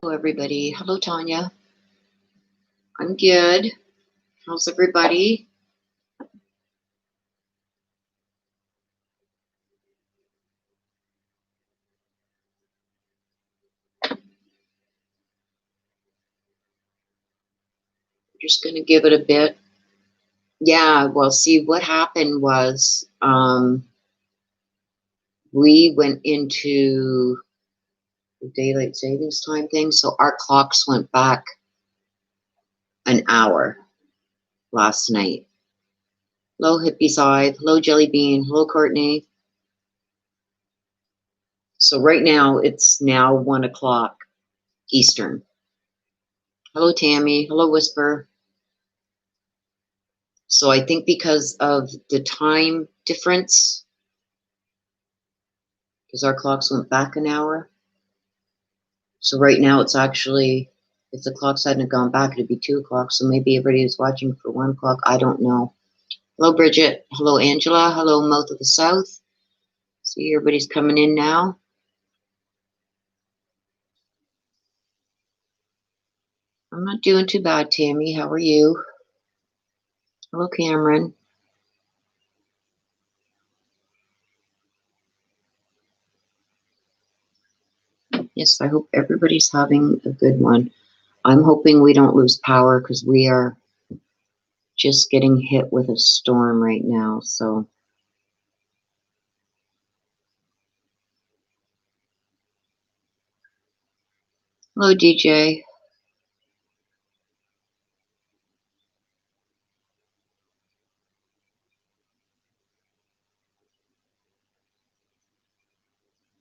Hello, everybody. Hello, Tanya. I'm good. How's everybody? Just going to give it a bit. Yeah, well, see, what happened was we went into the daylight savings time thing, so our clocks went back an hour last night. Hello, Hippie Side. Hello, Jelly Bean. Hello, Courtney. So right now, it's now 1 o'clock Eastern. Hello, Tammy. Hello, Whisper. So I think because of the time difference, because our clocks went back an hour. So right now it's actually, if the clocks hadn't gone back, it'd be 2 o'clock. So maybe everybody is watching for 1 o'clock. I don't know. Hello, Bridget. Hello, Angela. Hello, Mouth of the South. See, everybody's coming in now. I'm not doing too bad, Tammy. How are you? Hello, Cameron. Yes, I hope everybody's having a good one. I'm hoping we don't lose power because we are just getting hit with a storm right now. So hello, DJ.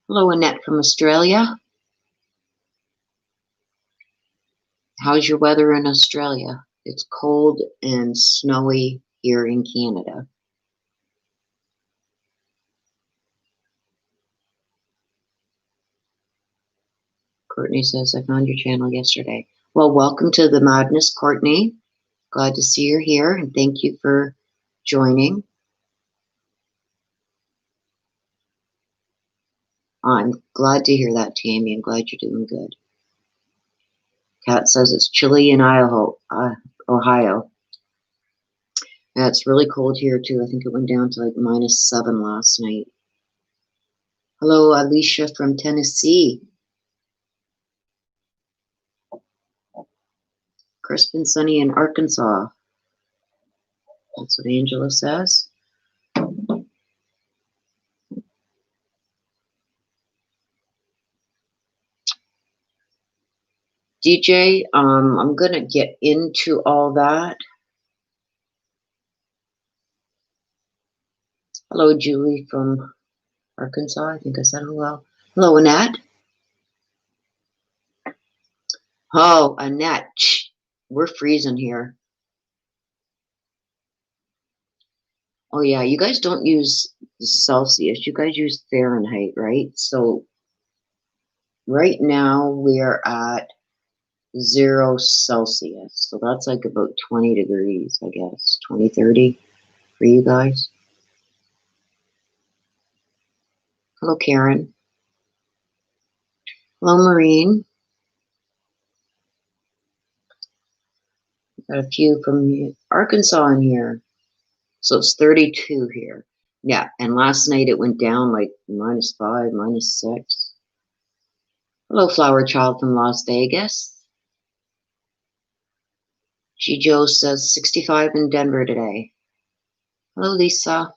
Hello, Annette from Australia. How's your weather in Australia? It's cold and snowy here in Canada. Courtney says, I found your channel yesterday. Well, welcome to the madness, Courtney. Glad to see you're here, and thank you for joining. I'm glad to hear that, Tammy. I'm glad you're doing good. Kat says it's chilly in Ohio. Yeah, it's really cold here, too. I think it went down to like -7 last night. Hello, Alicia from Tennessee. Crisp and sunny in Arkansas. That's what Angela says. DJ, I'm going to get into all that. Hello, Julie from Arkansas. I think I said hello. Hello, Annette. Oh, Annette. We're freezing here. Oh, yeah. You guys don't use Celsius. You guys use Fahrenheit, right? So right now we're at 0 Celsius. So that's like about 20 degrees, I guess. 20, 30 for you guys. Hello, Karen. Hello, Maureen. Got a few from Arkansas in here. So it's 32 here. Yeah, and last night it went down like -5, -6. Hello, Flower Child from Las Vegas. G. Joe says 65 in Denver today. Hello, Lisa.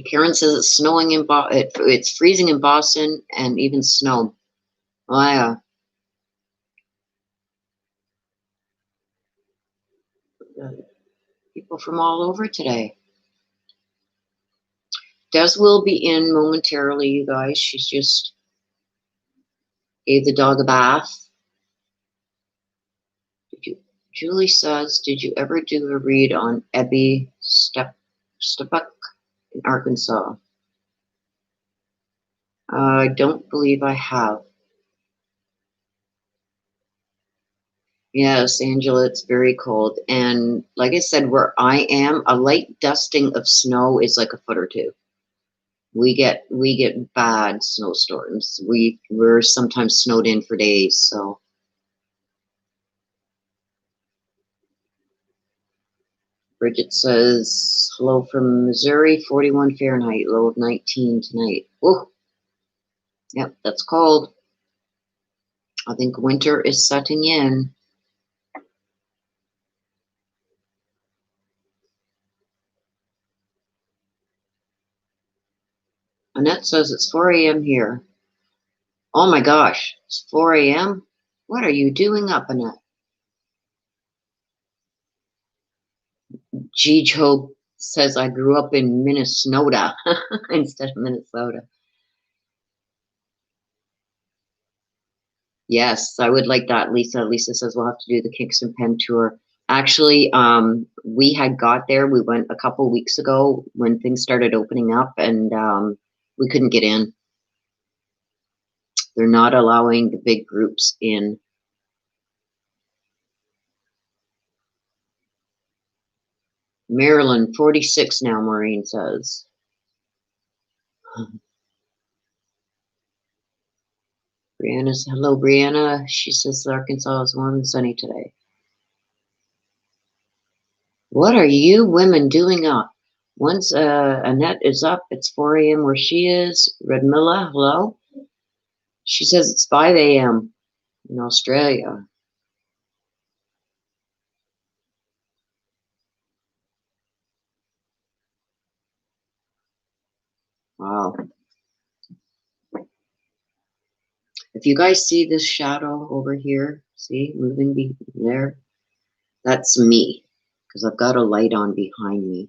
Karen says it's snowing in it's freezing in Boston and even snow. Oh, yeah. People from all over today. Des will be in momentarily, you guys. She's just gave the dog a bath. Julie says, did you ever do a read on Ebby Stepuk in Arkansas? I don't believe I have. Yes, Angela, it's very cold. And like I said, where I am, a light dusting of snow is like a foot or two. We get bad snowstorms. We're sometimes snowed in for days, so. Bridget says, hello from Missouri, 41 Fahrenheit, low of 19 tonight. Oh, yep, that's cold. I think winter is setting in. Annette says it's 4 a.m. here. Oh my gosh, it's 4 a.m.? What are you doing up, Annette? Jijo says I grew up in Minnesota instead of Minnesota. Yes, I would like that, Lisa. Lisa says we'll have to do the Kingston Pen tour. Actually, we had got there. We went a couple weeks ago when things started opening up, and we couldn't get in. They're not allowing the big groups in. Maryland, 46 now, Maureen says. Brianna says, hello, Brianna. She says Arkansas is warm and sunny today. What are you women doing up? Once Annette is up, it's 4 a.m. where she is. Redmilla, hello. She says it's 5 a.m. in Australia. Wow. If you guys see this shadow over here, see, moving there, that's me, because I've got a light on behind me.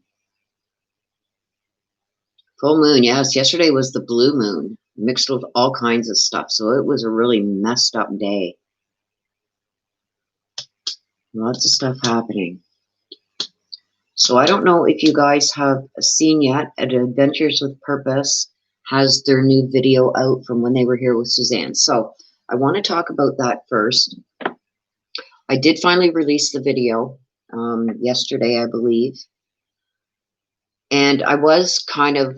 Full moon, yes. Yesterday was the blue moon, mixed with all kinds of stuff. So it was a really messed up day. Lots of stuff happening. So I don't know if you guys have seen yet, Adventures with Purpose has their new video out from when they were here with Suzanne. So I want to talk about that first. I did finally release the video yesterday, I believe. And I was kind of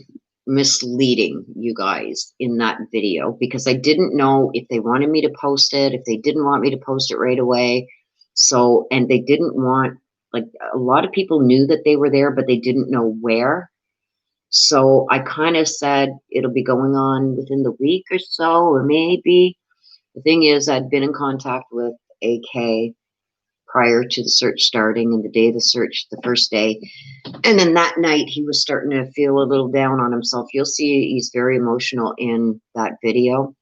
misleading you guys in that video because I didn't know if they wanted me to post it, if they didn't want me to post it right away. So, and they didn't want, like, a lot of people knew that they were there, but they didn't know where. So I kind of said it'll be going on within the week or so, or maybe. The thing is, I'd been in contact with AK prior to the search starting, and the day of the search, the first day. And then that night, he was starting to feel a little down on himself. You'll see he's very emotional in that video.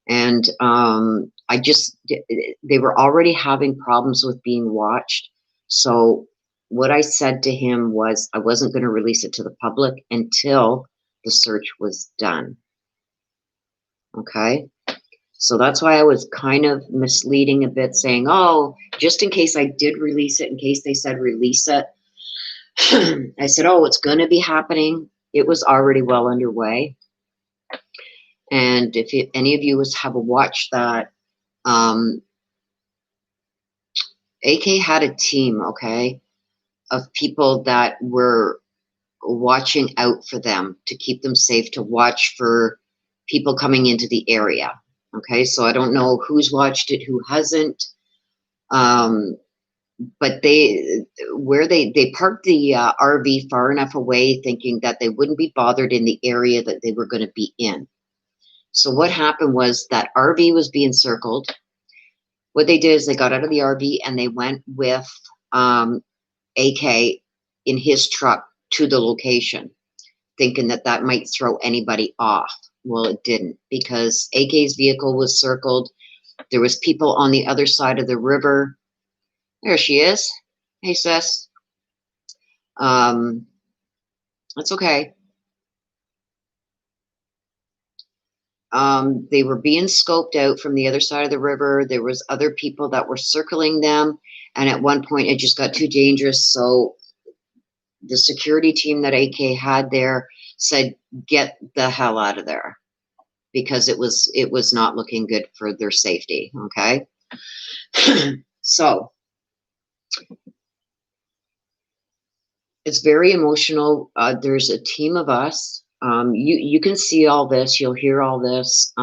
And they were already having problems with being watched. So what I said to him was I wasn't going to release it to the public until the search was done. Okay? So that's why I was kind of misleading a bit, saying, oh, just in case I did release it, in case they said release it. I said, oh, it's going to be happening. It was already well underway. And if any of you have watched that, AK had a team, okay, of people that were watching out for them to keep them safe, to watch for people coming into the area. Okay, so I don't know who's watched it, who hasn't. But they parked the RV far enough away, thinking that they wouldn't be bothered in the area that they were going to be in. So what happened was that RV was being circled. What they did is they got out of the RV and they went with AK in his truck to the location, thinking that that might throw anybody off. Well, it didn't, because AK's vehicle was circled. There was people on the other side of the river. There she is. Hey, sis. That's okay. They were being scoped out from the other side of the river. There was other people that were circling them. And at one point, it just got too dangerous. So the security team that AK had there said, get the hell out of there, because it was not looking good for their safety. Okay. So it's very emotional. There's a team of us. You can see all this. You'll hear all this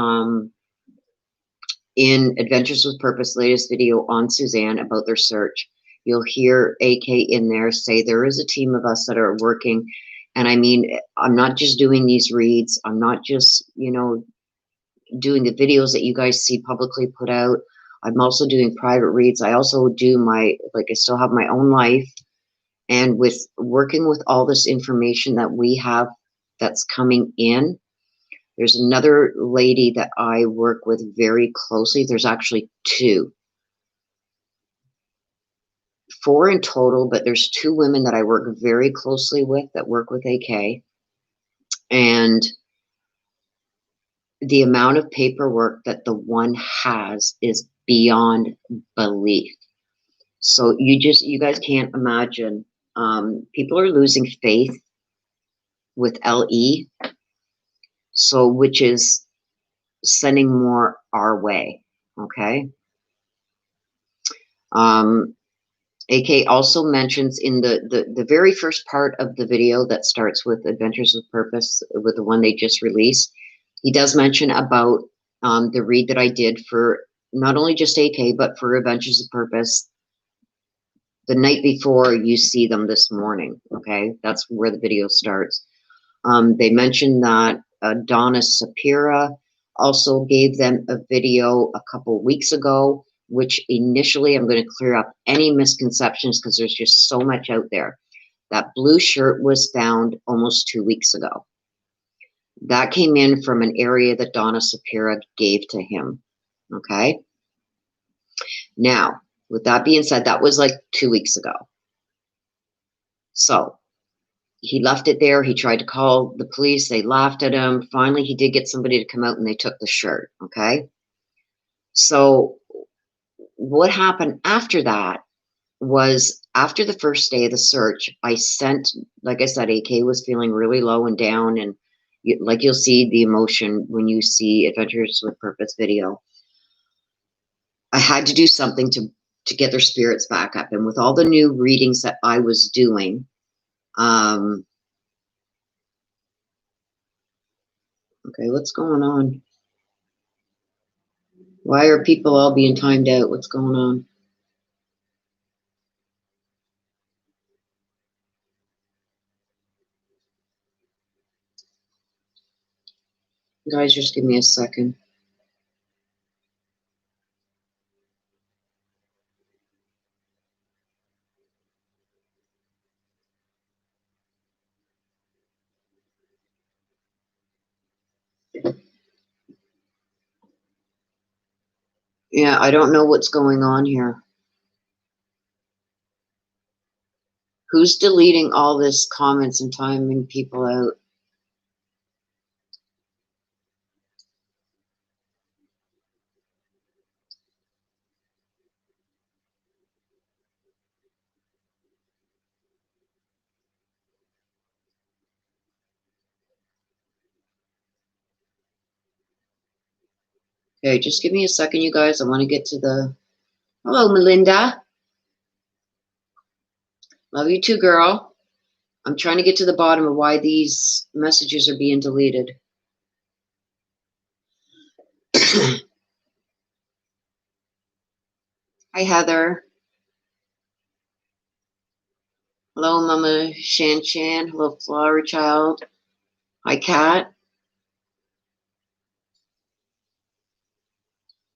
in Adventures with Purpose latest video on Suzanne about their search. You'll hear AK in there say there is a team of us that are working. And I mean, I'm not just doing these reads. I'm not just, you know, doing the videos that you guys see publicly put out. I'm also doing private reads. I also do I still have my own life. And with working with all this information that we have that's coming in, there's another lady that I work with very closely. There's actually 2. 4 in total, but there's 2 women that I work very closely with that work with AK. And the amount of paperwork that the one has is beyond belief. So you guys can't imagine. People are losing faith with LE, so which is sending more our way. Okay. AK also mentions in the very first part of the video that starts with Adventures with Purpose, with the one they just released, he does mention about the read that I did for not only just AK, but for Adventures of Purpose the night before you see them this morning. Okay, that's where the video starts. They mentioned that Donna Sapira also gave them a video a couple weeks ago, which initially I'm going to clear up any misconceptions because there's just so much out there. That blue shirt was found almost 2 weeks ago. That came in from an area that Donna Sapira gave to him. Okay. Now, with that being said, that was like 2 weeks ago. So he left it there. He tried to call the police. They laughed at him. Finally, he did get somebody to come out and they took the shirt. Okay. So what happened after that was after the first day of the search, I sent, like I said, AK was feeling really low and down. And like you'll see the emotion when you see Adventures with Purpose video. I had to do something to get their spirits back up. And with all the new readings that I was doing, okay, what's going on? Why are people all being timed out? What's going on? Guys, just give me a second. Yeah, I don't know what's going on here. Who's deleting all this comments and timing people out? Okay, just give me a second, you guys. I want to get to the... Hello, Melinda. Love you too, girl. I'm trying to get to the bottom of why these messages are being deleted. Hi, Heather. Hello, Mama Shan Shan. Hello, Flower Child. Hi, Kat.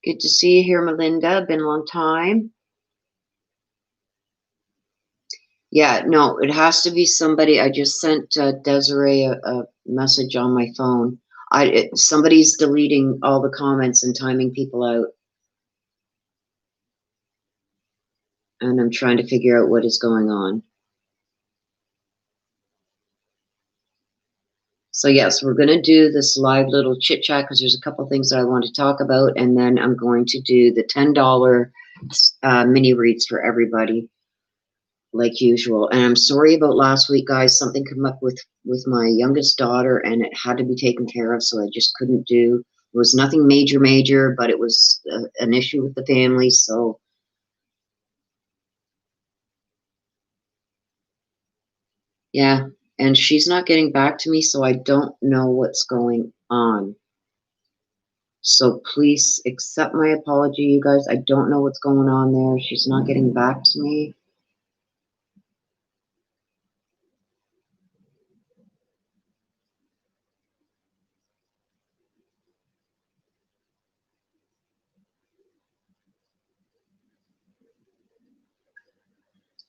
Good to see you here, Melinda. Been a long time. Yeah, no, it has to be somebody. I just sent Desiree a message on my phone. Somebody's deleting all the comments and timing people out. And I'm trying to figure out what is going on. So yes, we're going to do this live little chit chat because there's a couple things that I want to talk about. And then I'm going to do the $10 mini reads for everybody, like usual. And I'm sorry about last week, guys. Something came up with my youngest daughter and it had to be taken care of. So I just couldn't do It was nothing major, but it was an issue with the family. So yeah, and she's not getting back to me, so I don't know what's going on. So please accept my apology, you guys. I don't know what's going on there. She's not getting back to me.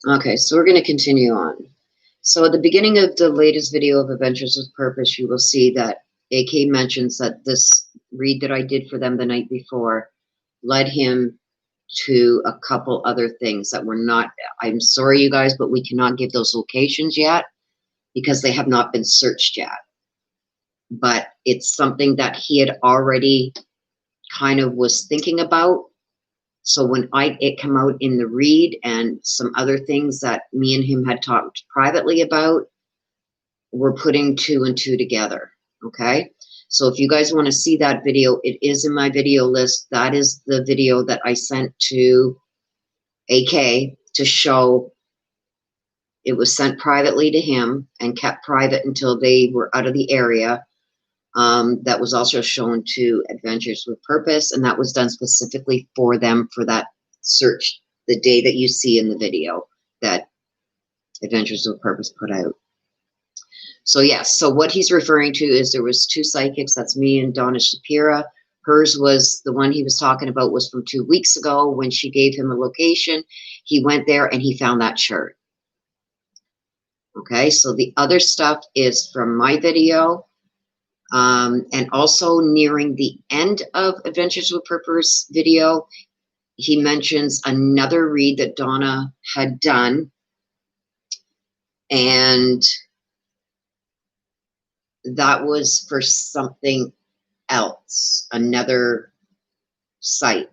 Okay, so we're going to continue on. So at the beginning of the latest video of Adventures with Purpose, you will see that AK mentions that this read that I did for them the night before led him to a couple other things that were not, I'm sorry you guys, but we cannot give those locations yet because they have not been searched yet. But it's something that he had already kind of was thinking about. So when it came out in the read and some other things that me and him had talked privately about, we're putting 2 and 2 together. Okay. So if you guys want to see that video, it is in my video list. That is the video that I sent to AK to show. It was sent privately to him and kept private until they were out of the area. That was also shown to Adventures with Purpose, and that was done specifically for them for that search the day that you see in the video that Adventures with Purpose put out. So yes, so what he's referring to is there was 2 psychics, that's me and Donna Shapira. Hers was the one he was talking about was from 2 weeks ago when she gave him a location. He went there and he found that shirt. Okay, so the other stuff is from my video. And also nearing the end of Adventures with Purpose video, he mentions another read that Donna had done. And that was for something else, another site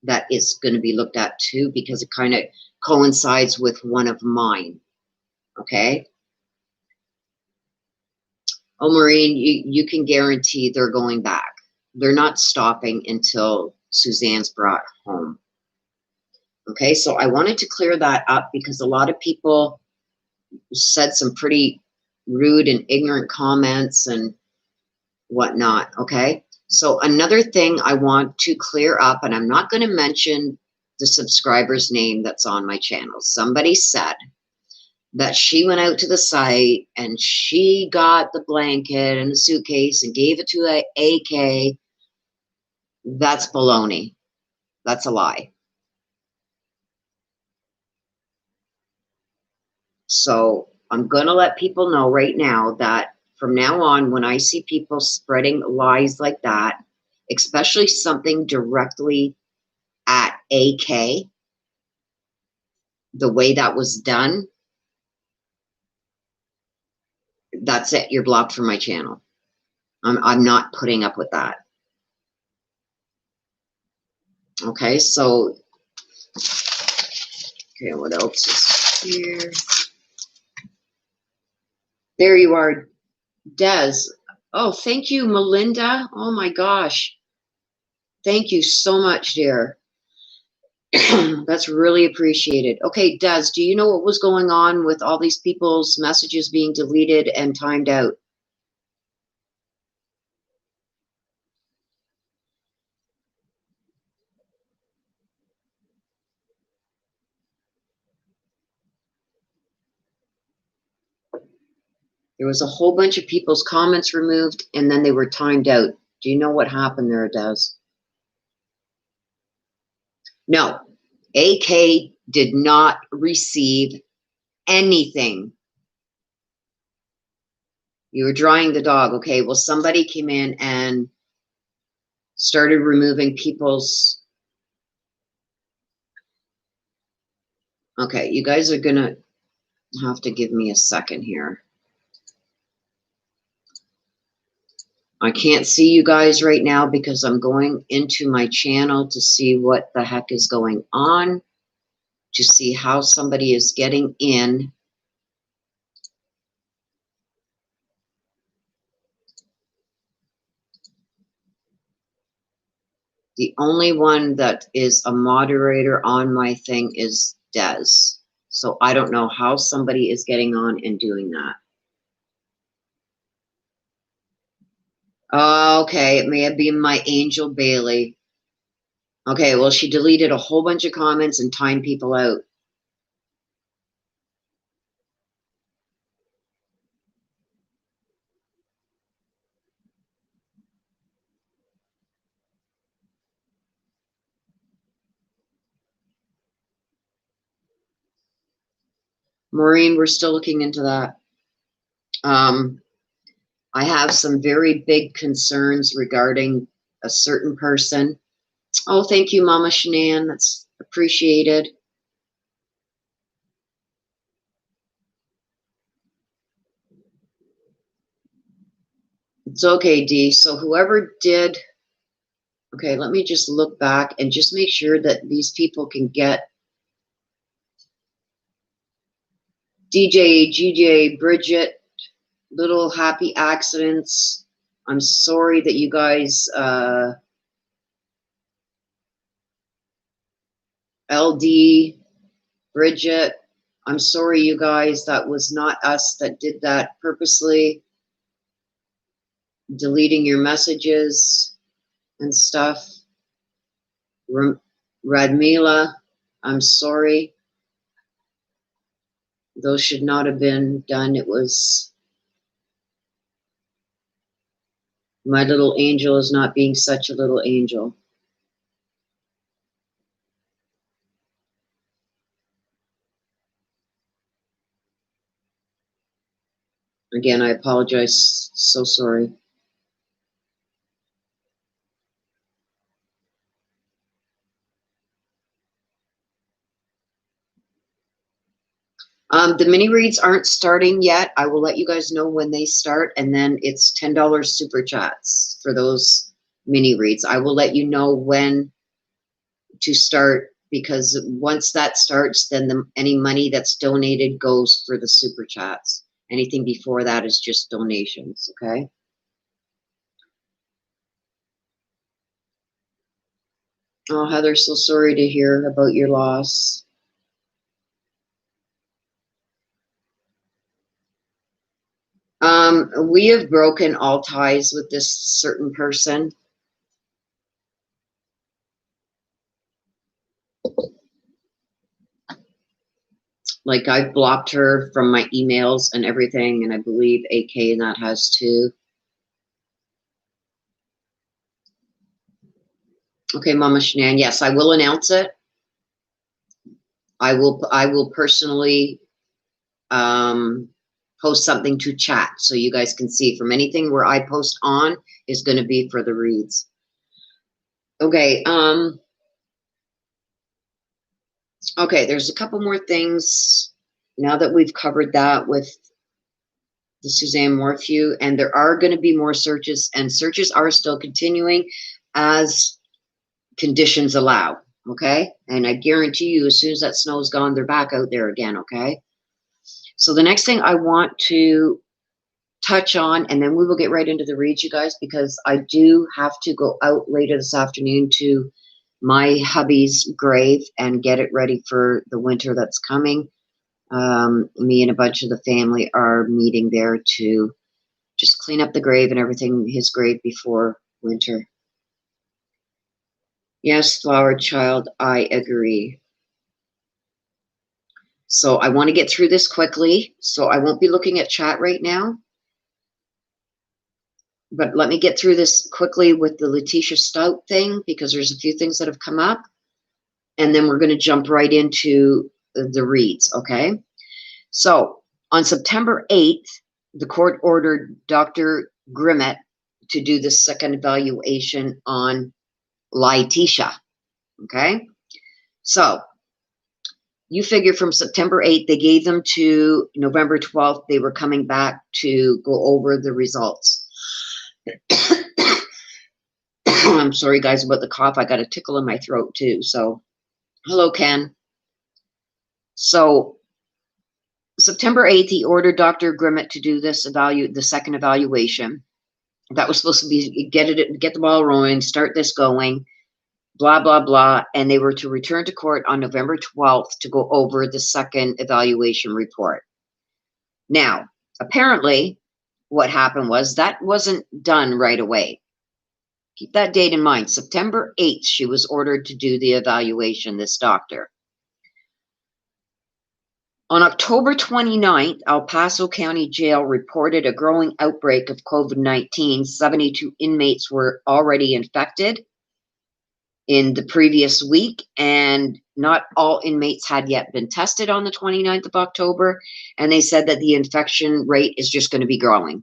that is going to be looked at too, because it kind of coincides with one of mine. Okay. Oh, Maureen, you can guarantee they're going back. They're not stopping until Suzanne's brought home. Okay, so I wanted to clear that up because a lot of people said some pretty rude and ignorant comments and whatnot. Okay, so another thing I want to clear up, and I'm not going to mention the subscriber's name that's on my channel. Somebody said that she went out to the site and she got the blanket and the suitcase and gave it to a AK. That's baloney. That's a lie. So I'm going to let people know right now that from now on, when I see people spreading lies like that, especially something directly at AK, the way that was done, that's it. You're blocked from my channel. I'm not putting up with that. Okay, so, okay, what else is here? There you are, Des. Oh, thank you, Melinda. Oh my gosh. Thank you so much, dear. That's really appreciated. Okay, Des, do you know what was going on with all these people's messages being deleted and timed out? There was a whole bunch of people's comments removed and then they were timed out. Do you know what happened there, Des? No, AK did not receive anything. You were drying the dog. Okay, well, somebody came in and started removing people's. Okay, you guys are gonna have to give me a second here. I can't see you guys right now because I'm going into my channel to see what the heck is going on, to see how somebody is getting in. The only one that is a moderator on my thing is Des. So I don't know how somebody is getting on and doing that. Okay, it may have been my Angel Bailey. Okay, well, she deleted a whole bunch of comments and timed people out. Maureen, we're still looking into that. I have some very big concerns regarding a certain person. Oh, thank you, Mama Shanann. That's appreciated. It's okay, Dee. So whoever did, okay, let me just look back and just make sure that these people can get DJ, GJ, Bridget, Little Happy Accidents. I'm sorry that you guys, LD, Bridget, I'm sorry, you guys. That was not us that did that purposely. Deleting your messages and stuff. Radmila, I'm sorry. Those should not have been done. It was my little angel is not being such a little angel. Again, I apologize. So sorry. The mini reads aren't starting yet. I will let you guys know when they start, and then it's $10 super chats for those mini reads. I will let you know when to start, because once that starts, then any money that's donated goes for the super chats. Anything before that is just donations, okay? Oh, Heather, so sorry to hear about your loss. We have broken all ties with this certain person. Like, I've blocked her from my emails and everything, and I believe AK and that has too. Okay, Mama Shanann, yes, I will announce it. I will personally post something to chat so you guys can see. From anything where I post on is going to be for the reads. Okay, okay, there's a couple more things now that we've covered that with the Suzanne Morphew, and there are going to be more searches, and searches are still continuing as conditions allow, okay? And I guarantee you, as soon as that snow's gone, they're back out there again, okay? So the next thing I want to touch on, and then we will get right into the reads, you guys, because I do have to go out later this afternoon to my hubby's grave and get it ready for the winter that's coming. Me and a bunch of the family are meeting there to just clean up the grave and everything, his grave, before winter. Yes, Flower Child, I agree. So I want to get through this quickly, so I won't be looking at chat right now. But let me get through this quickly with the Letitia Stout thing, because there's a few things that have come up. And then we're going to jump right into the reads, okay? So on September 8th, the court ordered Dr. Grimmett to do the second evaluation on Letitia, okay? So you figure from September 8th, they gave them to November 12th, they were coming back to go over the results. I'm sorry, guys, about the cough. I got a tickle in my throat, too. So, hello, Ken. So, September 8th, he ordered Dr. Grimmett to do this the second evaluation. That was supposed to be get the ball rolling, start this going. blah, blah, blah. And they were to return to court on November 12th to go over the second evaluation report. Now, apparently, what happened was that wasn't done right away. Keep that date in mind. September 8th, she was ordered to do the evaluation, this doctor. On October 29th, El Paso County Jail reported a growing outbreak of COVID-19. 72 inmates were already infected in the previous week, and not all inmates had yet been tested on the 29th of October, and they said that the infection rate is just going to be growing.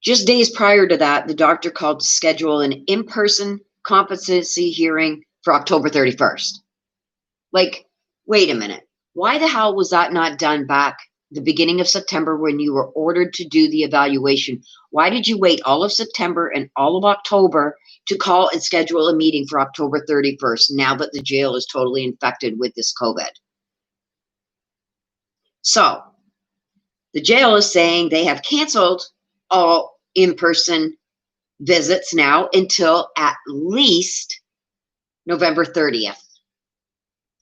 Just days prior to that, the doctor called to schedule an in-person competency hearing for October 31st. Like, wait a minute. Why the hell was that not done back the beginning of September when you were ordered to do the evaluation? Why did you wait all of September and all of October to call and schedule a meeting for October 31st now that the jail is totally infected with this COVID? So, the jail is saying they have canceled all in-person visits now until at least November 30th.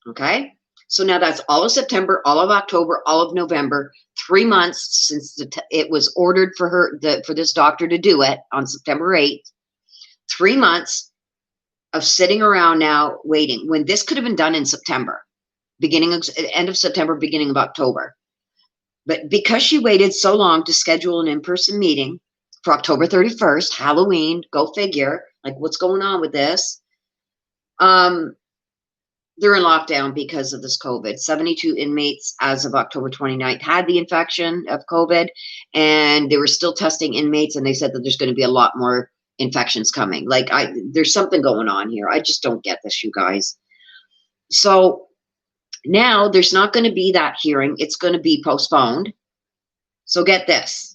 Okay? So now that's all of September, all of October, all of November, 3 months since it was ordered for for this doctor to do it on September 8th. 3 months of sitting around now waiting when this could have been done in September, end of September, beginning of October. But because she waited so long to schedule an in-person meeting for October 31st, Halloween, go figure, like what's going on with this? They're in lockdown because of this COVID. 72 inmates as of October 29th had the infection of COVID, and they were still testing inmates, and they said that there's going to be a lot more infections coming. Like, there's something going on here. I just don't get this, you guys. So now there's not going to be that hearing. It's going to be postponed. So get this.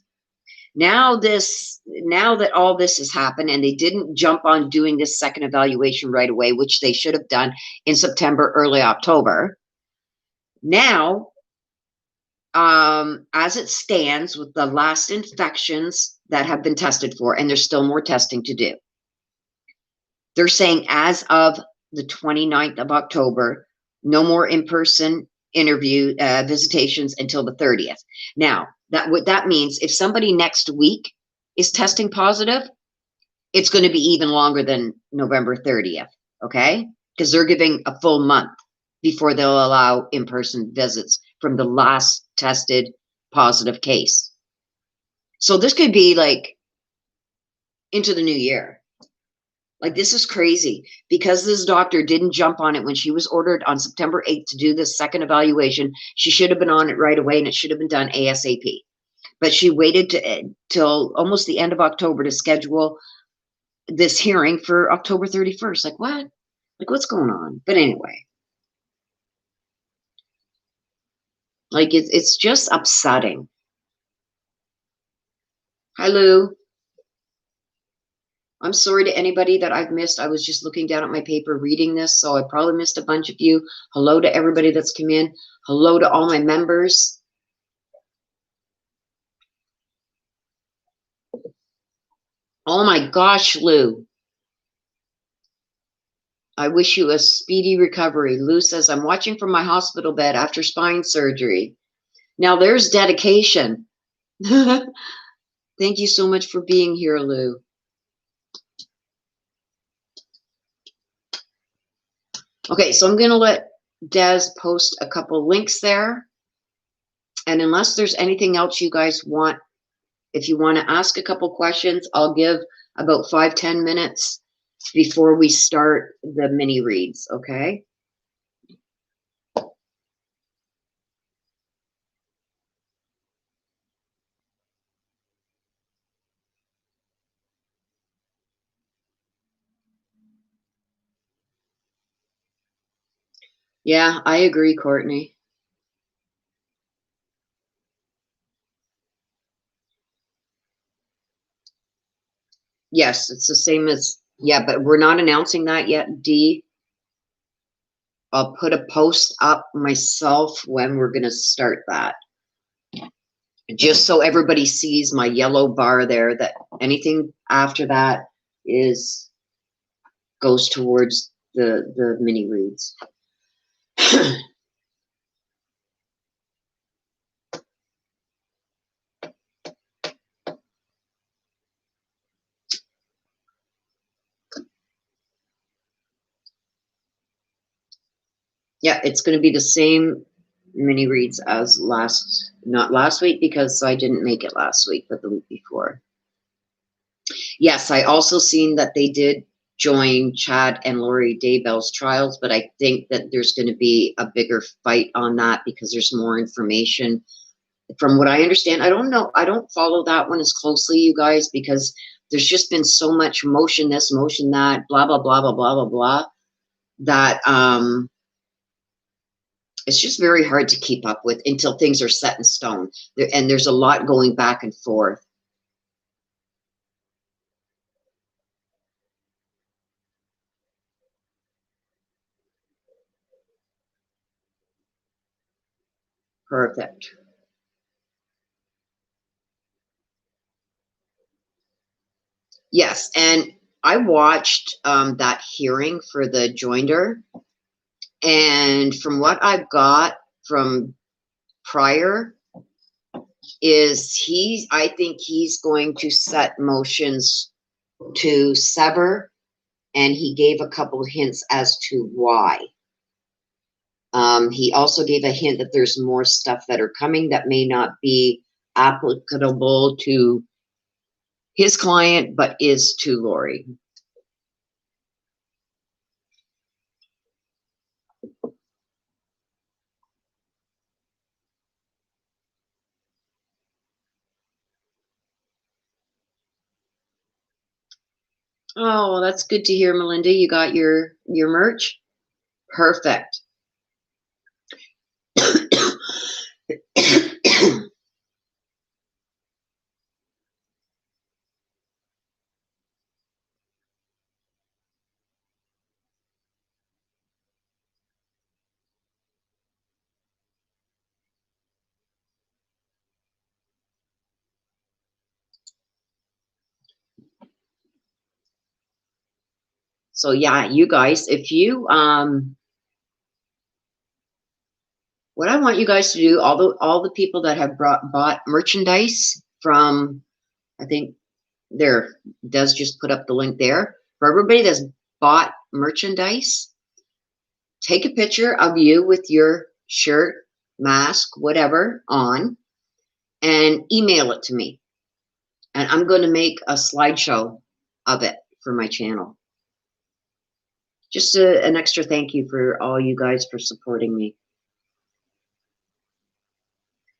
Now that all this has happened and they didn't jump on doing this second evaluation right away, which they should have done in September, early October. Now, as it stands with the last infections that have been tested for, and there's still more testing to do, they're saying as of the 29th of October, no more in-person interview visitations until the 30th. Now, what that means, if somebody next week is testing positive, it's going to be even longer than November 30th, okay? Because they're giving a full month before they'll allow in-person visits from the last tested positive case. So this could be like into the new year. Like, this is crazy because this doctor didn't jump on it when she was ordered on September 8th to do this second evaluation. She should have been on it right away, and it should have been done ASAP. But she waited till almost the end of October to schedule this hearing for October 31st. Like, what? Like, what's going on? But anyway, like, it's just upsetting. Hi, Lou. I'm sorry to anybody that I've missed. I was just looking down at my paper reading this, so I probably missed a bunch of you. Hello to everybody that's come in. Hello to all my members. Oh my gosh, Lou. I wish you a speedy recovery. Lou says, I'm watching from my hospital bed after spine surgery. Now there's dedication. Thank you so much for being here, Lou. Okay, so I'm going to let Des post a couple links there. And unless there's anything else you guys want, if you want to ask a couple questions, I'll give about 5-10 minutes before we start the mini reads, okay? Yeah, I agree, Courtney. Yes, it's the same as, yeah, but we're not announcing that yet, D. I'll put a post up myself when we're going to start that. Just so everybody sees my yellow bar there, that anything after that is goes towards the mini reads. Yeah, it's going to be the same mini reads as not last week because I didn't make it last week, but the week before. Yes, I also seen that they did join Chad and Lori Daybell's trials, but I think that there's going to be a bigger fight on that because there's more information. From what I understand, I don't know. I don't follow that one as closely, you guys, because there's just been so much motion this, motion that, blah, blah, blah, blah, blah, blah, blah, that it's just very hard to keep up with until things are set in stone. And there's a lot going back and forth. Perfect. Yes, and I watched that hearing for the joinder, and from what I've got from prior is I think he's going to set motions to sever, and he gave a couple of hints as to why. He also gave a hint that there's more stuff that are coming that may not be applicable to his client, but is to Lori. Oh, well, that's good to hear, Melinda. You got your merch? Perfect. So yeah, you guys, if you what I want you guys to do, all the people that have bought merchandise from, I think there, Des just put up the link there. For everybody that's bought merchandise, take a picture of you with your shirt, mask, whatever on, and email it to me. And I'm going to make a slideshow of it for my channel. Just an extra thank you for all you guys for supporting me.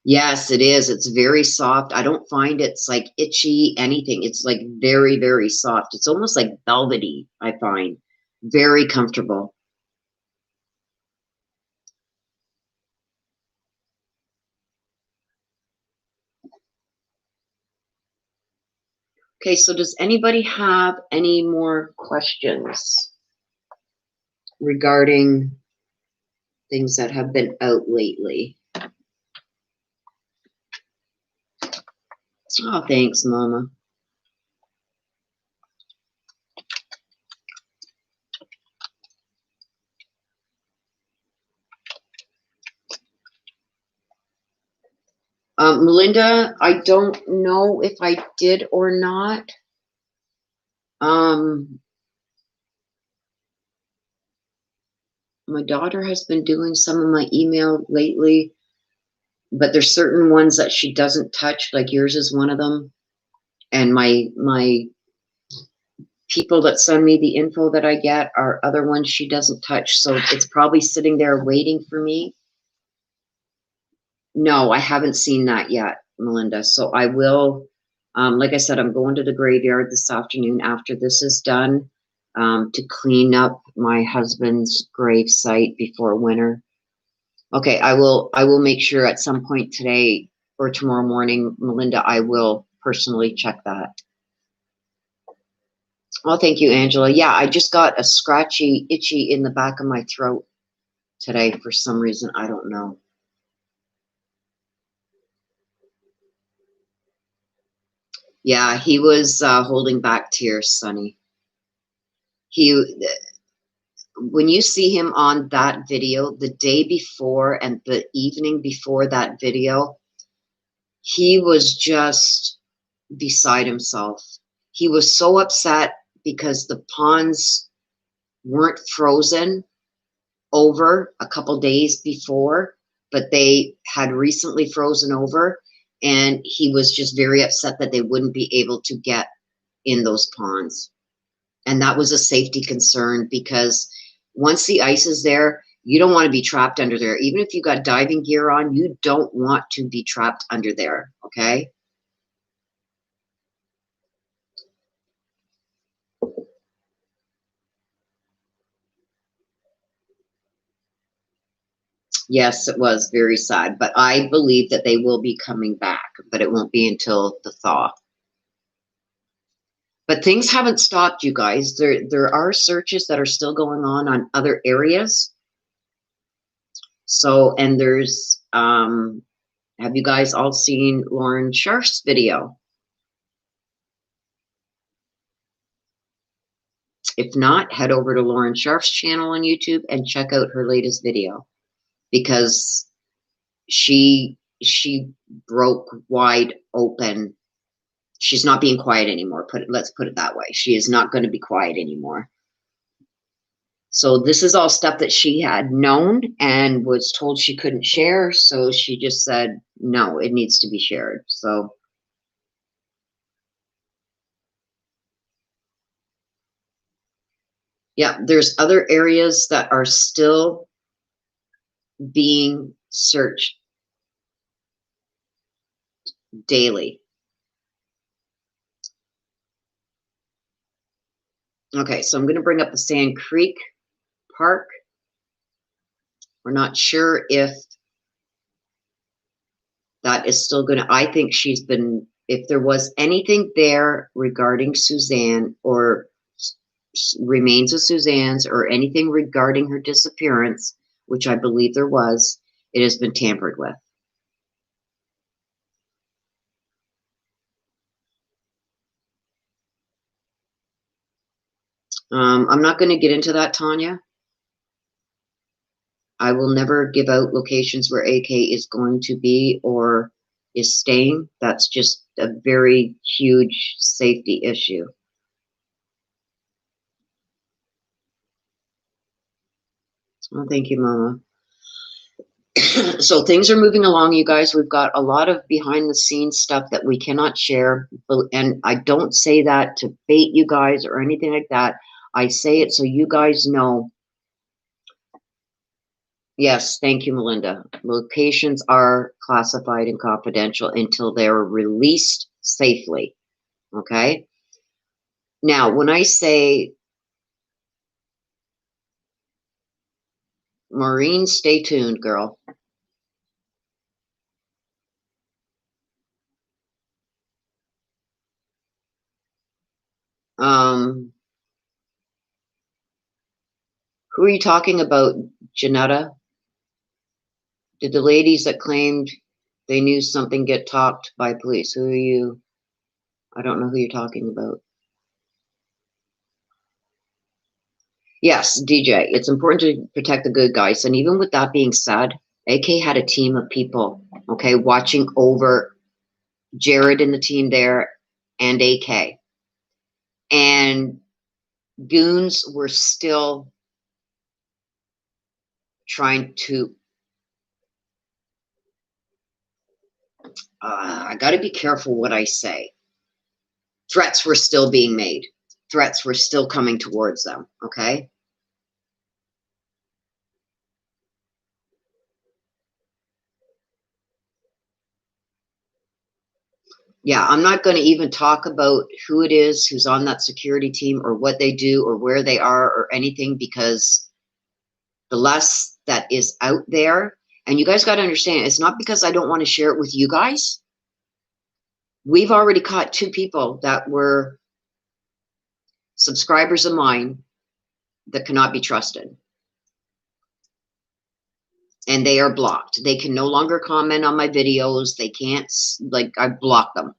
Yes, it is. It's very soft. I don't find it's like itchy, anything. It's like very, very soft. It's almost like velvety, I find. Very comfortable. Okay, so does anybody have any more questions regarding things that have been out lately? Oh, thanks, Mama. Melinda, I don't know if I did or not. My daughter has been doing some of my email lately, but there's certain ones that she doesn't touch, like yours is one of them. And my people that send me the info that I get are other ones she doesn't touch. So it's probably sitting there waiting for me. No, I haven't seen that yet, Melinda. So I will, like I said, I'm going to the graveyard this afternoon after this is done, to clean up my husband's grave site before winter. Okay, I will make sure at some point today or tomorrow morning, Melinda, I will personally check that. Well, thank you, Angela. Yeah, I just got a scratchy, itchy in the back of my throat today for some reason. I don't know. Yeah, he was holding back tears, Sonny. He, when you see him on that video, the day before and the evening before that video, he was just beside himself. He was so upset because the ponds weren't frozen over a couple days before, but they had recently frozen over, and he was just very upset that they wouldn't be able to get in those ponds. And that was a safety concern, because once the ice is there, you don't want to be trapped under there. Even if you got diving gear on, you don't want to be trapped under there, okay? Yes, it was very sad, but I believe that they will be coming back, but it won't be until the thaw. But things haven't stopped, you guys. There are searches that are still going on other areas. So, and there's, have you guys all seen Lauren Sharf's video? If not, head over to Lauren Sharf's channel on YouTube and check out her latest video, because she broke wide open. She's not being quiet anymore. Let's put it that way. She is not going to be quiet anymore. So this is all stuff that she had known and was told she couldn't share. So she just said, no, it needs to be shared. So yeah, there's other areas that are still being searched daily. Okay, so I'm going to bring up the Sand Creek Park. We're not sure if that is still going to, I think she's been, if there was anything there regarding Suzanne or remains of Suzanne's or anything regarding her disappearance, which I believe there was, it has been tampered with. I'm not going to get into that, Tanya. I will never give out locations where AK is going to be or is staying. That's just a very huge safety issue. Oh, thank you, Mama. So things are moving along, you guys. We've got a lot of behind the scenes stuff that we cannot share. And I don't say that to bait you guys or anything like that. I say it so you guys know. Yes, thank you, Melinda. Locations are classified and confidential until they're released safely. Okay? Now, when I say, Maureen, stay tuned, girl. Who are you talking about, Janetta? Did the ladies that claimed they knew something get topped by police? Who are you? I don't know who you're talking about. Yes, DJ, it's important to protect the good guys. And even with that being said, AK had a team of people, okay, watching over Jared and the team there and AK. And goons were still trying to, I got to be careful what I say. Threats were still being made. Threats were still coming towards them, okay? Yeah, I'm not going to even talk about who it is who's on that security team or what they do or where they are or anything, because the less that is out there, and you guys got to understand, it's not because I don't want to share it with you guys. We've already caught 2 people that were subscribers of mine that cannot be trusted. And they are blocked. They can no longer comment on my videos. They can't, like, I blocked them.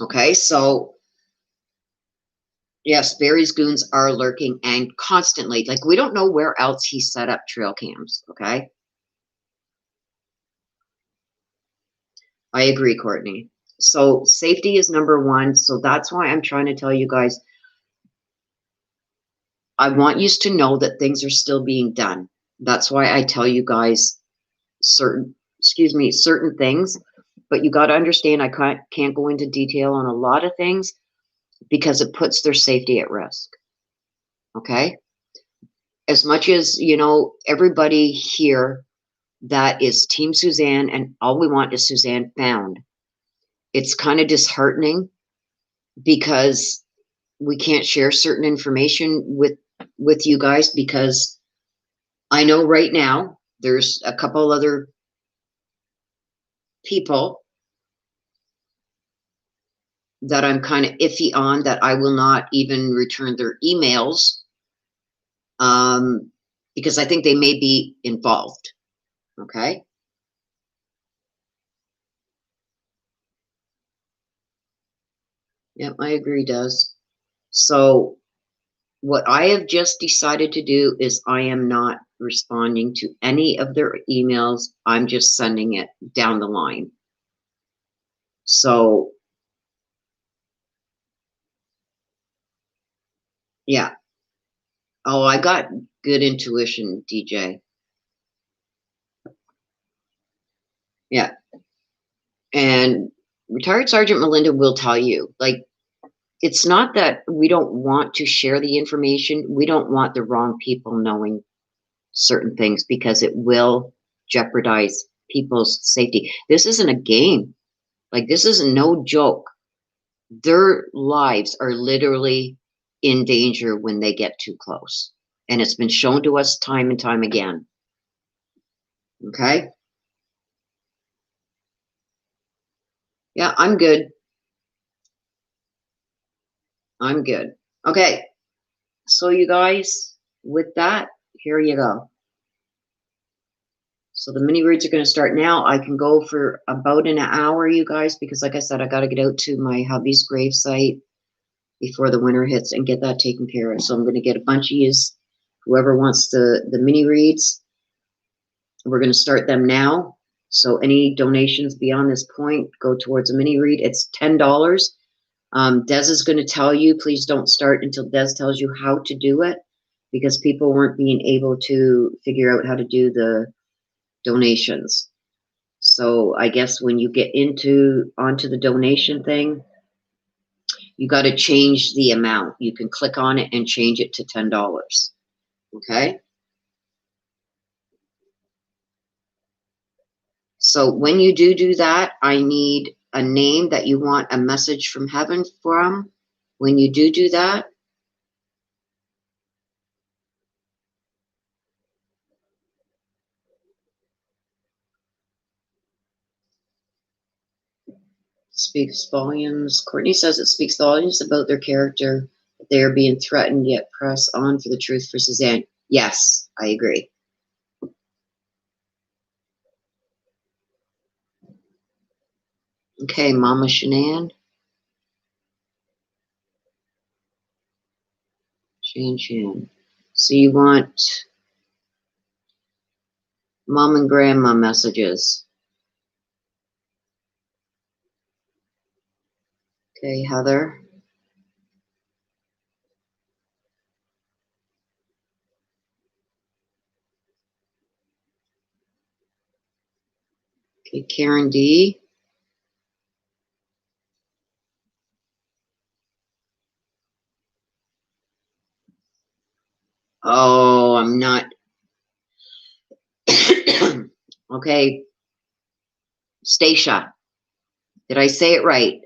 Okay, so Yes, Barry's goons are lurking and constantly. Like, we don't know where else he set up trail cams, okay? I agree, Courtney. So safety is number one. So that's why I'm trying to tell you guys, I want you to know that things are still being done. That's why I tell you guys certain things, but you got to understand I can't go into detail on a lot of things because it puts their safety at risk. Okay? As much as, you know, everybody here that is Team Suzanne and all we want is Suzanne found, it's kind of disheartening because we can't share certain information with you guys, because I know right now there's a couple other people that I'm kind of iffy on, that I will not even return their emails, because I think they may be involved. Okay. Yep, I agree, Des. So what I have just decided to do is I am not responding to any of their emails. I'm just sending it down the line. So yeah. Oh, I got good intuition, DJ. Yeah. And retired Sergeant Melinda will tell you, like, it's not that we don't want to share the information. We don't want the wrong people knowing certain things because it will jeopardize people's safety. This isn't a game. Like, this is no joke. Their lives are literally in danger when they get too close. And it's been shown to us time and time again. Okay? Yeah, I'm good. I'm good. Okay. So you guys, with that, here you go. So the mini reads are going to start now. I can go for about an hour, you guys, because like I said, I got to get out to my hubby's gravesite before the winter hits and get that taken care of. So I'm going to get a bunch of yous, whoever wants the mini reads. We're going to start them now. So any donations beyond this point go towards a mini read. It's $10. Des is going to tell you, please don't start until Des tells you how to do it, because people weren't being able to figure out how to do the donations. So I guess when you get onto the donation thing, you got to change the amount. You can click on it and change it to $10. Okay. So when you do that, I need a name that you want a message from heaven from. When you do that, speaks volumes. Courtney says it speaks volumes about their character. They are being threatened, yet press on for the truth for Suzanne. Yes, I agree. Okay, Mama Shanann. Shan. So you want mom and grandma messages. Okay, Heather. Okay, Karen D. Oh, I'm not. Okay, Stacia. Did I say it right?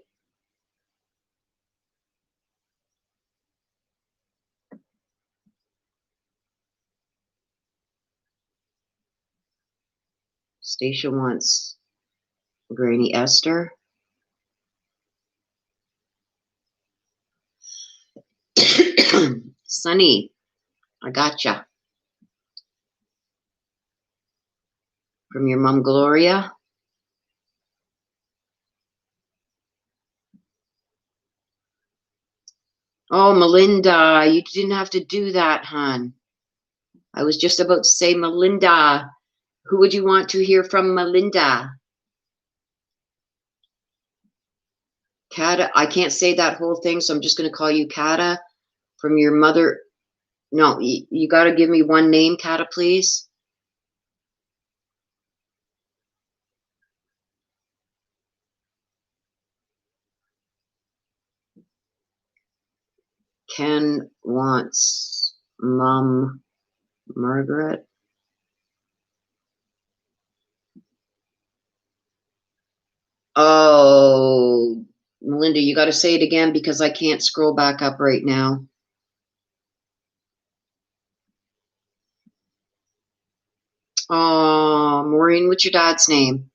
Stacia wants Granny Esther. Sunny, I gotcha. From your mom, Gloria. Oh, Melinda, you didn't have to do that, hon. I was just about to say Melinda. Who would you want to hear from, Melinda? Kata, I can't say that whole thing, so I'm just going to call you Kata from your mother. No, you got to give me one name, Kata, please. Ken wants Mom Margaret. Oh, Melinda, you got to say it again because I can't scroll back up right now. Oh, Maureen, what's your dad's name?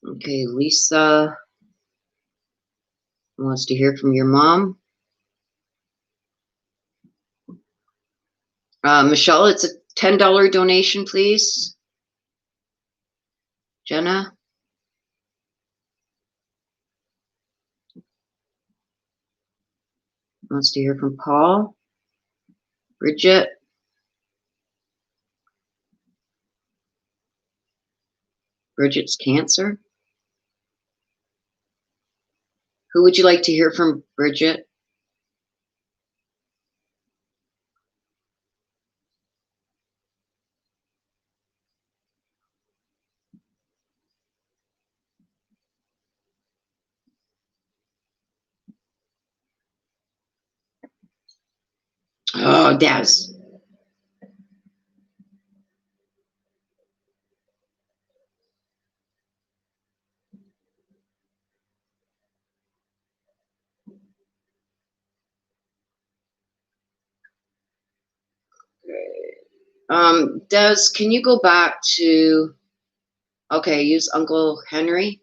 Okay, Lisa wants to hear from your mom. Michelle, it's a $10 donation, please. Jenna wants to hear from Paul. Bridget. Bridget's cancer. Who would you like to hear from, Bridget? Oh, Des. Des, can you go back to, okay, use Uncle Henry.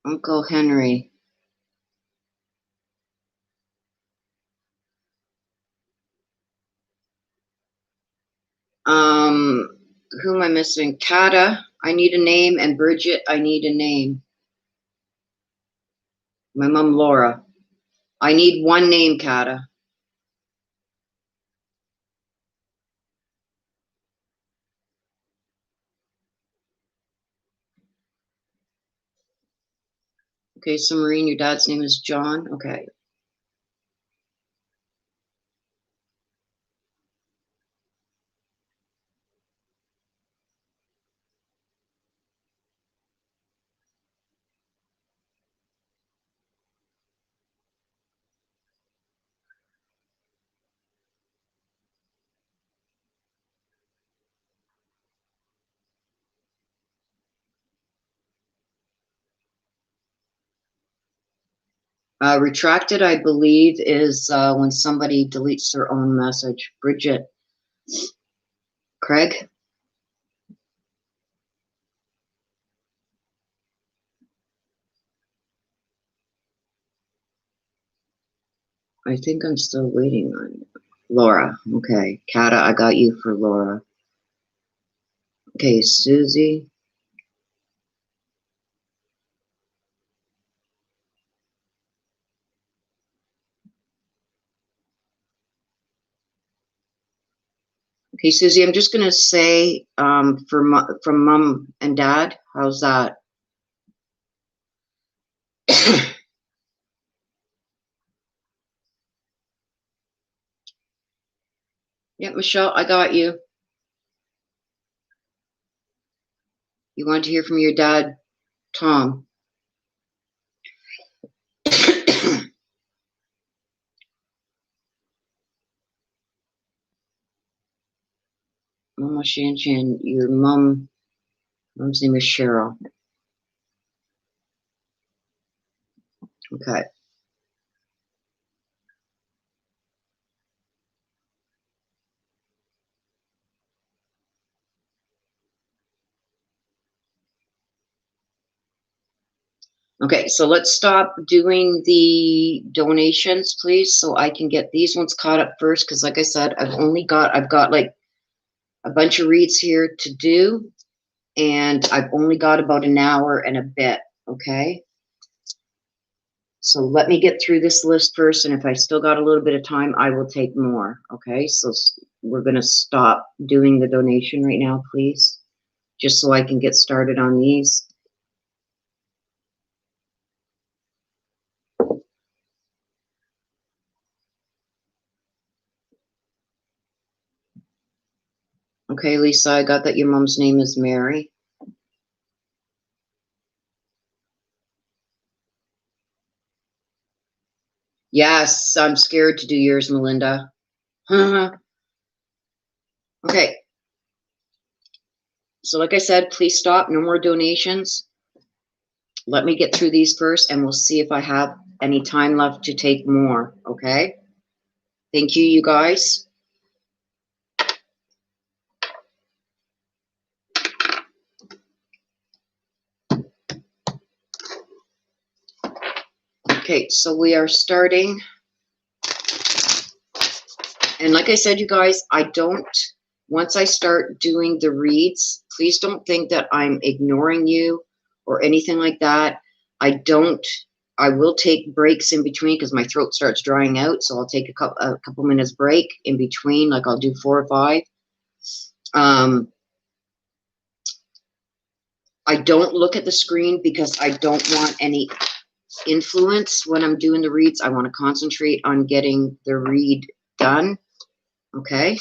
Uncle Henry. Who am I missing? Kata, I need a name, and Bridget, I need a name. My mom, Laura. I need one name, Kata. Okay, so Maureen, your dad's name is John. Okay. Retracted, I believe, is when somebody deletes their own message. Bridget. Craig? I think I'm still waiting on Laura. Okay. Kata, I got you for Laura. Okay, Susie. Okay, Susie, I'm just going to say from Mom and Dad. How's that? Yeah, Michelle, I got you. You want to hear from your dad, Tom? Mama Shanshan, your mom's name is Cheryl. Okay. Okay, so let's stop doing the donations, please, so I can get these ones caught up first, because like I said, I've got like a bunch of reads here to do, and I've only got about an hour and a bit, okay? So let me get through this list first, and if I still got a little bit of time, I will take more, okay? So we're going to stop doing the donation right now, please, just so I can get started on these. Okay, Lisa, I got that your mom's name is Mary. Yes, I'm scared to do yours, Melinda. Okay. So like I said, please stop. No more donations. Let me get through these first, and we'll see if I have any time left to take more, okay? Thank you, you guys. Okay, so we are starting. And like I said, you guys, once I start doing the reads, please don't think that I'm ignoring you or anything like that. I will take breaks in between because my throat starts drying out. So I'll take a couple minutes break in between, like I'll do 4 or 5. I don't look at the screen because I don't want any influence when I'm doing the reads. I want to concentrate on getting the read done. Okay.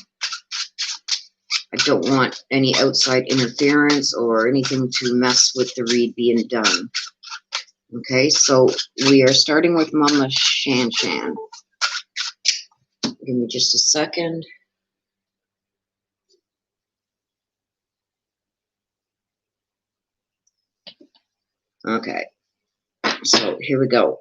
I don't want any outside interference or anything to mess with the read being done. Okay, so we are starting with Mama Shan Shan. Give me just a second. Okay, so here we go.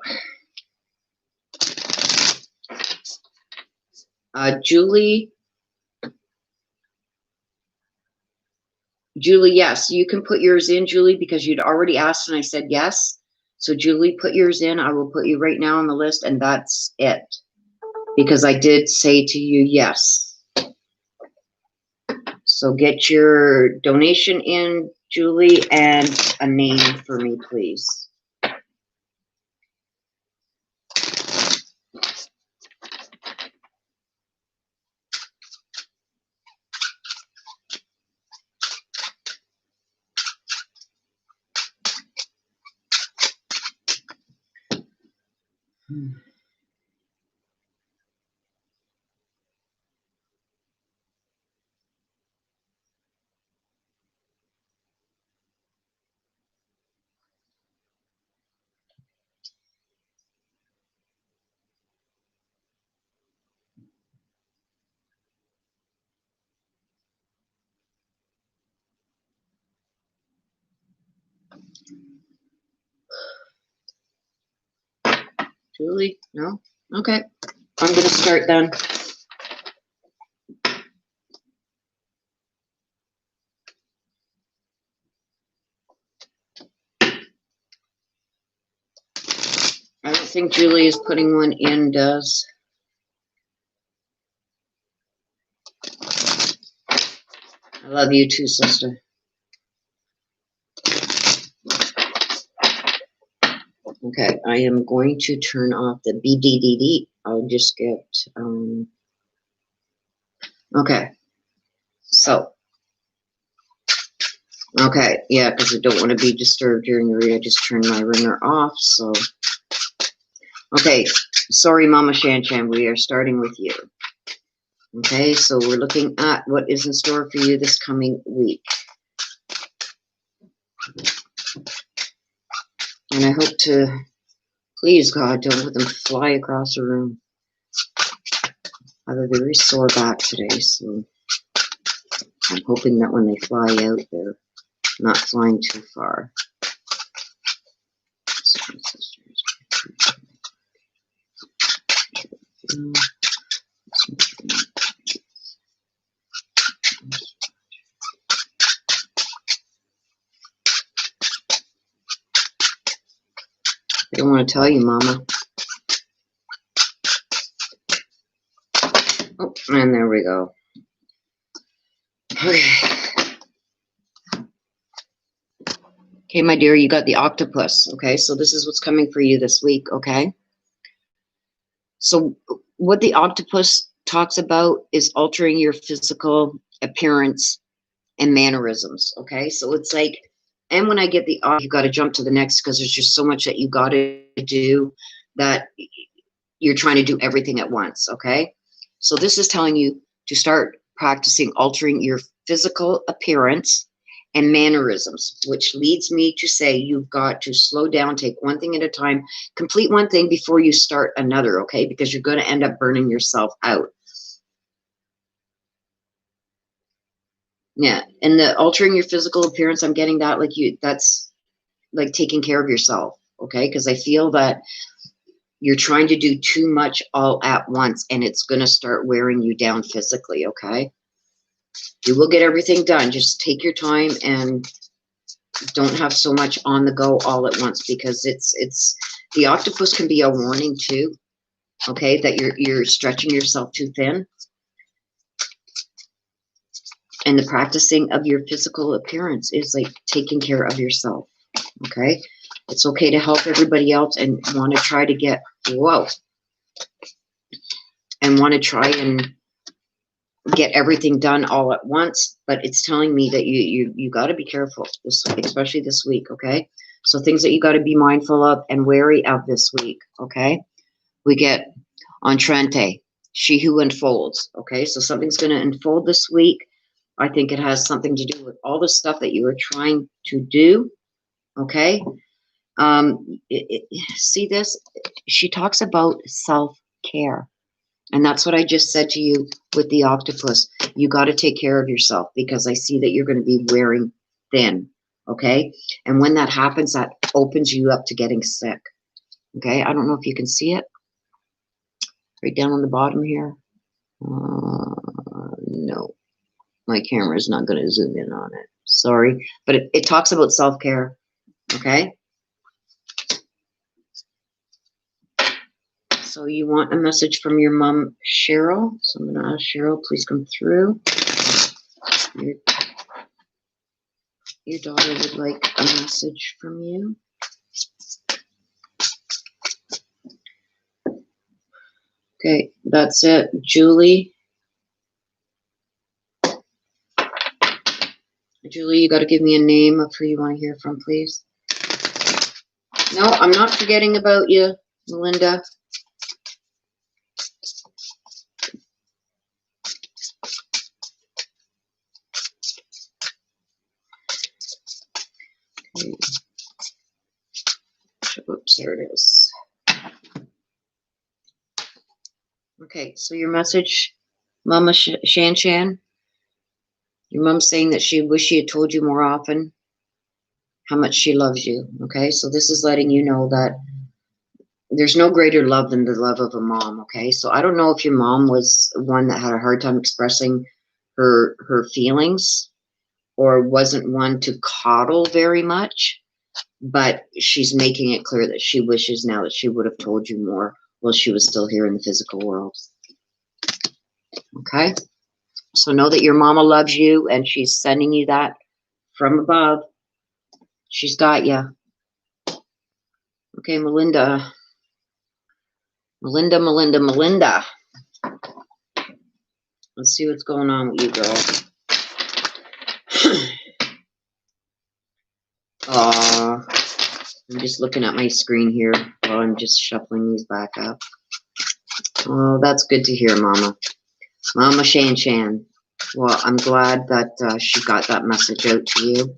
Julie, yes, you can put yours in, Julie, because you'd already asked and I said yes. So Julie, put yours in. I will put you right now on the list, and that's it. Because I did say to you yes. So get your donation in, Julie, and a name for me, please. Julie? No? Okay. I'm going to start then. I don't think Julie is putting one in, does. I love you too, sister. Okay, I am going to turn off the BDDD. I'll just get, okay. So, okay, yeah, because I don't want to be disturbed during the read. I just turned my ringer off, so. Okay, sorry, Mama Shan Shan, we are starting with you. Okay, so we're looking at what is in store for you this coming week. And I hope to, please, God, don't let them fly across the room. I have a very sore back today, so I'm hoping that when they fly out, they're not flying too far. I don't want to tell you, Mama. Oh, and there we go. Okay. Okay, my dear, you got the octopus. Okay, so this is what's coming for you this week. Okay. So what the octopus talks about is altering your physical appearance and mannerisms. Okay, so it's like, and when I get the you got to jump to the next because there's just so much that you got to do that you're trying to do everything at once. Okay, so this is telling you to start practicing altering your physical appearance and mannerisms, which leads me to say you've got to slow down, take one thing at a time, complete one thing before you start another, okay? Because you're going to end up burning yourself out. Yeah, and the altering your physical appearance, I'm getting that like that's like taking care of yourself, okay? Because I feel that you're trying to do too much all at once and it's going to start wearing you down physically, okay? You will get everything done. Just take your time and don't have so much on the go all at once, because it's the octopus can be a warning too, okay, that you're stretching yourself too thin. And the practicing of your physical appearance is like taking care of yourself, okay? It's okay to help everybody else and want to try to get, whoa, and want to try and get everything done all at once, but it's telling me that you got to be careful this week, especially this week, okay? So things that you got to be mindful of and wary of this week, okay? We get Entrante, she who unfolds, okay? So something's going to unfold this week. I think it has something to do with all the stuff that you are trying to do, okay? See this? She talks about self-care. And that's what I just said to you with the octopus. You got to take care of yourself, because I see that you're going to be wearing thin, okay? And when that happens, that opens you up to getting sick, okay? I don't know if you can see it. Right down on the bottom here. No, my camera is not going to zoom in on it. Sorry. But it talks about self-care, okay? So you want a message from your mom, Cheryl. So I'm going to ask Cheryl, please come through. Your daughter would like a message from you. Okay, that's it. Julie. Julie, you got to give me a name of who you want to hear from, please. No, I'm not forgetting about you, Melinda. Okay. Oops, there it is. Okay, so your message, Mama Shan Shan. Your mom's saying that she wished she had told you more often how much she loves you. Okay, so this is letting you know that there's no greater love than the love of a mom. Okay, so I don't know if your mom was one that had a hard time expressing her feelings, or wasn't one to coddle very much, but she's making it clear that she wishes now that she would have told you more while she was still here in the physical world. Okay, so know that your mama loves you and she's sending you that from above. She's got you. Okay, Melinda. Melinda. Let's see what's going on with you, girl. I'm just looking at my screen here while I'm just shuffling these back up. Oh, that's good to hear, Mama. Mama Shan Shan. Well, I'm glad that she got that message out to you.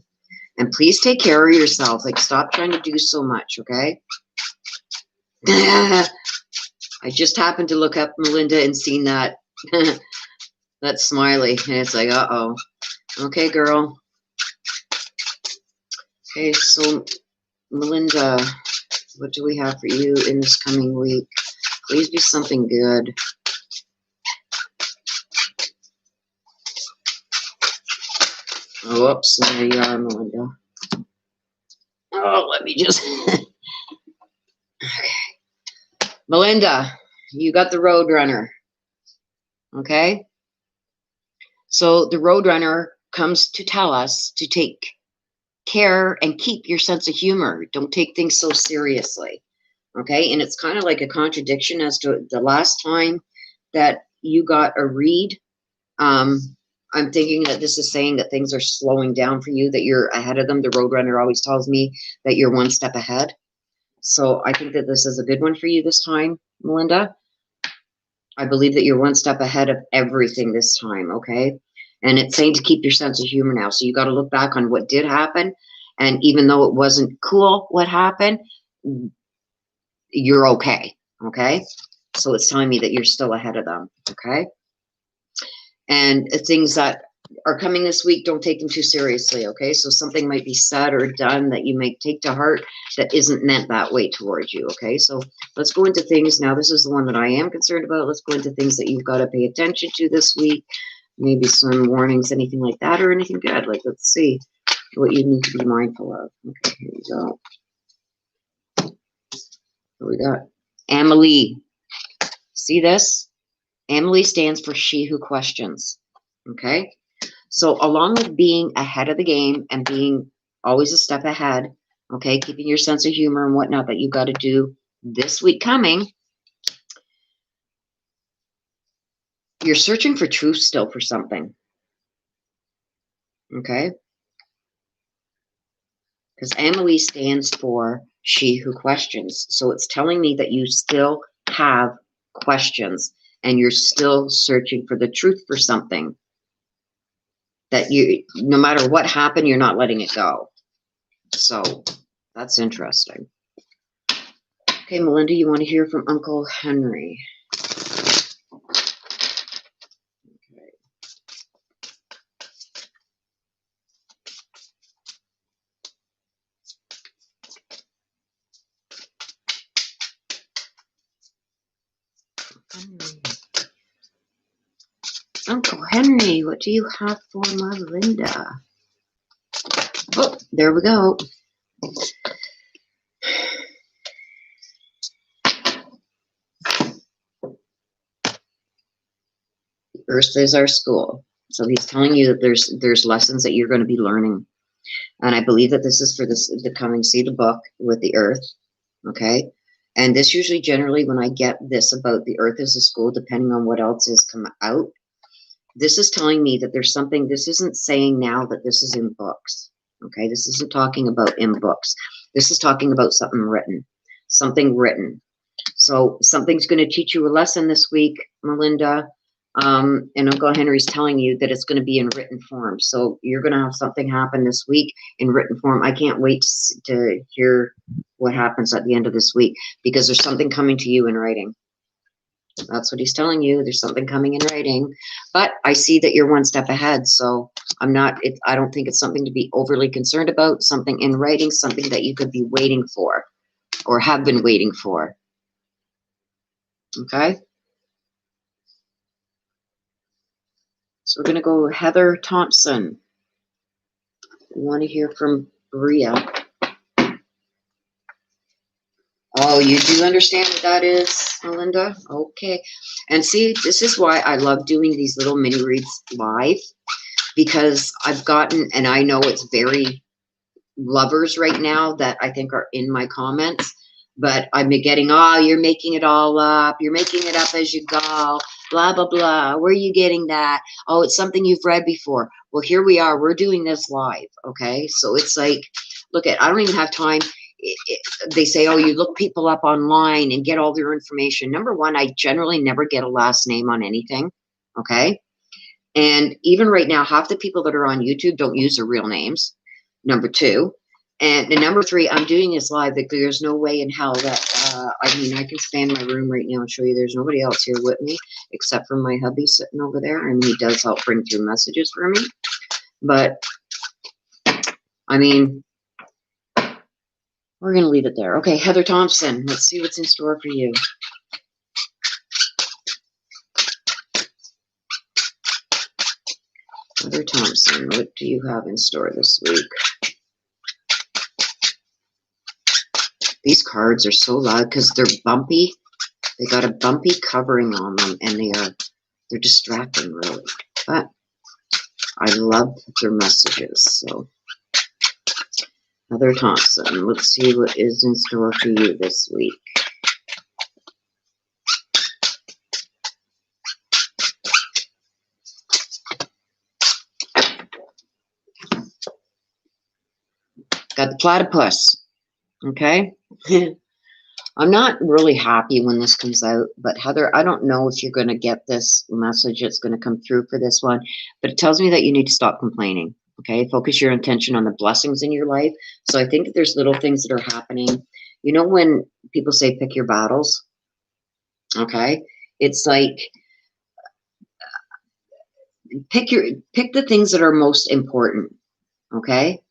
And please take care of yourself. Like, stop trying to do so much, okay? I just happened to look up Melinda and seen that that smiley. And it's like, uh-oh. Okay, girl. Okay, so Melinda, what do we have for you in this coming week? Please be something good. Oh, whoops, there you are, Melinda. Oh, let me just... Melinda, you got the Roadrunner. Okay? So the Roadrunner comes to tell us to take care and keep your sense of humor. Don't take things so seriously. Okay? And it's kind of like a contradiction as to the last time that you got a read. I'm thinking that this is saying that things are slowing down for you, that you're ahead of them. The Roadrunner always tells me that you're one step ahead. So I think that this is a good one for you this time, Melinda. I believe that you're one step ahead of everything this time, okay? And it's saying to keep your sense of humor now. So you got to look back on what did happen. And even though it wasn't cool what happened, you're okay, okay? So it's telling me that you're still ahead of them, okay? And things that are coming this week, don't take them too seriously, okay? So something might be said or done that you might take to heart that isn't meant that way towards you, okay? So let's go into things now. This is the one that I am concerned about. Let's go into things that you've got to pay attention to this week. Maybe some warnings, anything like that, or anything good. Like, let's see what you need to be mindful of. Okay, here we go. What we got? Amelie. See this? Amelie stands for she who questions, okay? So along with being ahead of the game and being always a step ahead, okay, keeping your sense of humor and whatnot that you got to do this week coming, you're searching for truth still for something, okay? Because Amelie stands for she who questions. So it's telling me that you still have questions and you're still searching for the truth for something. That you, no matter what happened, you're not letting it go. So that's interesting. Okay, Melinda, you want to hear from Uncle Henry? Okay. Uncle Henry, what do you have for Melinda? Oh, there we go. Earth is our school. So he's telling you that there's lessons that you're going to be learning. And I believe that this is for the coming see the book with the Earth. Okay. And this usually generally when I get this about the Earth as a school, depending on what else has come out, this is telling me that there's something, this isn't saying now that this is in books. Okay. This isn't talking about in books. This is talking about something written. Something written. So something's going to teach you a lesson this week, Melinda. And Uncle Henry's telling you that it's going to be in written form. So you're going to have something happen this week in written form. I can't wait to hear what happens at the end of this week because there's something coming to you in writing. That's what he's telling you. There's something coming in writing. But I see that you're one step ahead. So I don't think it's something to be overly concerned about. Something in writing, something that you could be waiting for or have been waiting for. Okay. So we're going to go Heather Thompson. We want to hear from Bria. Oh, you do understand what that is, Melinda? Okay. And see, this is why I love doing these little mini reads live, because I've gotten, and I know it's very lovers right now that I think are in my comments, but I've been getting, oh, you're making it all up. You're making it up as you go. Blah, blah, blah. Where are you getting that? Oh, it's something you've read before. Well, here we are. We're doing this live. Okay. So it's like, look at, I don't even have time. They say, oh, you look people up online and get all their information. Number one, I generally never get a last name on anything. Okay. And even right now, half the people that are on YouTube don't use their real names. Number two. And number three, I'm doing this live. That there's no way in hell that, I mean, I can stand in my room right now and show you there's nobody else here with me except for my hubby sitting over there. And he does help bring through messages for me. But, I mean, we're going to leave it there. Okay, Heather Thompson. Let's see what's in store for you. Heather Thompson, what do you have in store this week? These cards are so loud because they're bumpy. They got a bumpy covering on them, and they're distracting, really. But I love their messages. So, Heather Thompson, let's see what is in store for you this week. Got the platypus. Okay. I'm not really happy when this comes out, but Heather, I don't know if you're going to get this message that's going to come through for this one, but it tells me that you need to stop complaining. Okay. Focus your attention on the blessings in your life. So I think that there's little things that are happening. You know, when people say pick your battles, okay, it's like pick the things that are most important. Okay.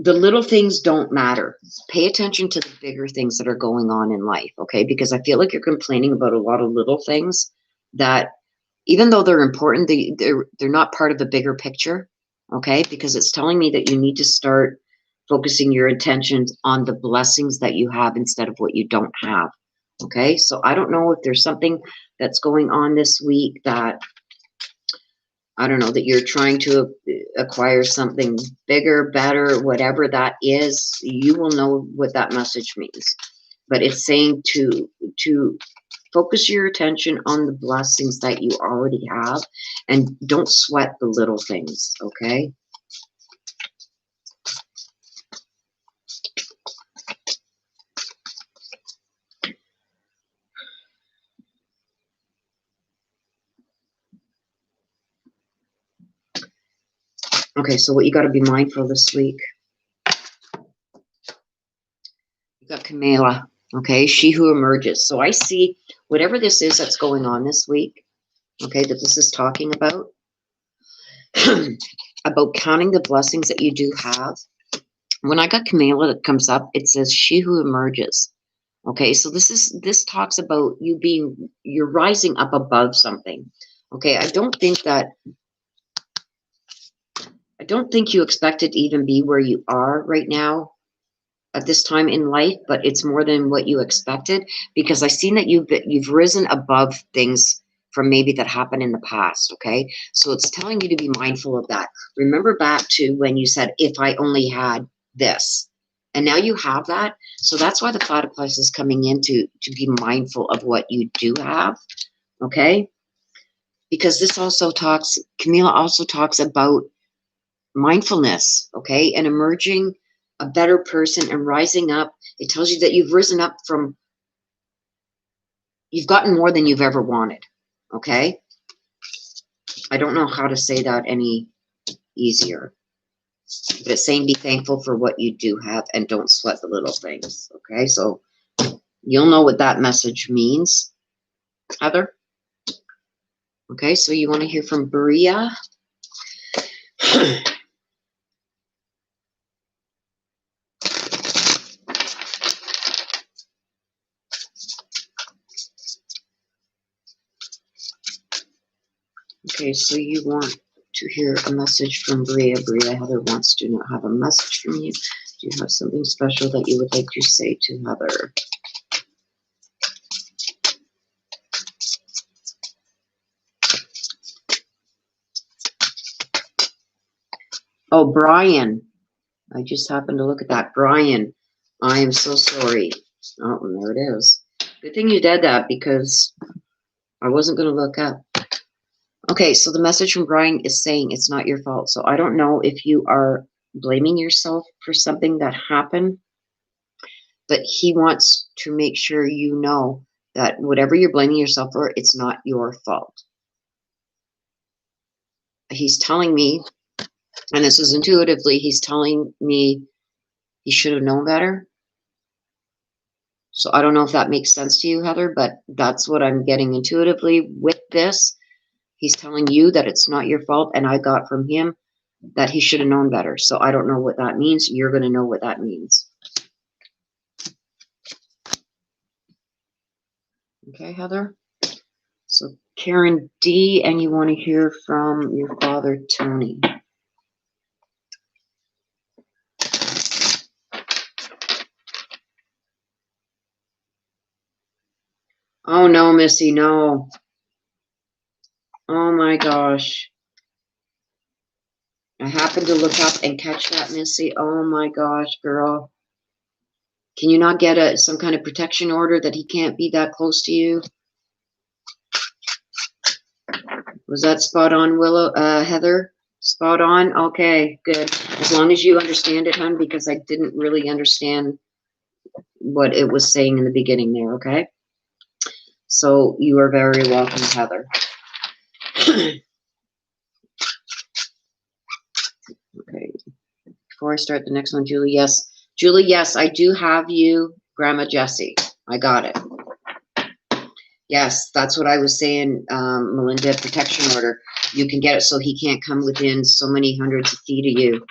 The little things don't matter. Pay attention to the bigger things that are going on in life, okay? Because I feel like you're complaining about a lot of little things that, even though they're important, they're not part of the bigger picture, okay? Because it's telling me that you need to start focusing your attentions on the blessings that you have instead of what you don't have, okay? So I don't know if there's something that's going on this week that, I don't know, that you're trying to acquire something bigger, better, whatever that is. You will know what that message means. But it's saying to focus your attention on the blessings that you already have, and don't sweat the little things, okay? Okay, so what you got to be mindful this week. You got Camila, okay? She who emerges. So I see whatever this is that's going on this week, okay, that this is talking about, about counting the blessings that you do have. When I got Camila that comes up, it says she who emerges. Okay, so this talks about you're rising up above something. Okay, I don't think you expected to even be where you are right now at this time in life, but it's more than what you expected, because I've seen that you've risen above things from maybe that happened in the past. Okay, so it's telling you to be mindful of that. Remember back to when you said, if I only had this, and now you have that. So that's why the platypus is coming in to be mindful of what you do have. Okay, because this also Camila also talks about mindfulness, okay, and emerging a better person and rising up. It tells you that you've risen up you've gotten more than you've ever wanted, okay? I don't know how to say that any easier, but it's saying be thankful for what you do have and don't sweat the little things, okay? So you'll know what that message means, Heather. Okay, so you want to hear from Bria. Okay, so you want to hear a message from Bria. Bria, Heather wants to not have a message from you. Do you have something special that you would like to say to Heather? Oh, Brian. I just happened to look at that. Brian, I am so sorry. Oh, and there it is. Good thing you did that, because I wasn't going to look up. Okay, so the message from Brian is saying it's not your fault. So I don't know if you are blaming yourself for something that happened, but he wants to make sure you know that whatever you're blaming yourself for, it's not your fault. He's telling me, and this is intuitively, he's telling me he should have known better. So I don't know if that makes sense to you, Heather, but that's what I'm getting intuitively with this. He's telling you that it's not your fault, and I got from him that he should have known better. So I don't know what that means. You're going to know what that means. Okay, Heather? So Karen D, and you want to hear from your father, Tony. Oh, no, Missy, no. Oh, my gosh. I happened to look up and catch that, Missy. Oh, my gosh, girl. Can you not get some kind of protection order that he can't be that close to you? Was that spot on, Willow, Heather? Spot on? Okay, good. As long as you understand it, hon, because I didn't really understand what it was saying in the beginning there, okay? So you are very welcome, Heather. Okay. Before I start the next one, Julie, yes. Julie, yes, I do have you, Grandma Jessie. I got it. Yes, that's what I was saying, Melinda, protection order. You can get it so he can't come within so many hundreds of feet of you.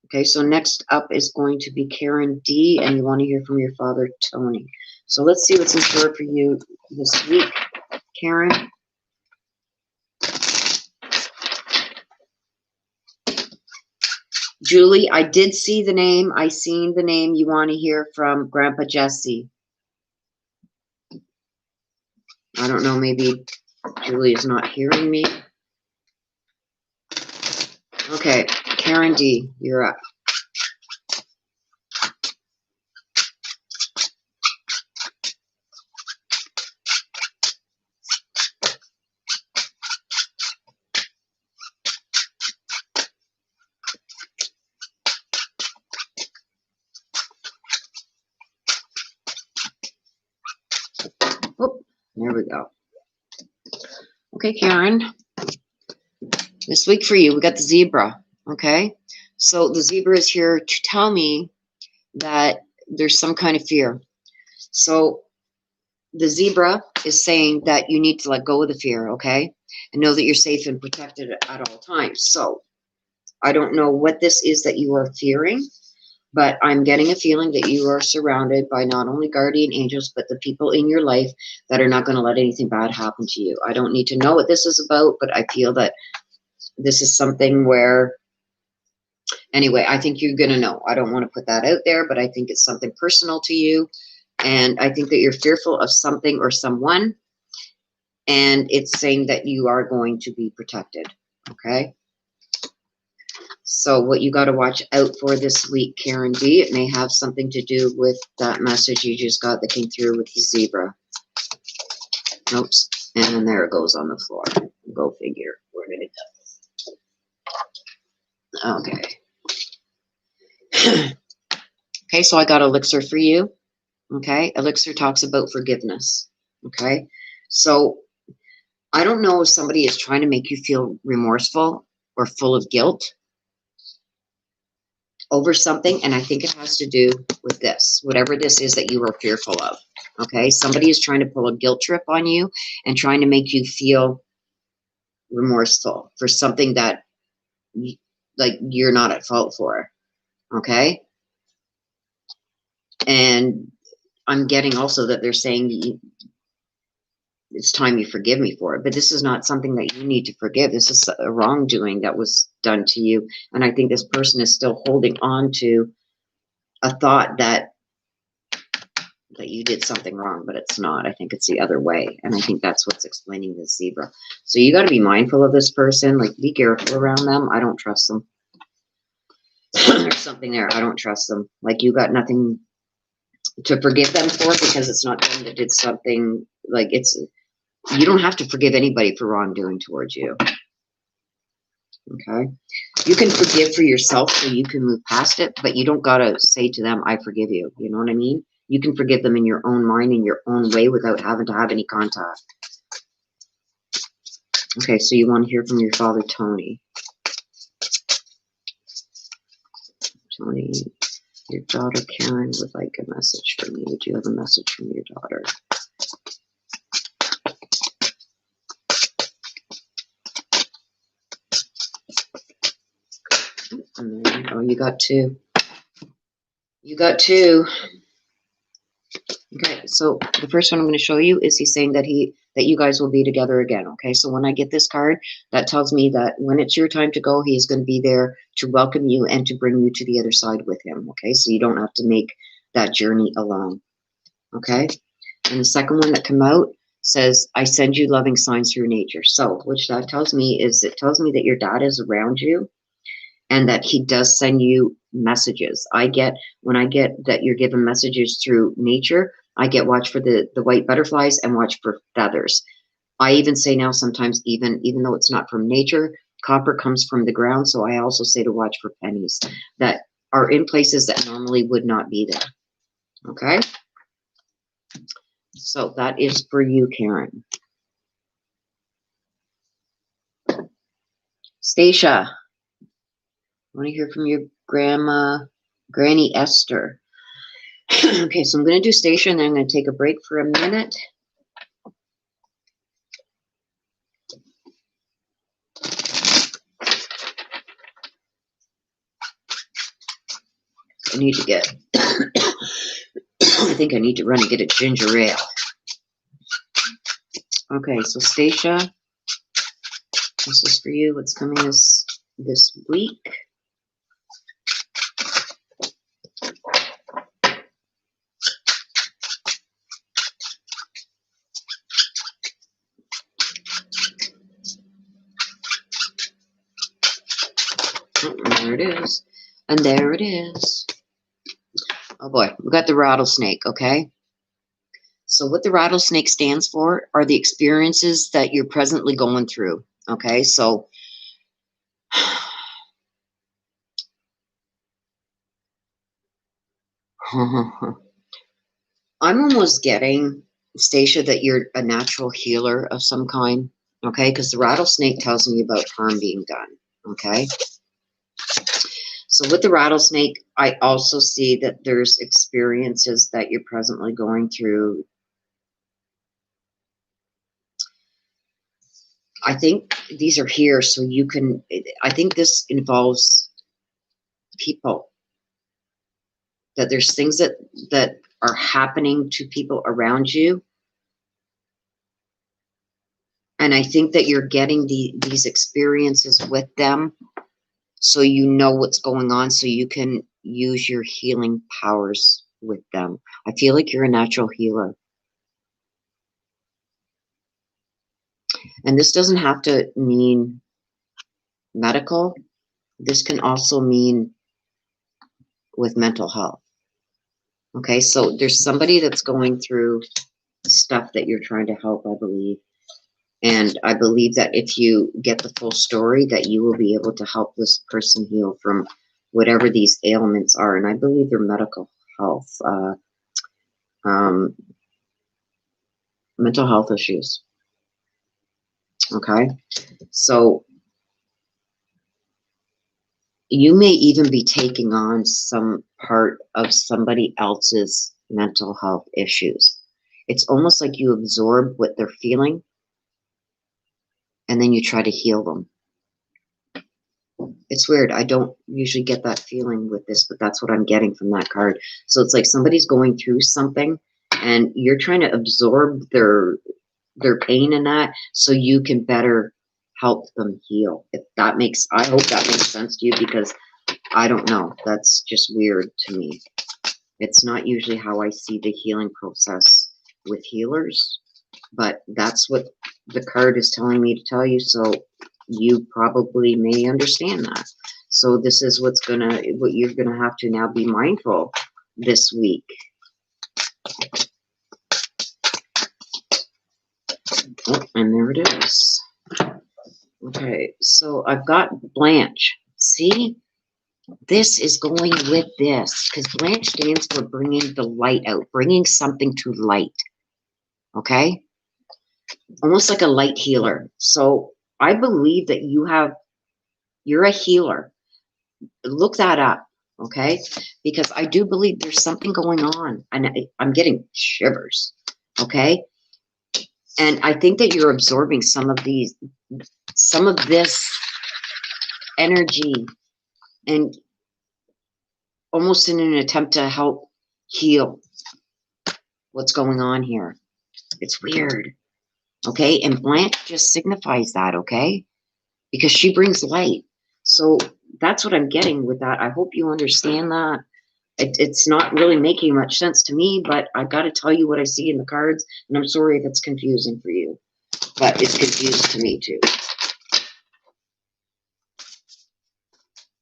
Okay, so next up is going to be Karen D, and you want to hear from your father, Tony. So let's see what's in store for you this week, Karen. Julie, I did see the name. I seen the name. You want to hear from Grandpa Jesse. I don't know, maybe Julie is not hearing me. Okay, Karen D, you're up. Oh, there we go. Okay, Karen. This week for you, we got the zebra. Okay, so the zebra is here to tell me that there's some kind of fear. So the zebra is saying that you need to let go of the fear, okay, and know that you're safe and protected at all times. So I don't know what this is that you are fearing, but I'm getting a feeling that you are surrounded by not only guardian angels, but the people in your life that are not going to let anything bad happen to you. I don't need to know what this is about, but I feel that this is something where, anyway, I think you're going to know. I don't want to put that out there, but I think it's something personal to you. And I think that you're fearful of something or someone. And it's saying that you are going to be protected. Okay. So what you got to watch out for this week, Karen D, it may have something to do with that message you just got that came through with the zebra. Oops. And then there it goes on the floor. Go figure. Where did it go? Okay. Okay, so I got elixir for you. Okay, elixir talks about forgiveness. Okay, so I don't know if somebody is trying to make you feel remorseful or full of guilt over something, and I think it has to do with this, whatever this is that you are fearful of. Okay, somebody is trying to pull a guilt trip on you and trying to make you feel remorseful for something that like you're not at fault for. Okay, and I'm getting also that they're saying it's time you forgive me for it, but this is not something that you need to forgive. This is a wrongdoing that was done to you, and I think this person is still holding on to a thought that you did something wrong, but it's not. I think it's the other way, and I think that's what's explaining the zebra. So you got to be mindful of this person. Like, be careful around them. I don't trust them. There's something there. I don't trust them. Like, you got nothing to forgive them for, because it's not them that did something. Like, it's, you don't have to forgive anybody for wrongdoing towards you. Okay, you can forgive for yourself so you can move past it, but you don't gotta say to them, I forgive you. You know what I mean? You can forgive them in your own mind, in your own way, without having to have any contact. Okay, so you want to hear from your father, Tony. Tony, your daughter Karen would like a message from you. Do you have a message from your daughter? Oh, you got two. You got two. Okay, so the first one I'm going to show you is he's saying that you guys will be together again. Okay, so when I get this card, that tells me that when it's your time to go, he's going to be there to welcome you and to bring you to the other side with him. Okay, so you don't have to make that journey alone. Okay, And the second one that come out says, I send you loving signs through nature. So, which that tells me is, it tells me that your dad is around you and that he does send you messages. When I get that you're given messages through nature, I get watch for the white butterflies and watch for feathers. I even say now sometimes, even though it's not from nature, copper comes from the ground. So I also say to watch for pennies that are in places that normally would not be there. Okay. So that is for you, Karen. Stacia, I want to hear from your Granny Esther. Okay, so I'm going to do Stacia, and then I'm going to take a break for a minute. I need to get, I think I need to run and get a ginger ale. Okay, so Stacia, this is for you. What's coming this week? Oh, there it is. And there it is. Oh boy, we got the rattlesnake, okay? So what the rattlesnake stands for are the experiences that you're presently going through, okay? So I'm almost getting, Stacia, that you're a natural healer of some kind, okay? Because the rattlesnake tells me about harm being done, okay? So with the rattlesnake, I also see that there's experiences that you're presently going through. I think these are here so you can, I think this involves people. That there's things that are happening to people around you. And I think that you're getting these experiences with them so you know what's going on, so you can use your healing powers with them. I feel like you're a natural healer. And this doesn't have to mean medical. This can also mean with mental health. Okay, so there's somebody that's going through stuff that you're trying to help, I believe. And I believe that if you get the full story, that you will be able to help this person heal from whatever these ailments are. And I believe they're medical health, mental health issues. Okay, so you may even be taking on some part of somebody else's mental health issues. It's almost like you absorb what they're feeling and then you try to heal them. It's weird. I don't usually get that feeling with this, but that's what I'm getting from that card. So it's like somebody's going through something and you're trying to absorb their pain in that so you can better help them heal. If that makes, I hope that makes sense to you, because I don't know. That's just weird to me. It's not usually how I see the healing process with healers, but that's what the card is telling me to tell you. So you probably may understand that. So this is what you're gonna have to now be mindful this week. Oh, and there it is. Okay, so I've got Blanche. See, this is going with this, because Blanche stands for bringing the light out, bringing something to light. Okay, almost like a light healer. So I believe that you're a healer. Look that up, okay? Because I do believe there's something going on, and I'm getting shivers, okay? And I think that you're absorbing some of this energy, and almost in an attempt to help heal what's going on here. It's weird, okay? And Blanche just signifies that, okay? Because she brings light. So that's what I'm getting with that. I hope you understand that. It's not really making much sense to me, but I got to tell you what I see in the cards, and I'm sorry if it's confusing for you, but it's confused to me too.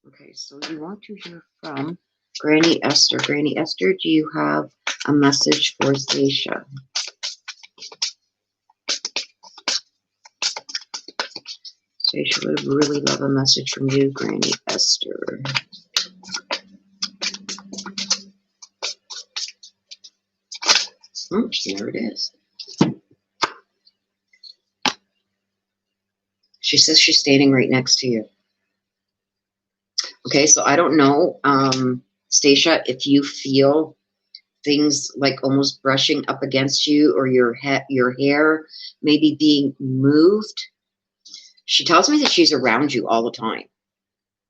Okay, so you want to hear from Granny Esther. Granny Esther, do you have a message for Stacia? Stacia would really love a message from you, Granny Esther. Oops, there it is. She says she's standing right next to you. Okay, so I don't know, Stacia, if you feel things like almost brushing up against you, or your hair maybe being moved. She tells me that she's around you all the time.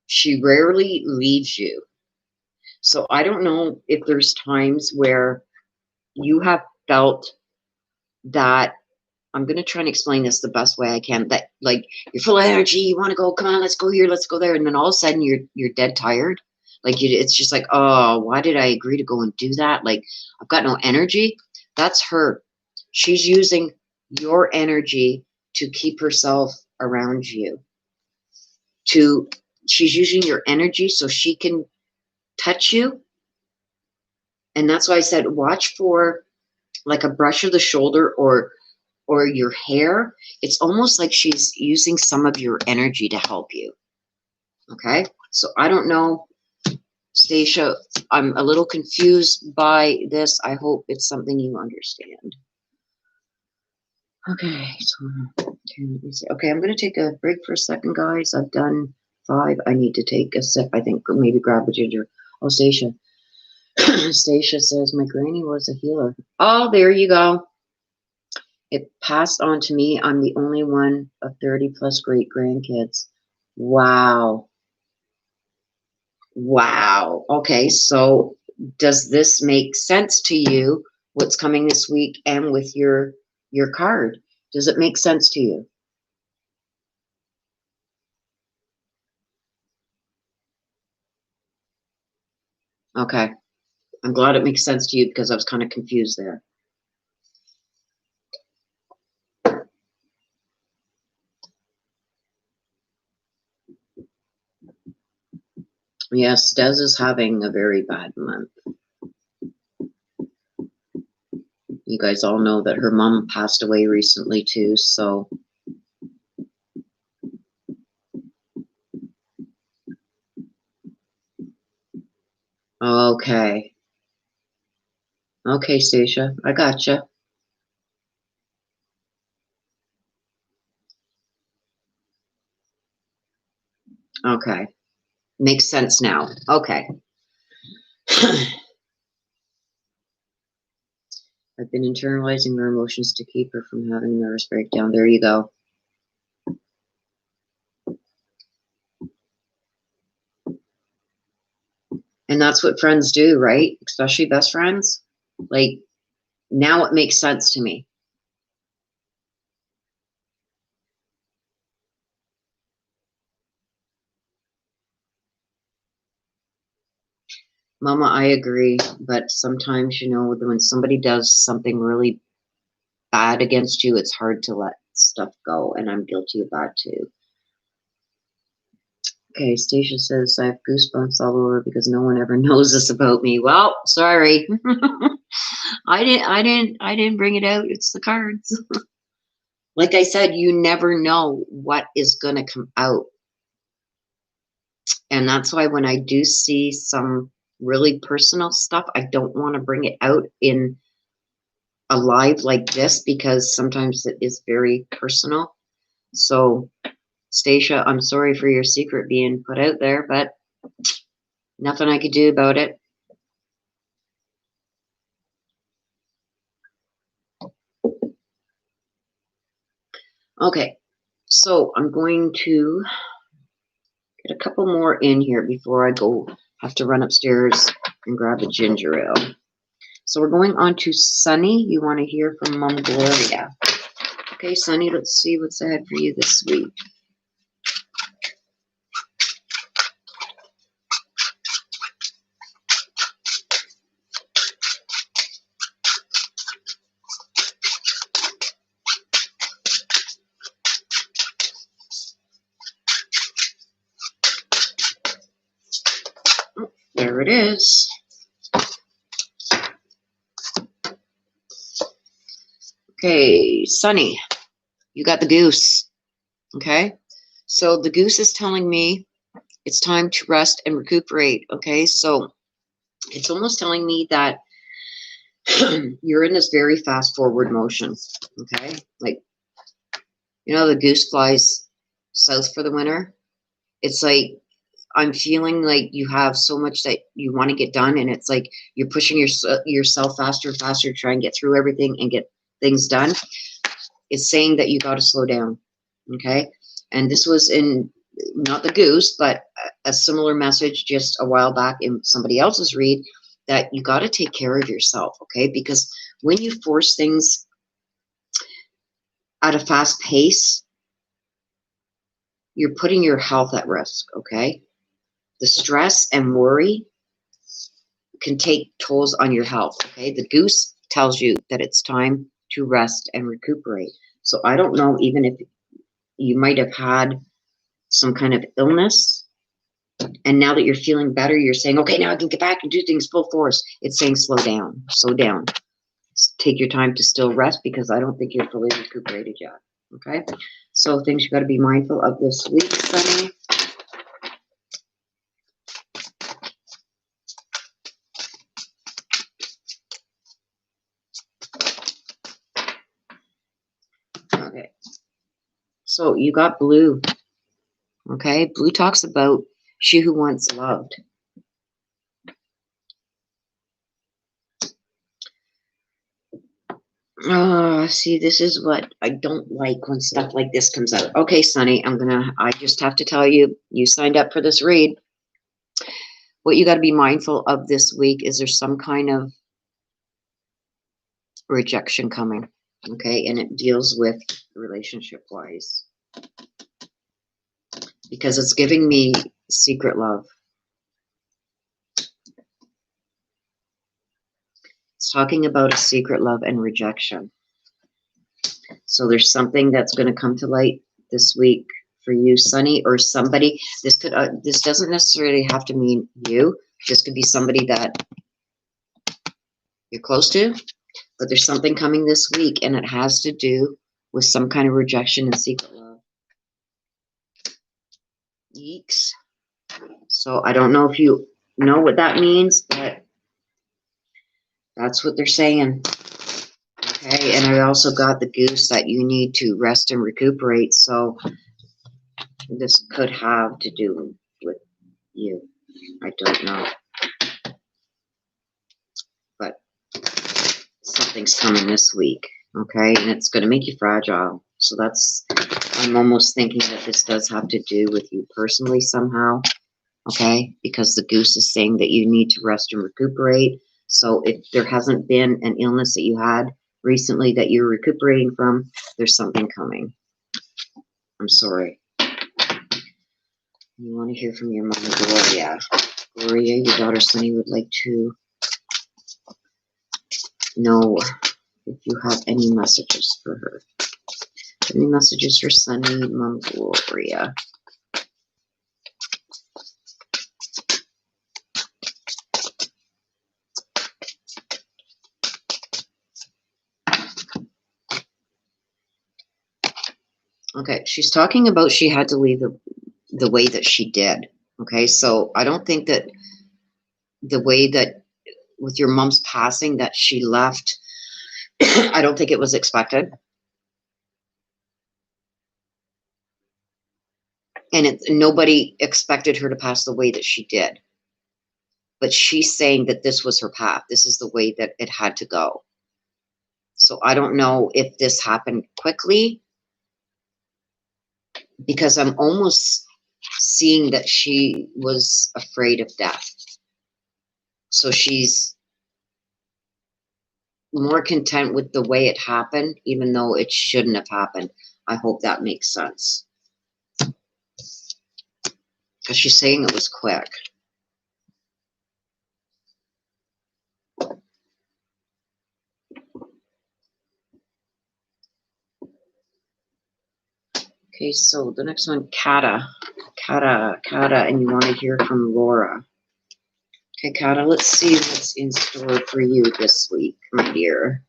She rarely leaves you. So I don't know if there's times where you have felt that, I'm going to try and explain this the best way I can, that like you're full of energy, you want to go, come on, let's go here, let's go there, and then all of a sudden you're dead tired. Like it's just like, oh, why did I agree to go and do that? Like I've got no energy. That's her. She's using your energy to keep herself around you. She's using your energy so she can touch you. And that's why I said, watch for like a brush of the shoulder or your hair. It's almost like she's using some of your energy to help you. Okay? So I don't know, Stacia, I'm a little confused by this. I hope it's something you understand. Okay, okay, I'm going to take a break for a second, guys. I've done 5. I need to take a sip. I think maybe grab a ginger. Oh, Stacia. Stacia says, my granny was a healer. Oh, there you go. It passed on to me. I'm the only one of 30 plus great grandkids. Wow. Wow. Okay, so does this make sense to you, what's coming this week and with your card? Does it make sense to you? Okay. I'm glad it makes sense to you because I was kind of confused there. Yes, Des is having a very bad month. You guys all know that her mom passed away recently too, so. Okay. Okay, Stacia, I gotcha. Okay. Makes sense now. Okay. I've been internalizing her emotions to keep her from having a nervous breakdown. There you go. And that's what friends do, right? Especially best friends. Like, now it makes sense to me. Mama, I agree. But sometimes, you know, when somebody does something really bad against you, it's hard to let stuff go. And I'm guilty of that too. Okay, Stacia says, I have goosebumps all over because no one ever knows this about me. Well, sorry. I didn't bring it out. It's the cards. Like I said, you never know what is going to come out. And that's why when I do see some really personal stuff, I don't want to bring it out in a live like this because sometimes it is very personal. So, Stacia, I'm sorry for your secret being put out there, but nothing I could do about it. Okay, so I'm going to get a couple more in here before I have to run upstairs and grab a ginger ale. So we're going on to Sunny. You want to hear from Mom Gloria. Okay, Sunny, let's see what's ahead for you this week. There it is. Okay, Sunny, you got the goose. Okay, so the goose is telling me it's time to rest and recuperate. Okay, so it's almost telling me that you're in this very fast forward motion. Okay, like, you know, the goose flies south for the winter. It's like, I'm feeling like you have so much that you want to get done, and it's like you're pushing yourself faster and faster to try and get through everything and get things done. It's saying that you got to slow down. Okay, and this was in not the goose, but a similar message just a while back in somebody else's read, that you got to take care of yourself. Okay, because when you force things at a fast pace, you're putting your health at risk. Okay, the stress and worry can take tolls on your health. Okay, the goose tells you that it's time to rest and recuperate. So I don't know, even if you might have had some kind of illness, and now that you're feeling better, you're saying, okay, now I can get back and do things full force. It's saying slow down, slow down. Take your time to still rest, because I don't think you're fully recuperated yet. Okay, so things you got to be mindful of this week, Sunny. Okay, so you got blue. Okay, blue talks about she who once loved. See, this is what I don't like when stuff like this comes out. Okay, Sunny, I just have to tell you, you signed up for this read. What you got to be mindful of this week is there's some kind of rejection coming. Okay, and it deals with relationship-wise, because it's giving me secret love. It's talking about a secret love and rejection. So there's something that's going to come to light this week for you, Sunny, or somebody. This doesn't necessarily have to mean you. This could be somebody that you're close to, but there's something coming this week, and it has to do with some kind of rejection and secret love. Yeeks. So I don't know if you know what that means, but that's what they're saying. Okay, and I also got the goose that you need to rest and recuperate. So this could have to do with you. I don't know. But something's coming this week. Okay, and it's going to make you fragile. So I'm almost thinking that this does have to do with you personally somehow. Okay, because the goose is saying that you need to rest and recuperate. So if there hasn't been an illness that you had recently that you're recuperating from, there's something coming. I'm sorry. You want to hear from your mom, Gloria. Gloria, your daughter Sunny would like to know if you have any messages for her. Any messages for Sunny, Mom Gloria? Okay, she's talking about she had to leave the way that she did. Okay, so I don't think that the way that with your mom's passing that she left, I don't think it was expected. And nobody expected her to pass the way that she did. But she's saying that this was her path. This is the way that it had to go. So I don't know if this happened quickly, because I'm almost seeing that she was afraid of death. So she's more content with the way it happened, even though it shouldn't have happened. I hope that makes sense. Because she's saying it was quick. Okay, so the next one, Kata, and you want to hear from Laura. Okay, Kata, let's see what's in store for you this week, my dear.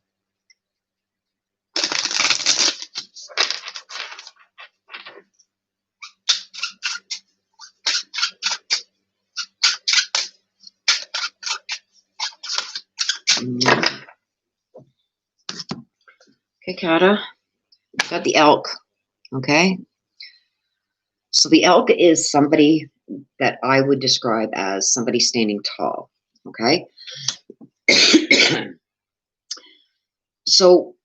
Okay, Kata, got the elk. Okay, so the elk is somebody that I would describe as somebody standing tall. Okay, so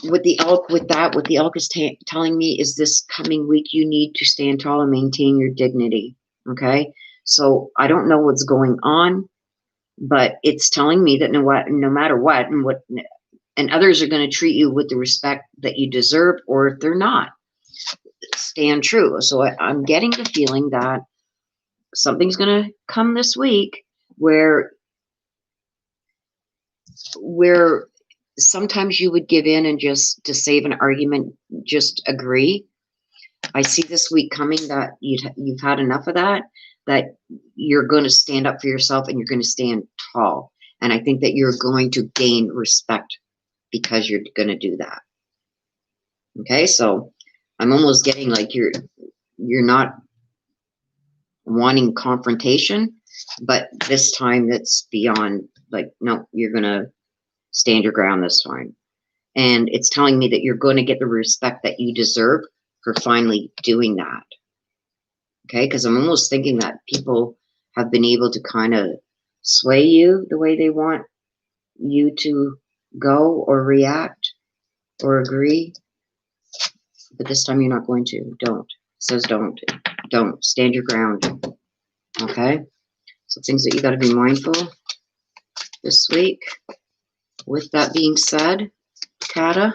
with the elk, what the elk is telling me is this coming week you need to stand tall and maintain your dignity. Okay, so I don't know what's going on, but it's telling me that no matter what, and others are going to treat you with the respect that you deserve, or if they're not, stand true. So I'm getting the feeling that something's going to come this week where sometimes you would give in and just to save an argument, just agree. I see this week coming that you've had enough of that you're going to stand up for yourself and you're going to stand tall. And I think that you're going to gain respect because you're going to do that. Okay, so I'm almost getting like you're not wanting confrontation, but this time it's beyond, like, no, you're going to stand your ground this time. And it's telling me that you're going to get the respect that you deserve for finally doing that. Okay, because I'm almost thinking that people have been able to kind of sway you the way they want you to go or react or agree. But this time you're not going to. Don't. It says don't. Don't. Stand your ground. Okay? So things that you got to be mindful this week. With that being said, Kata,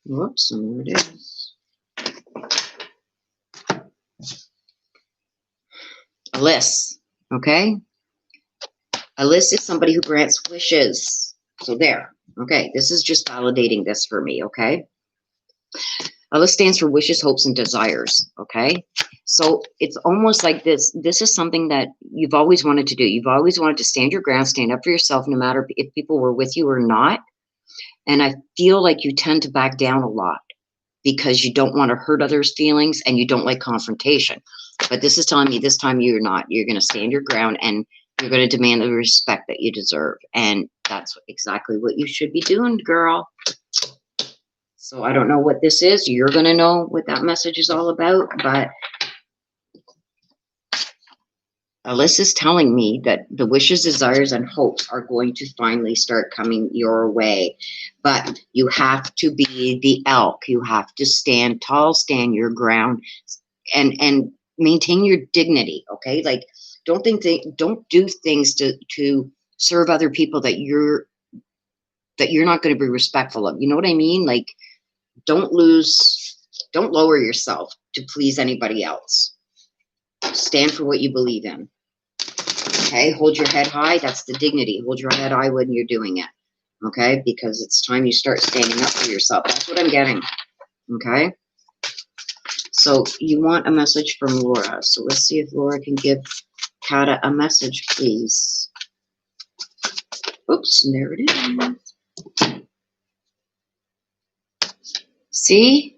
whoops, and there it is. A list. Okay? A list is somebody who grants wishes. So there. Okay, this is just validating this for me, okay? A list stands for wishes, hopes, and desires, okay? So it's almost like this is something that you've always wanted to do. You've always wanted to stand your ground, stand up for yourself, no matter if people were with you or not. And I feel like you tend to back down a lot because you don't want to hurt others' feelings and you don't like confrontation. But this is telling me this time you're not. You're going to stand your ground and you're going to demand the respect that you deserve. And that's exactly what you should be doing, girl. So I don't know what this is. You're going to know what that message is all about. But Alyssa's telling me that the wishes, desires, and hopes are going to finally start coming your way. But you have to be the elk. You have to stand tall, stand your ground, and maintain your dignity. Okay, like don't do things to serve other people that you're not going to be respectful of. You know what I mean? Like don't lower yourself to please anybody else. Stand for what you believe in. Okay, hold your head high. That's the dignity. Hold your head high when you're doing it. Okay, because it's time you start standing up for yourself. That's what I'm getting. Okay, so you want a message from Laura. So let's see if Laura can give Kata a message, please. Oops, and there it is. See?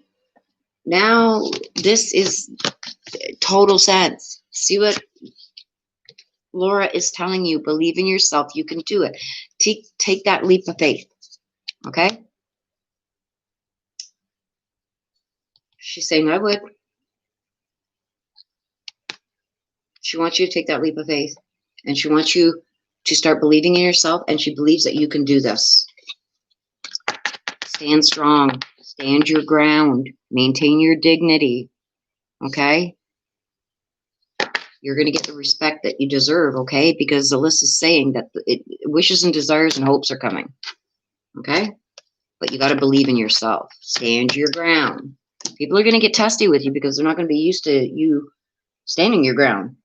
Now this is total sense. See what Laura is telling you? Believe in yourself. You can do it. Take that leap of faith. Okay? She's saying, I would. She wants you to take that leap of faith. And she wants you to start believing in yourself. And she believes that you can do this. Stand strong. Stand your ground. Maintain your dignity. Okay? You're going to get the respect that you deserve, okay? Because the list is saying that wishes and desires and hopes are coming, okay? But you got to believe in yourself. Stand your ground. People are going to get testy with you because they're not going to be used to you standing your ground.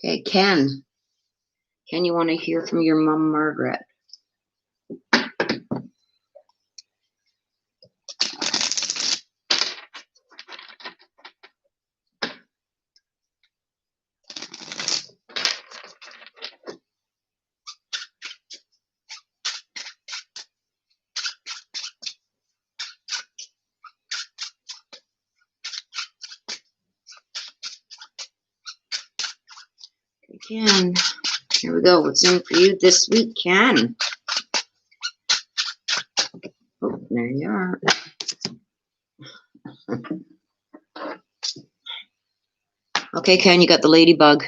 Okay, Ken, you want to hear from your mom, Margaret? Again, here we go. What's in for you this week, Ken? Oh, there you are. Okay, Ken, you got the ladybug.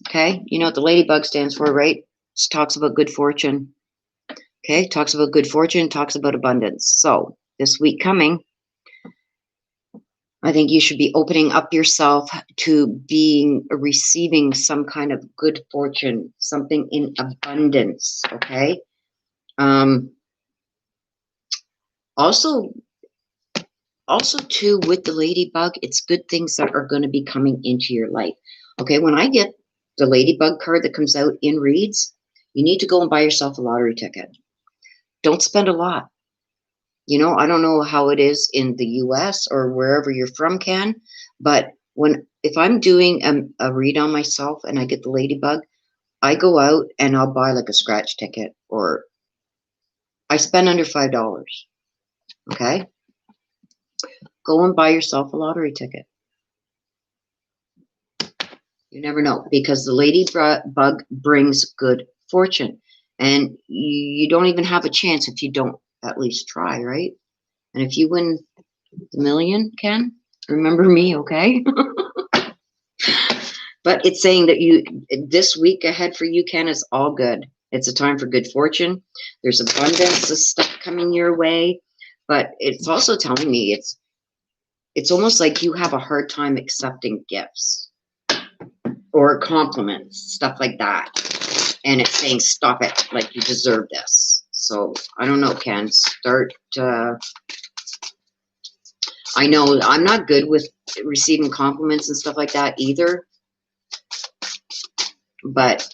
Okay, you know what the ladybug stands for, right? It talks about good fortune. Okay, talks about good fortune, talks about abundance. So this week coming, I think you should be opening up yourself to receiving some kind of good fortune, something in abundance. Okay. Also too, with the ladybug, it's good things that are going to be coming into your life. Okay, when I get the ladybug card that comes out in reads, you need to go and buy yourself a lottery ticket. Don't spend a lot. You know, I don't know how it is in the US or wherever you're from, Ken, but if I'm doing a read on myself and I get the ladybug, I go out and I'll buy like a scratch ticket, or I spend under $5. Okay? Go and buy yourself a lottery ticket. You never know, because the ladybug brings good fortune. And you don't even have a chance if you don't at least try, right? And if you win the million, Ken, remember me, okay? But it's saying that this week ahead for you, Ken, is all good. It's a time for good fortune. There's abundance of stuff coming your way. But it's also telling me it's almost like you have a hard time accepting gifts or compliments, stuff like that. And it's saying, stop it, like you deserve this. So I don't know, Ken, start, I know I'm not good with receiving compliments and stuff like that either, but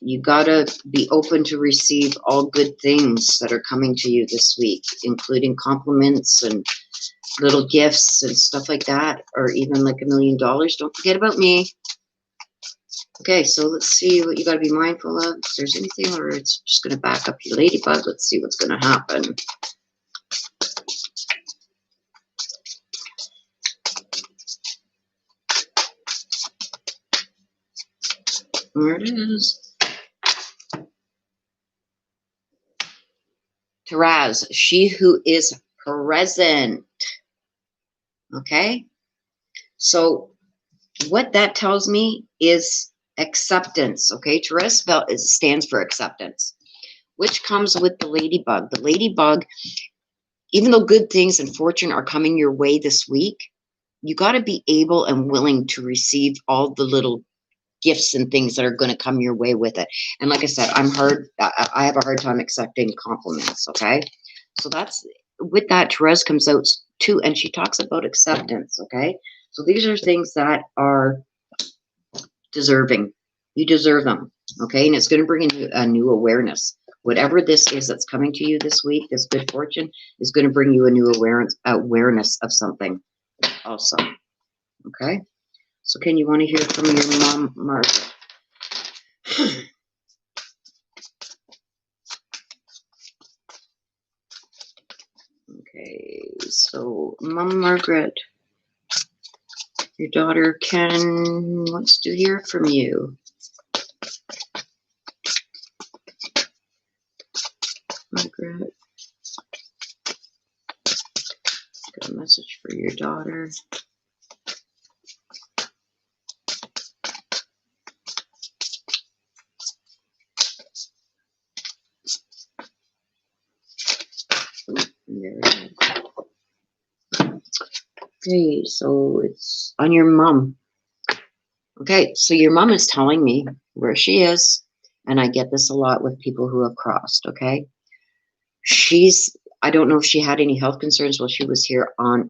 you gotta be open to receive all good things that are coming to you this week, including compliments and little gifts and stuff like that, or even like $1 million. Don't forget about me. Okay, so let's see what you got to be mindful of. If there's anything, or it's just going to back up your ladybug. Let's see what's going to happen. There it is. Taraz, she who is present. Okay, so what that tells me is acceptance. Okay, Taraz stands for acceptance, which comes with the ladybug. The ladybug, even though good things and fortune are coming your way this week, you got to be able and willing to receive all the little gifts and things that are going to come your way with it. And like I said, I have a hard time accepting compliments. Okay, so that's with that. Therese comes out too, and she talks about acceptance. Okay, so these are things that are deserving. You deserve them. Okay, and it's going to bring in a new awareness. Whatever this is that's coming to you this week, this good fortune is going to bring you a new awareness of something also. Okay, so Ken, you want to hear from your mom, Margaret? Okay, so Mom Margaret, your daughter Ken wants to hear from you. Margaret, got a message for your daughter. There it is. Okay, so it's on your mom. Okay, so your mom is telling me where she is, and I get this a lot with people who have crossed, okay? I don't know if she had any health concerns while she was here on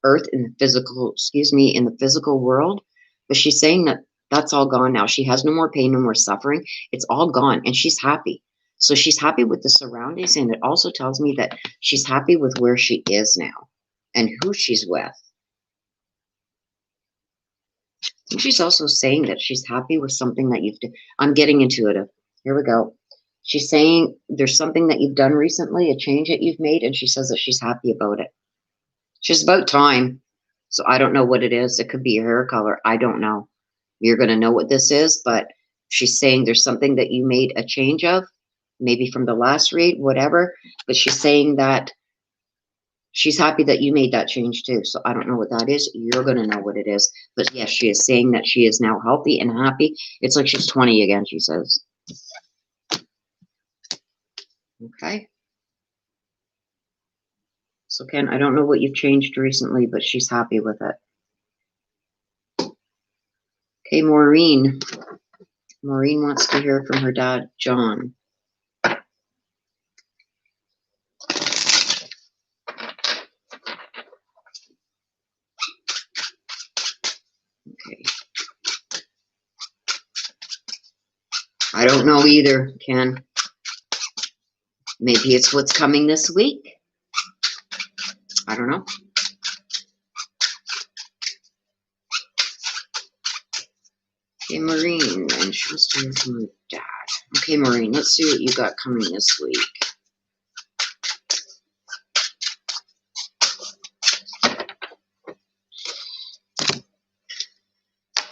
Earth in the physical world, but she's saying that that's all gone now. She has no more pain, no more suffering. It's all gone, and she's happy. So she's happy with the surroundings, and it also tells me that she's happy with where she is now and who she's with. I think she's also saying that she's happy with something that you've done. I'm getting intuitive. Here we go. She's saying there's something that you've done recently, a change that you've made, and she says that she's happy about it. She's about time. So I don't know what it is. It could be your hair color. I don't know. You're going to know what this is, but she's saying there's something that you made a change of, maybe from the last read, whatever. But she's saying that she's happy that you made that change too. So I don't know what that is. You're going to know what it is. But yes, she is saying that she is now healthy and happy. It's like she's 20 again, she says. Okay. So Ken, I don't know what you've changed recently, but she's happy with it. Okay, Maureen. Maureen wants to hear from her dad, John. Okay. I don't know either, Ken. Maybe it's what's coming this week. I don't know. Okay, Maureen, and she wants to hear from her dad. Okay, Maureen, let's see what you got coming this week.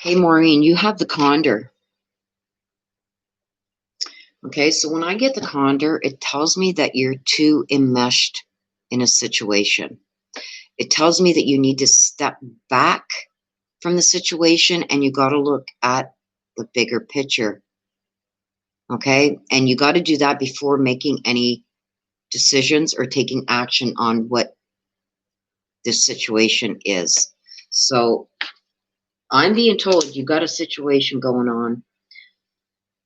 Hey, Maureen, you have the condor. Okay, so when I get the condor, it tells me that you're too enmeshed in a situation. It tells me that you need to step back from the situation and you got to look at the bigger picture. Okay, and you got to do that before making any decisions or taking action on what this situation is. So I'm being told you got a situation going on,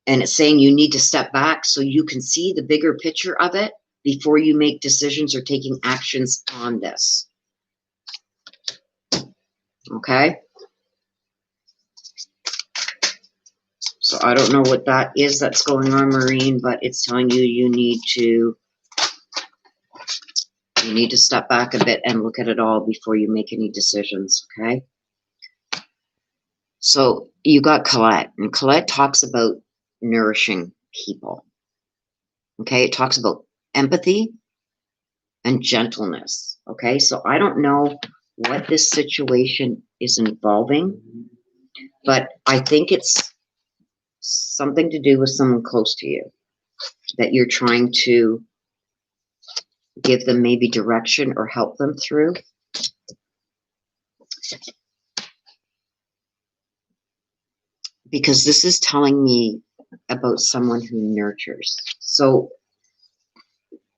and it's saying you need to step back so you can see the bigger picture of it before you make decisions or taking actions on this. Okay? So I don't know what that is that's going on, Maureen, but it's telling you you need to step back a bit and look at it all before you make any decisions, okay? So you got Colette, and Colette talks about nourishing people. Okay, it talks about empathy and gentleness. Okay, so I don't know what this situation is involving, but I think it's something to do with someone close to you that you're trying to give them maybe direction or help them through. Because this is telling me about someone who nurtures. So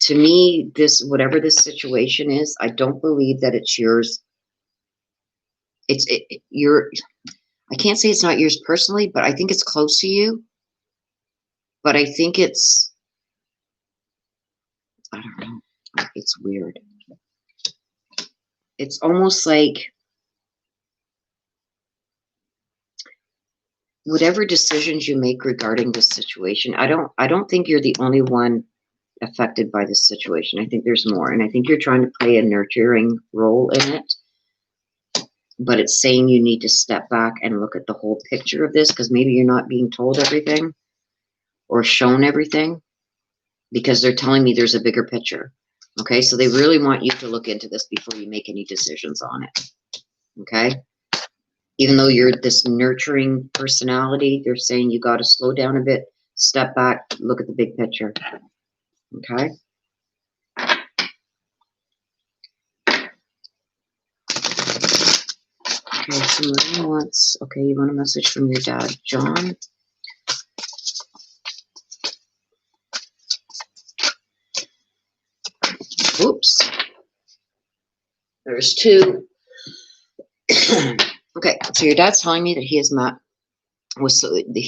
to me, whatever this situation is, I don't believe that it's yours. I can't say it's not yours personally, but I think it's close to you. But I think I don't know. It's weird. It's almost like whatever decisions you make regarding this situation, I don't think you're the only one affected by this situation. I think there's more, and I think you're trying to play a nurturing role in it. But it's saying you need to step back and look at the whole picture of this, because maybe you're not being told everything or shown everything, because they're telling me there's a bigger picture. Okay, so they really want you to look into this before you make any decisions on it. Okay, even though you're this nurturing personality, they're saying you got to slow down a bit, step back, look at the big picture. Okay. Okay, so Maureen wants, okay, you want a message from your dad, John? Oops. There's two. Okay, so your dad's telling me that he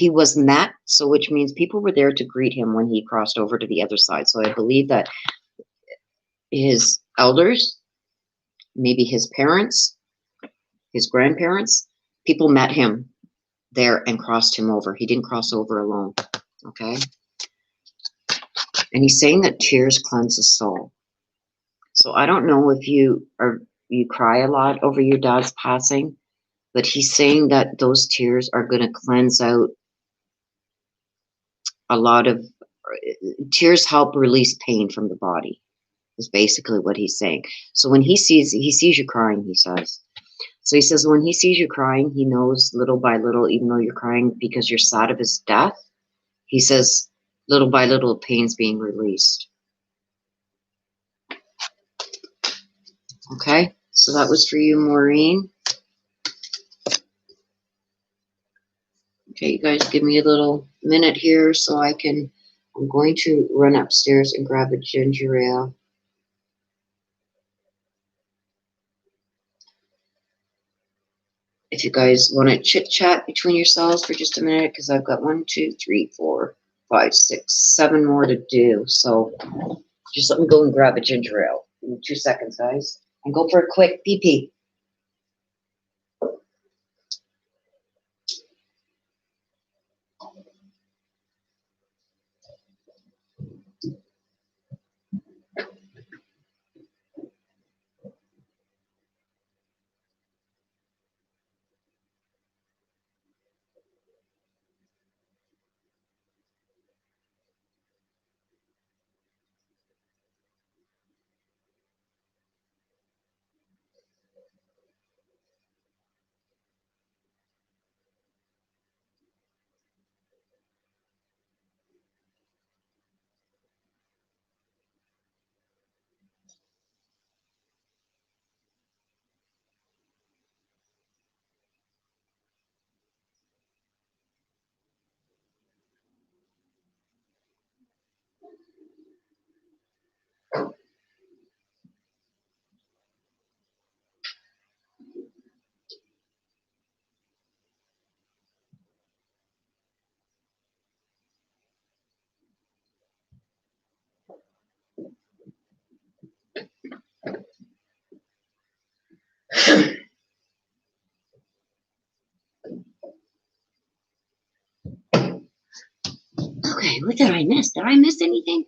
was met, so which means people were there to greet him when he crossed over to the other side. So I believe that his elders, maybe his parents, his grandparents, people met him there and crossed him over. He didn't cross over alone. Okay. And he's saying that tears cleanse the soul. So I don't know if you cry a lot over your dad's passing, but he's saying that those tears are going to cleanse out a lot of tears, help release pain from the body, is basically what he's saying. So when he sees you crying, he says. So he says when he sees you crying, he knows little by little, even though you're crying because you're sad of his death, he says little by little pain's being released. Okay, so that was for you, Maureen. Okay, you guys give me a little minute here so I'm going to run upstairs and grab a ginger ale. If you guys want to chit chat between yourselves for just a minute, because I've got 1, 2, 3, 4, 5, 6, 7 more to do. So just let me go and grab a ginger ale. Give me 2 seconds, guys. And go for a quick pee-pee. Okay, what did I miss? Did I miss anything?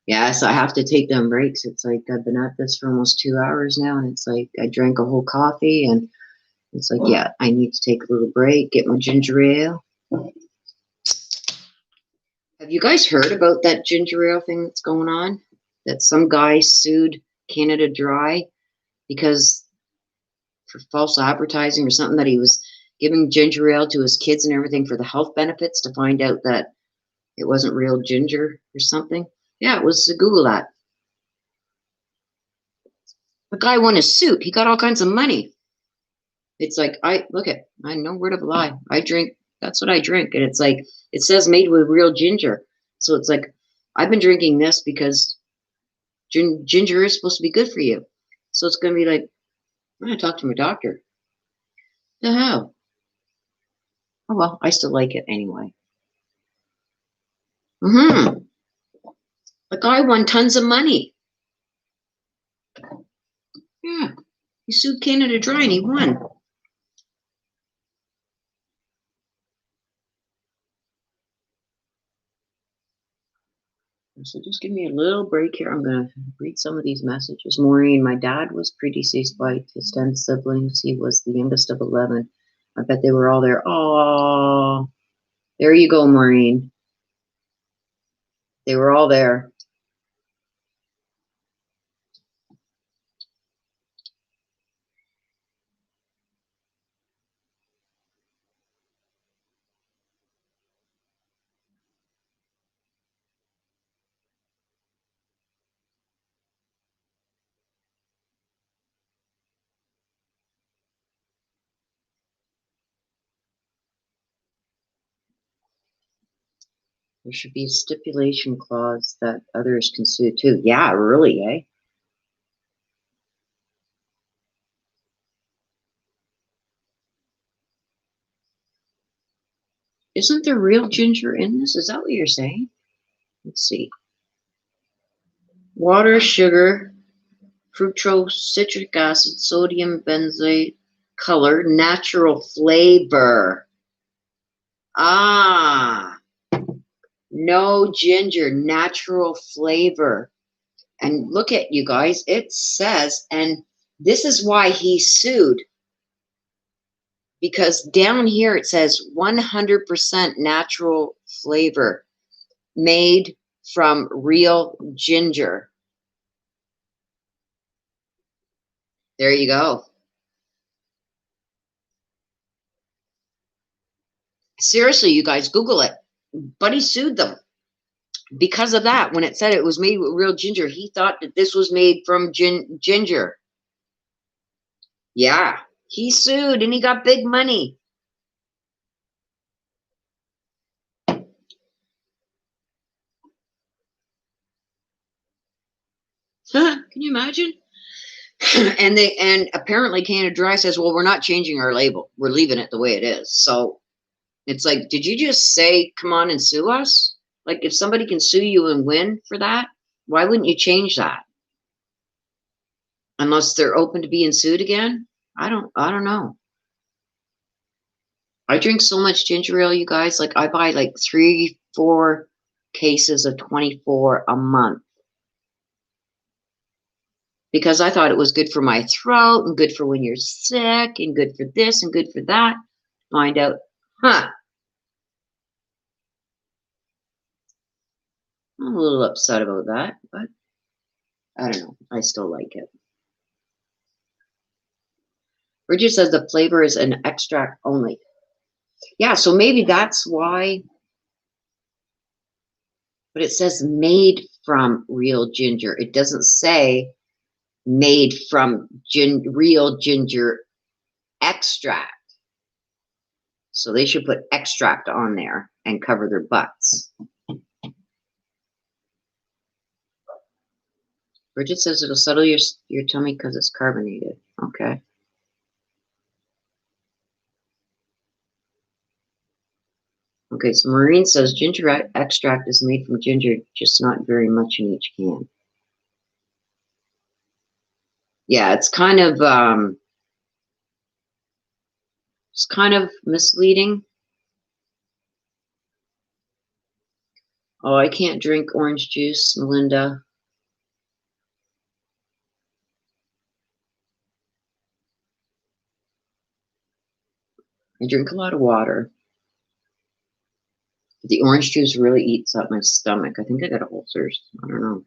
Yes, I have to take them breaks. It's like I've been at this for almost 2 hours now, and it's like I drank a whole coffee, and it's like, yeah, I need to take a little break, get my ginger ale. Have you guys heard about that ginger ale thing that's going on? That some guy sued Canada Dry because for false advertising or something, that he was giving ginger ale to his kids and everything for the health benefits, to find out that it wasn't real ginger or something. Yeah, it was. Google that. The guy won a suit. He got all kinds of money. It's like, I no word of a lie. I drink, that's what I drink. And it's like, it says made with real ginger. So it's like, I've been drinking this because ginger is supposed to be good for you. So it's going to be like, I'm going to talk to my doctor. The hell? Oh, well, I still like it anyway. The guy won tons of money. Yeah. He sued Canada Dry and he won. So just give me a little break here. I'm going to read some of these messages. Maureen, my dad was predeceased by his 10 siblings. He was the youngest of 11. I bet they were all there. Oh, there you go, Maureen. They were all there. There should be a stipulation clause that others can sue too. Yeah, really, eh? Isn't there real ginger in this? Is that what you're saying? Let's see. Water, sugar, fructose, citric acid, sodium benzoate, color, natural flavor. Ah, No ginger, natural flavor. And look at you guys, it says, and this is why he sued. Because down here it says 100% natural flavor made from real ginger. There you go. Seriously, you guys, Google it. But he sued them because of that. When it said it was made with real ginger, he thought that this was made from ginger. Yeah, he sued and he got big money. Can you imagine? and apparently Canada Dry says, well, we're not changing our label. We're leaving it the way it is. So it's like, did you just say, come on and sue us? Like, if somebody can sue you and win for that, why wouldn't you change that? Unless they're open to being sued again? I don't know. I drink so much ginger ale, you guys. Like, I buy like 3-4 cases of 24 a month. Because I thought it was good for my throat and good for when you're sick and good for this and good for that. Find out, I'm a little upset about that, but I don't know. I still like it. Bridget says the flavor is an extract only. Yeah, so maybe that's why. But it says made from real ginger. It doesn't say made from real ginger extract. So they should put extract on there and cover their butts. Bridget says it'll settle your tummy because it's carbonated. Okay. Okay, so Maureen says ginger extract is made from ginger, just not very much in each can. Yeah, it's kind of misleading. Oh, I can't drink orange juice, Melinda. I drink a lot of water. The orange juice really eats up my stomach. I think I got ulcers. I don't know.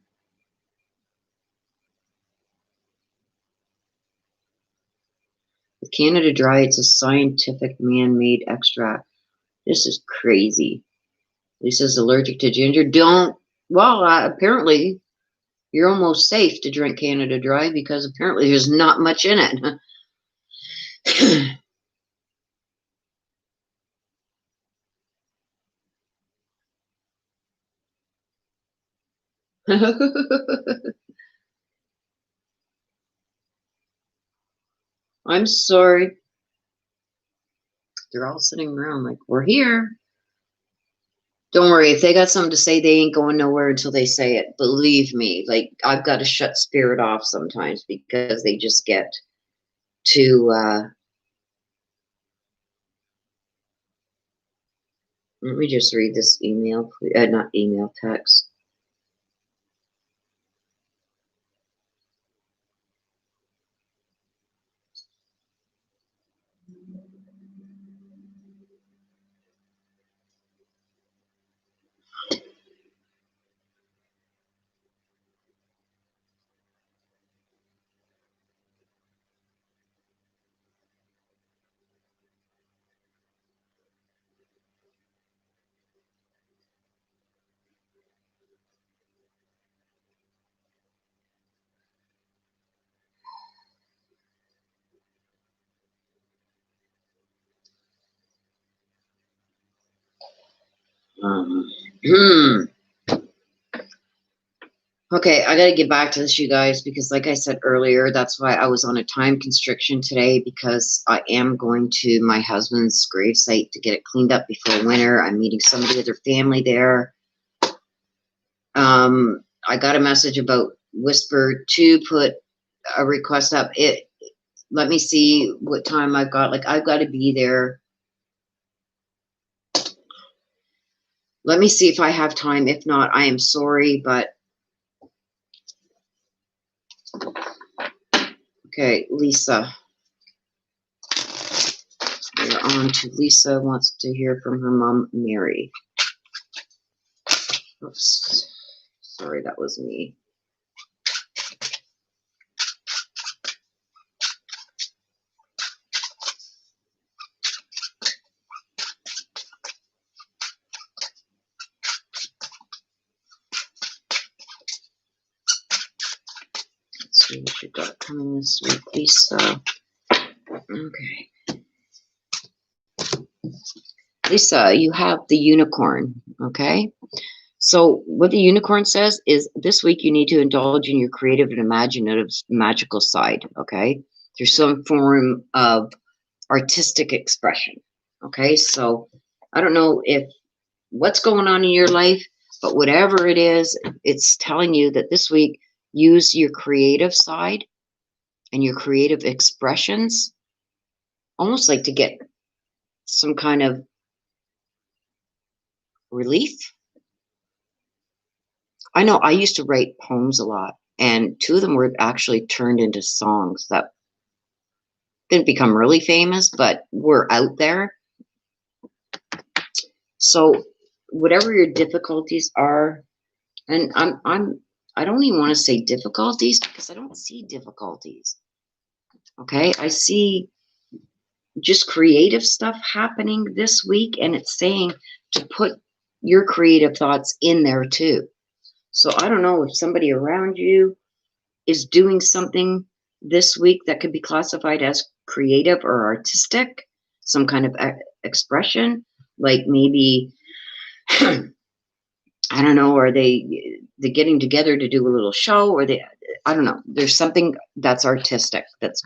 With Canada Dry, it's a scientific man-made extract. This is crazy. Lisa's allergic to ginger. Apparently you're almost safe to drink Canada Dry because apparently there's not much in it. I'm sorry. They're all sitting around like, we're here. Don't worry, if they got something to say, they ain't going nowhere until they say it. Believe me, like, I've got to shut spirit off sometimes because they just get too, let me just read this email, not email, text. Okay, I got to get back to this, you guys, because like I said earlier, that's why I was on a time constriction today, because I am going to my husband's gravesite to get it cleaned up before winter. I'm meeting somebody with their family there. I got a message about Whisper to put a request up. Let me see what time I've got. Like, I've got to be there. Let me see if I have time. If not, I am sorry, but okay, Lisa. We're on to Lisa wants to hear from her mom, Mary. Oops. Sorry, that was me. Let's see what you got coming this week, Lisa. Okay. Lisa, you have the unicorn, okay? So what the unicorn says is this week you need to indulge in your creative and imaginative magical side, okay? There's some form of artistic expression, okay? So I don't know if what's going on in your life, but whatever it is, it's telling you that this week use your creative side and your creative expressions, almost like to get some kind of relief. I know I used to write poems a lot, and 2 of them were actually turned into songs that didn't become really famous, but were out there. So whatever your difficulties are, and I don't even want to say difficulties because I don't see difficulties. Okay, I see just creative stuff happening this week, and it's saying to put your creative thoughts in there too. So I don't know if somebody around you is doing something this week that could be classified as creative or artistic, some kind of expression, like maybe, I don't know, are they getting together to do a little show, or I don't know, there's something that's artistic that's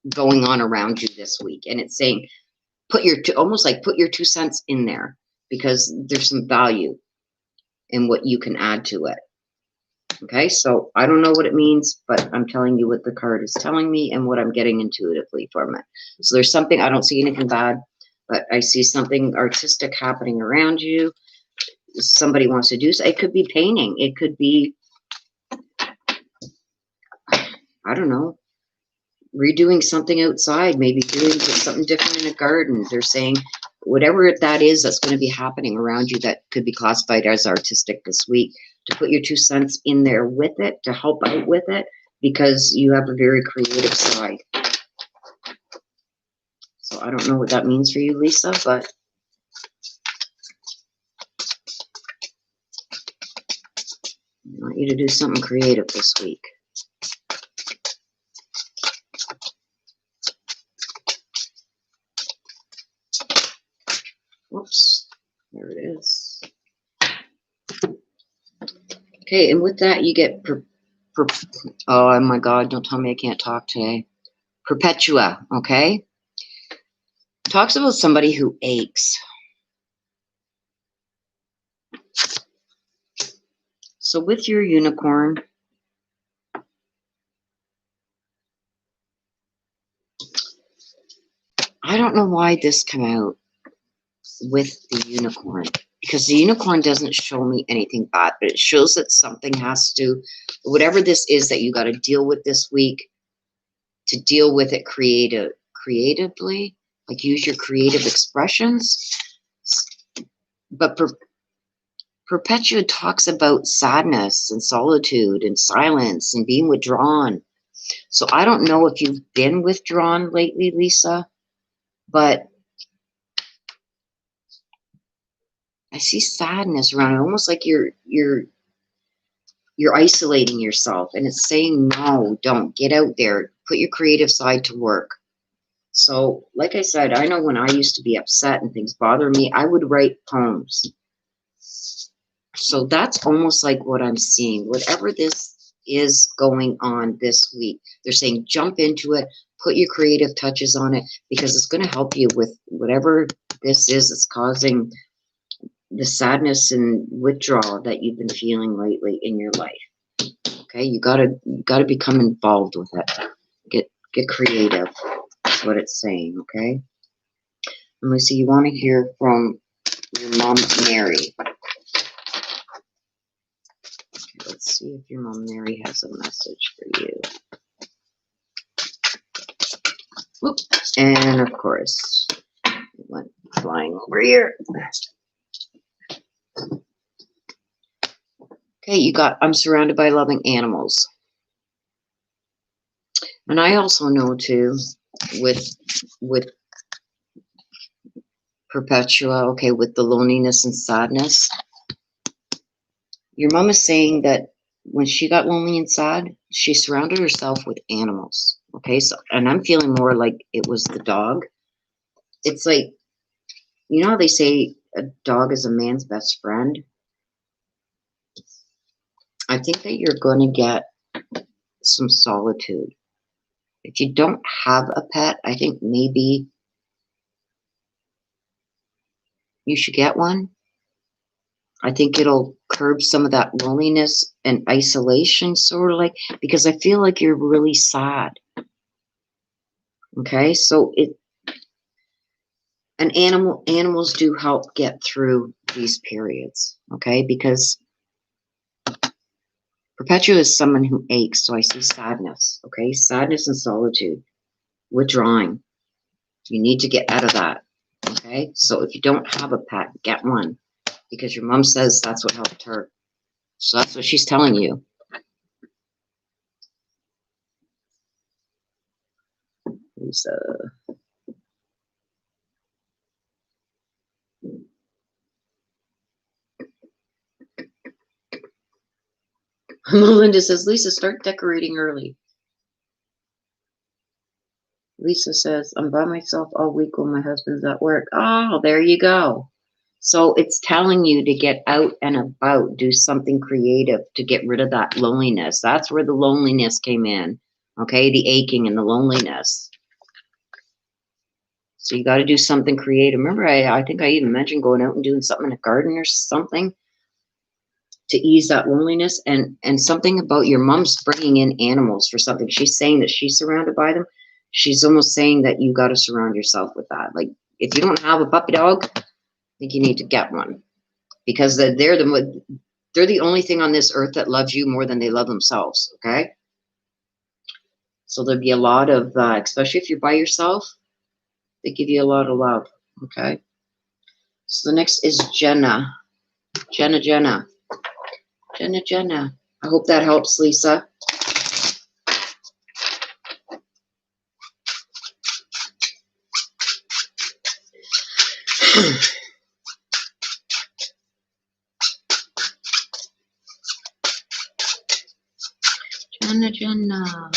going on around you this week, and it's saying almost like put your 2 cents in there, because there's some value in what you can add to it. Okay, so I don't know what it means, but I'm telling you what the card is telling me and what I'm getting intuitively from it. So there's something, I don't see anything bad, but I see something artistic happening around you. Somebody wants to do so. It could be painting. It could be, I don't know, redoing something outside, maybe doing something different in a garden. They're saying whatever that is that's going to be happening around you that could be classified as artistic this week, to put your 2 cents in there with it, to help out with it, because you have a very creative side. So I don't know what that means for you, Lisa, but I want you to do something creative this week. Whoops, there it is. Okay, and with that you get, oh my God, don't tell me I can't talk today. Perpetua, okay? Talks about somebody who aches. So with your unicorn, I don't know why this came out with the unicorn, because the unicorn doesn't show me anything bad, but it shows that something has to, whatever this is that you got to deal with this week, to deal with it creatively, like use your creative expressions. But Perpetua talks about sadness and solitude and silence and being withdrawn. So I don't know if you've been withdrawn lately, Lisa, but I see sadness around it, almost like you're isolating yourself, and it's saying, no, don't get out there, put your creative side to work. So like I said, I know when I used to be upset and things bother me, I would write poems. So that's almost like what I'm seeing. Whatever this is going on this week, they're saying jump into it, put your creative touches on it, because it's going to help you with whatever this is that's causing the sadness and withdrawal that you've been feeling lately in your life. Okay, you gotta become involved with it. Get creative. That's what it's saying. Okay. Let me see. You want to hear from your mom, Mary. see if your mom Mary has a message for you. Whoop. And of course, it went flying over here. Okay, you got, I'm surrounded by loving animals. And I also know too, with Perpetua, okay, with the loneliness and sadness, your mom is saying that when she got lonely and sad, she surrounded herself with animals. Okay, so, and I'm feeling more like it was the dog. It's like, you know how they say a dog is a man's best friend? I think that you're going to get some solitude. If you don't have a pet, I think maybe you should get one. I think it'll curb some of that loneliness and isolation, sort of like, because I feel like you're really sad. Okay, so animals do help get through these periods. Okay, because Perpetua is someone who aches, so I see sadness. Okay, sadness and solitude, withdrawing. You need to get out of that. Okay, so if you don't have a pet, get one, because your mom says that's what helped her. So that's what she's telling you. Lisa. Melinda says, Lisa, start decorating early. Lisa says, I'm by myself all week when my husband's at work. Oh, there you go. So it's telling you to get out and about, do something creative to get rid of that loneliness. That's where the loneliness came in. Okay, the aching and the loneliness. So you got to do something creative. Remember, I think I even mentioned going out and doing something in a garden or something to ease that loneliness, and something about your mom's bringing in animals for something. She's saying that she's surrounded by them. She's almost saying that you got to surround yourself with that. Like, if you don't have a puppy dog, I think you need to get one, because they're the only thing on this earth that loves you more than they love themselves. Okay, so there'd be a lot of, especially if you're by yourself, they give you a lot of love. Okay, so the next is Jenna. Jenna. I hope that helps, Lisa. Jenna.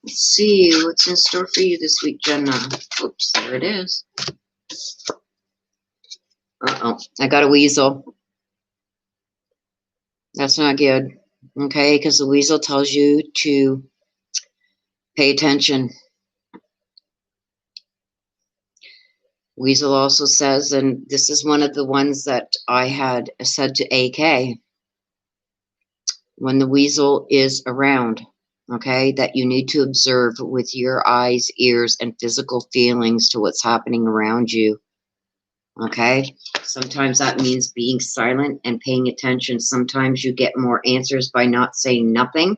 Let's see what's in store for you this week, Jenna. Oops, there it is. Uh-oh, I got a weasel. That's not good. Okay, because the weasel tells you to pay attention. Weasel also says, and this is one of the ones that I had said to AK, when the weasel is around, okay, that you need to observe with your eyes, ears, and physical feelings to what's happening around you. Okay, sometimes that means being silent and paying attention. Sometimes you get more answers by not saying nothing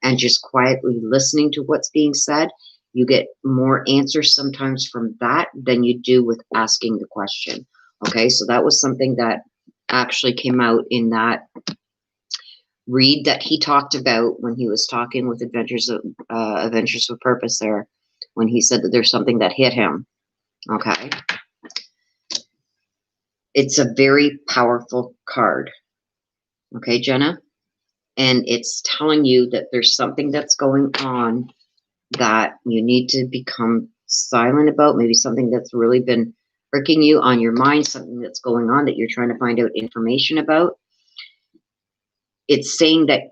and just quietly listening to what's being said. You get more answers sometimes from that than you do with asking the question. Okay, so that was something that actually came out in that read that he talked about when he was talking with Adventures with Purpose there, when he said that there's something that hit him. Okay. It's a very powerful card. Okay, Jenna? And it's telling you that there's something that's going on that you need to become silent about, maybe something that's really been irking you on your mind, something that's going on that you're trying to find out information about. It's saying that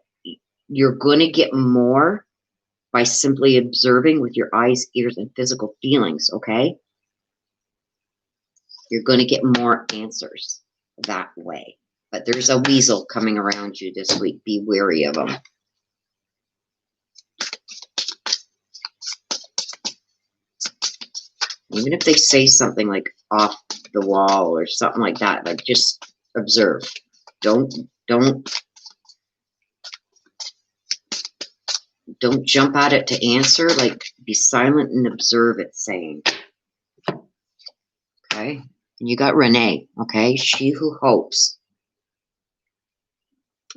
you're going to get more by simply observing with your eyes, ears, and physical feelings, okay? You're going to get more answers that way. But there's a weasel coming around you this week. Be wary of them. Even if they say something like off the wall or something like that, like just observe. Don't Don't jump at it to answer. Like, be silent and observe, it's saying. Okay. And you got Renee. Okay. She who hopes.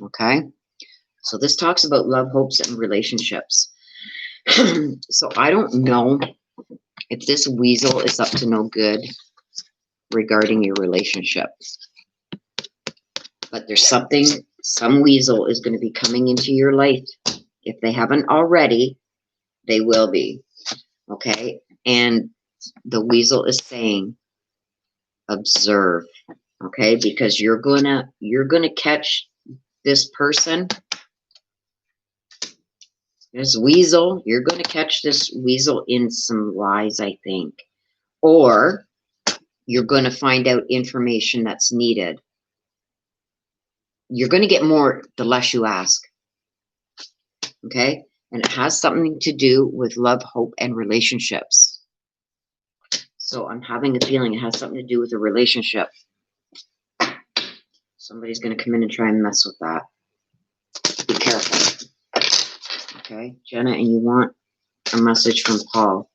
Okay. So this talks about love, hopes, and relationships. So I don't know if this weasel is up to no good regarding your relationship. But there's something, some weasel is going to be coming into your life. If they haven't already, they will be. Okay? And the weasel is saying, observe. Okay? Because you're gonna catch this person, this weasel, you're gonna catch this weasel in some lies, I think. Or you're gonna find out information that's needed. You're going to get more the less you ask. Okay? And it has something to do with love, hope, and relationships. So I'm having a feeling it has something to do with a relationship. Somebody's going to come in and try and mess with that. Be careful. Okay? Jenna, and you want a message from Paul.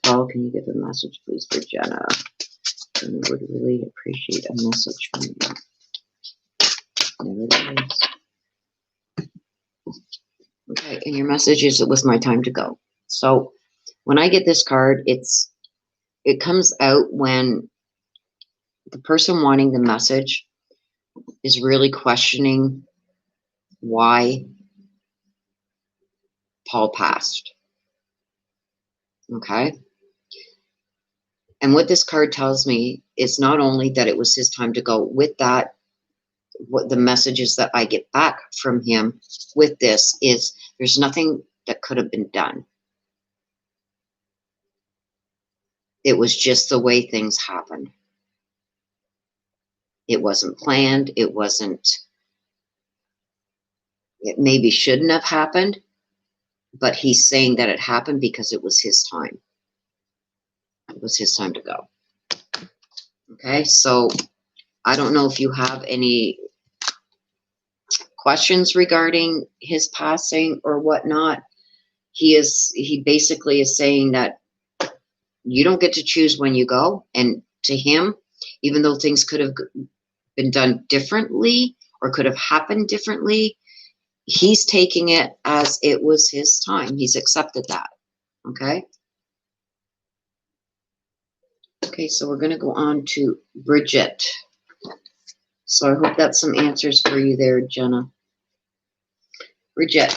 Paul, can you give a message, please, for Jenna? Jenna would really appreciate a message from you. Okay, and your message is, it was my time to go. So when I get this card, it comes out when the person wanting the message is really questioning why Paul passed. Okay? And what this card tells me is not only that it was his time to go, with that, what the messages that I get back from him with this is there's nothing that could have been done. It was just the way things happened. It wasn't planned. It maybe shouldn't have happened, but he's saying that it happened because it was his time. It was his time to go. Okay, so I don't know if you have any questions regarding his passing or whatnot. He basically is saying that you don't get to choose when you go, and to him, even though things could have been done differently or could have happened differently, he's taking it as it was his time. He's accepted that. Okay. Okay, so we're going to go on to Bridget. So I hope that's some answers for you there, Jenna. Bridget.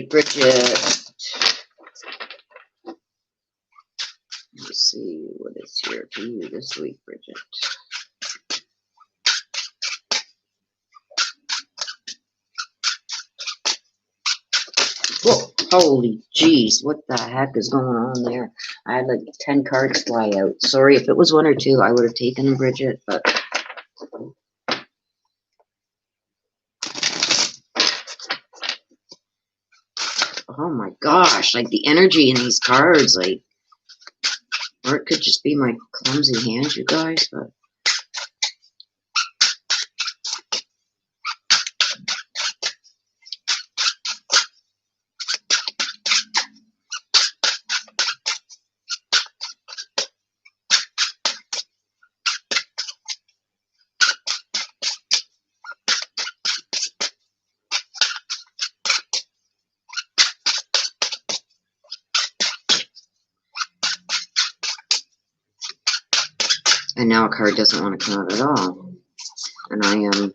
Bridget. Let's see what is here for you this week, Bridget. Whoa, holy jeez, what the heck is going on there? I had like 10 cards fly out. Sorry, if it was one or two, I would have taken them, Bridget, but... Oh my gosh, like the energy in these cards, like... Or it could just be my clumsy hands, you guys, but... And now a card doesn't want to come out at all. And I am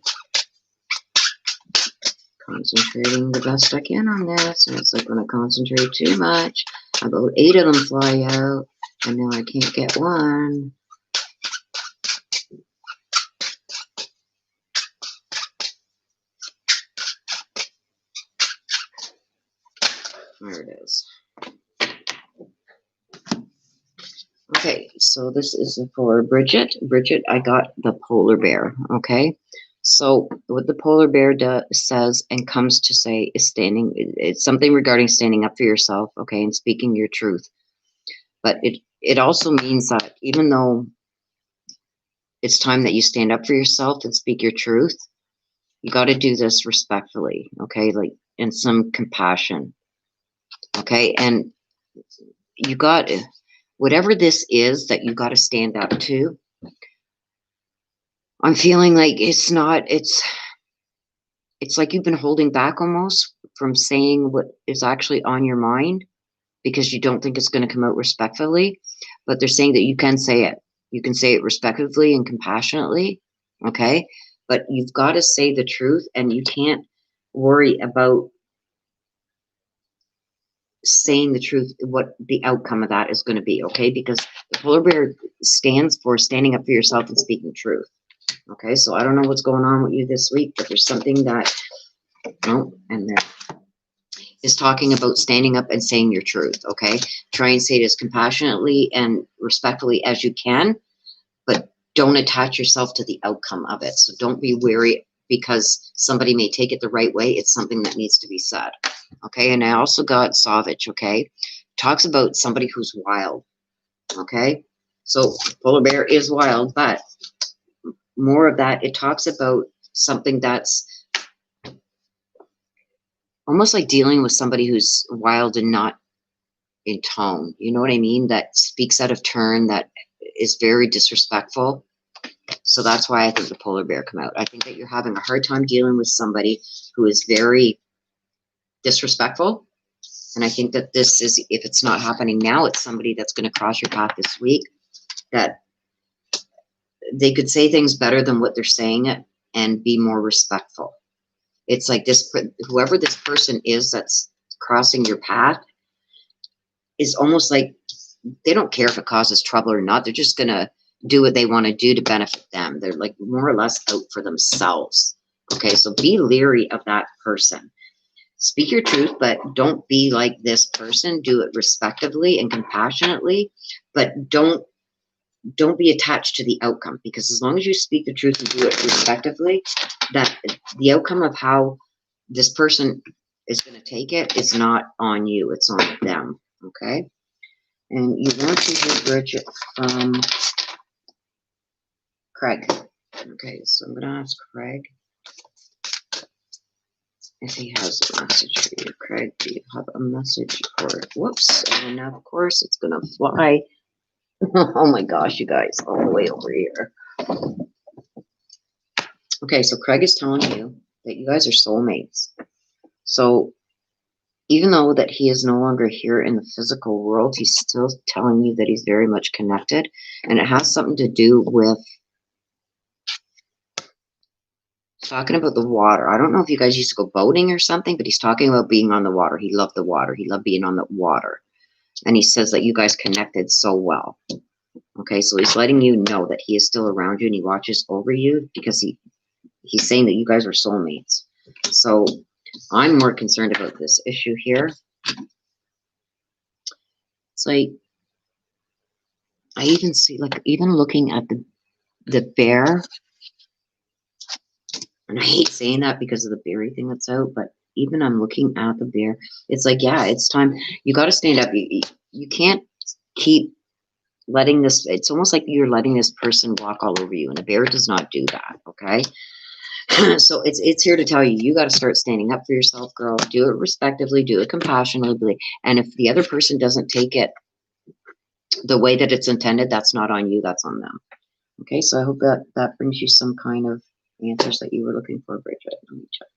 concentrating the best I can on this. And it's like when I concentrate too much, about 8 of them fly out. And now I can't get one. There it is. Okay, so this is for Bridget. Bridget, I got the polar bear, okay? So what the polar bear says and comes to say is it's something regarding standing up for yourself, okay, and speaking your truth. But it also means that even though it's time that you stand up for yourself and speak your truth. You got to do this respectfully, okay? Like, in some compassion, okay? And you got, whatever this is that you got to stand up to, I'm feeling like it's like you've been holding back almost from saying what is actually on your mind because you don't think it's going to come out respectfully, but they're saying that you can say it. You can say it respectfully and compassionately, okay? But you've got to say the truth, and you can't worry about saying the truth, what the outcome of that is going to be, okay? Because the polar bear stands for standing up for yourself and speaking truth, okay? So I don't know what's going on with you this week, but there's something that, oh, and there is talking about standing up and saying your truth, okay? Try and say it as compassionately and respectfully as you can, but don't attach yourself to the outcome of it. So don't be wary because somebody may take it the right way. It's something that needs to be said, okay? And I also got Savage, okay? Talks about somebody who's wild, okay? So polar bear is wild, but more of that, it talks about something that's almost like dealing with somebody who's wild and not in tone. You know what I mean? That speaks out of turn, that is very disrespectful. So that's why I think the polar bear come out. I think that you're having a hard time dealing with somebody who is very disrespectful. And I think that this is, if it's not happening now, it's somebody that's going to cross your path this week, that they could say things better than what they're saying it and be more respectful. It's like this, whoever this person is that's crossing your path is almost like they don't care if it causes trouble or not. They're just going to do what they want to do to benefit them. They're like more or less out for themselves. Okay, so be leery of that person. Speak your truth, but don't be like this person. Do it respectively and compassionately, but don't be attached to the outcome, because as long as you speak the truth and do it respectively, that the outcome of how this person is going to take it is not on you, it's on them. Okay, and you want to hear Bridget from Craig. Okay, so I'm going to ask Craig if he has a message for you. Craig, do you have a message for it? Whoops, and now of course it's going to fly. Oh my gosh, you guys, all the way over here. Okay, so Craig is telling you that you guys are soulmates. So even though that he is no longer here in the physical world, he's still telling you that he's very much connected. And it has something to do with talking about the water. I don't know if you guys used to go boating or something, but he's talking about being on the water. He loved the water. He loved being on the water. And he says that you guys connected so well. Okay, so he's letting you know that he is still around you and he watches over you, because he's saying that you guys are soulmates. So I'm more concerned about this issue here. It's like, I even see, like, even looking at the bear, and I hate saying that because of the berry thing that's out, but even I'm looking at the bear, it's like, yeah, it's time. You got to stand up. You can't keep letting this, it's almost like you're letting this person walk all over you, and a bear does not do that, okay? So it's here to tell you, you got to start standing up for yourself, girl. Do it respectively, do it compassionately, and if the other person doesn't take it the way that it's intended, that's not on you, that's on them. Okay, so I hope that brings you some kind of answers that you were looking for, Bridget. Let me check.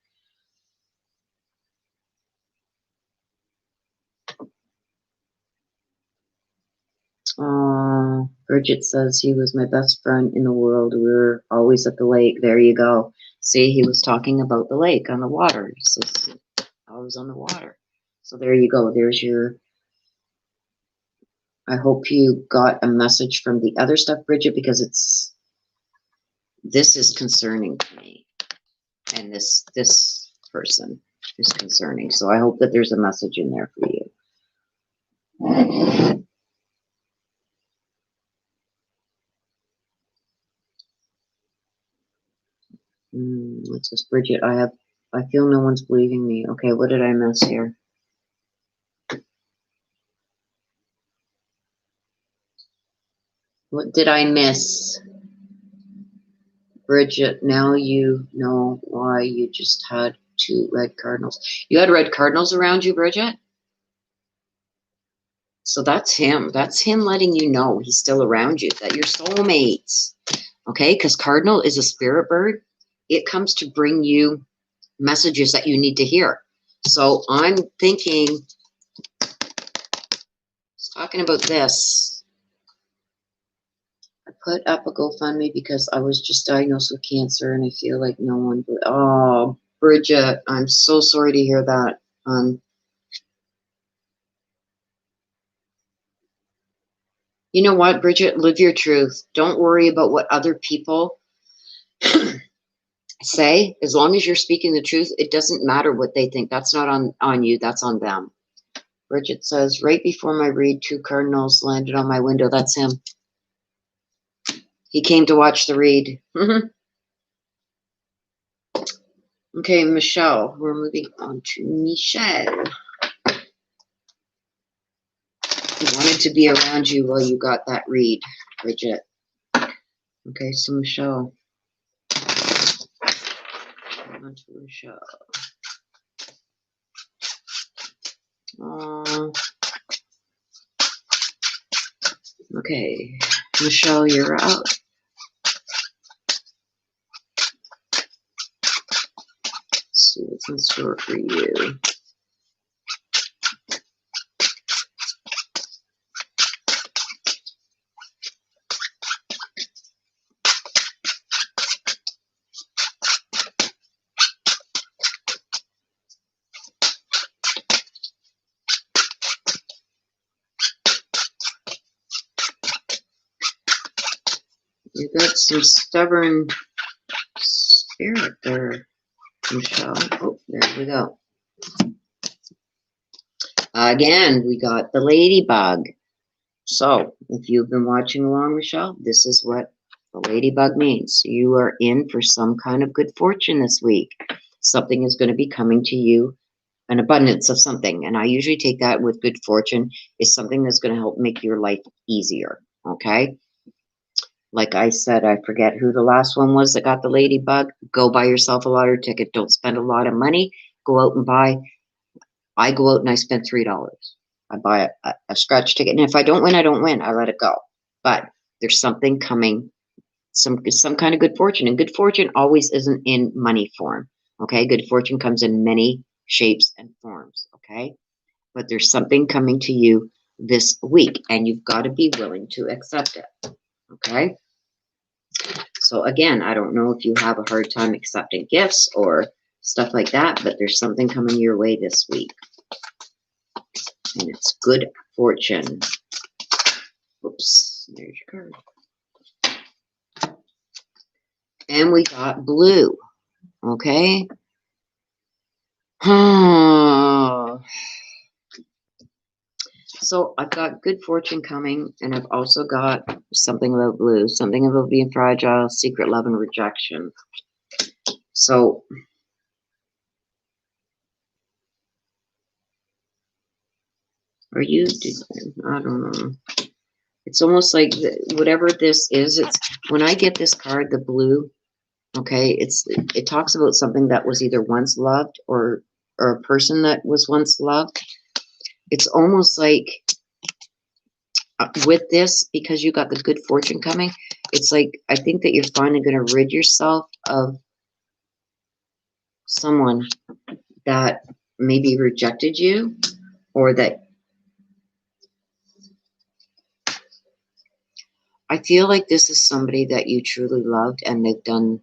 Bridget says he was my best friend in the world. We were always at the lake. There you go. See, he was talking about the lake on the water. He says, I was on the water. So there you go. There's your, I hope you got a message from the other stuff, Bridget, because this is concerning to me. And this person is concerning. So I hope that there's a message in there for you. What's this, Bridget? I feel no one's believing me. Okay, what did I miss here? What did I miss? Bridget, now you know why you just had 2 red cardinals. You had red cardinals around you, Bridget? So that's him. That's him letting you know he's still around you, that you're soulmates. Okay? Because cardinal is a spirit bird. It comes to bring you messages that you need to hear. So I'm thinking, talking about this. I put up a GoFundMe because I was just diagnosed with cancer and I feel like no one, oh, Bridget, I'm so sorry to hear that. You know what, Bridget? Live your truth. Don't worry about what other people say. As long as you're speaking the truth, it doesn't matter what they think. That's not on you. That's on them. Bridget says, right before my read, 2 cardinals landed on my window. That's him. He came to watch the read. Okay, Michelle. We're moving on to Michelle. I wanted to be around you while you got that read, Bridget. Okay, so Michelle. On to Michelle. Okay, Michelle, you're out. Let's see what's in store for you. You got some stubborn spirit there, Michelle. Oh, there we go. Again, we got the ladybug. So, if you've been watching along, Michelle, this is what the ladybug means. You are in for some kind of good fortune this week. Something is going to be coming to you, an abundance of something. And I usually take that with good fortune is something that's going to help make your life easier. Okay? Like I said, I forget who the last one was that got the ladybug. Go buy yourself a lottery ticket. Don't spend a lot of money. Go out and buy. I go out and I spend $3. I buy a scratch ticket. And if I don't win, I don't win. I let it go. But there's something coming, some kind of good fortune. And good fortune always isn't in money form. Okay? Good fortune comes in many shapes and forms. Okay? But there's something coming to you this week. And you've got to be willing to accept it. Okay? So again, I don't know if you have a hard time accepting gifts or stuff like that, but there's something coming your way this week. And it's good fortune. Oops, there's your card. And we got blue. Okay. So I've got good fortune coming, and I've also got something about blue, something about being fragile, secret love, and rejection. So are you, I don't know. It's almost like whatever this is, it's when I get this card, the blue, okay, it talks about something that was either once loved or a person that was once loved. It's almost like with this, because you got the good fortune coming, it's like I think that you're finally going to rid yourself of someone that maybe rejected you, or that I feel like this is somebody that you truly loved, and they've done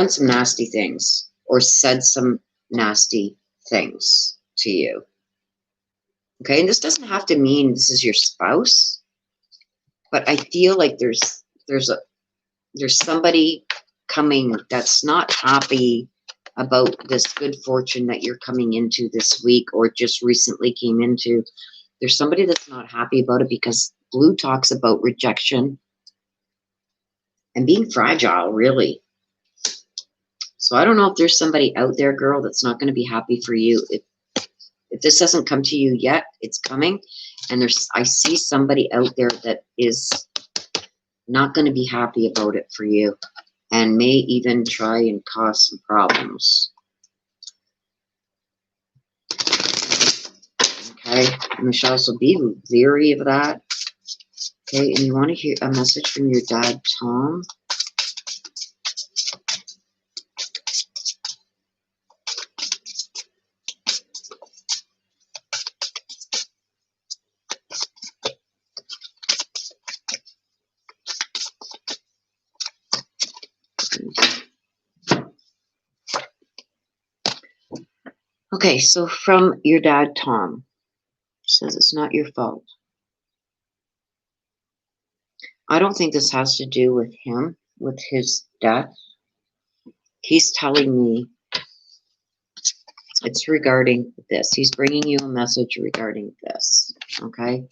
some nasty things or said some nasty things to you. Okay, and this doesn't have to mean this is your spouse, but I feel like there's somebody coming that's not happy about this good fortune that you're coming into this week or just recently came into. There's somebody that's not happy about it because blue talks about rejection and being fragile, really. So I don't know if there's somebody out there, girl, that's not going to be happy for you. If this hasn't come to you yet, it's coming. And I see somebody out there that is not going to be happy about it for you, and may even try and cause some problems. Okay, Michelle, so be leery of that. Okay, and you want to hear a message from your dad, Tom. Okay, so from your dad, Tom, says it's not your fault. I don't think this has to do with him, with his death. He's telling me it's regarding this. He's bringing you a message regarding this, okay?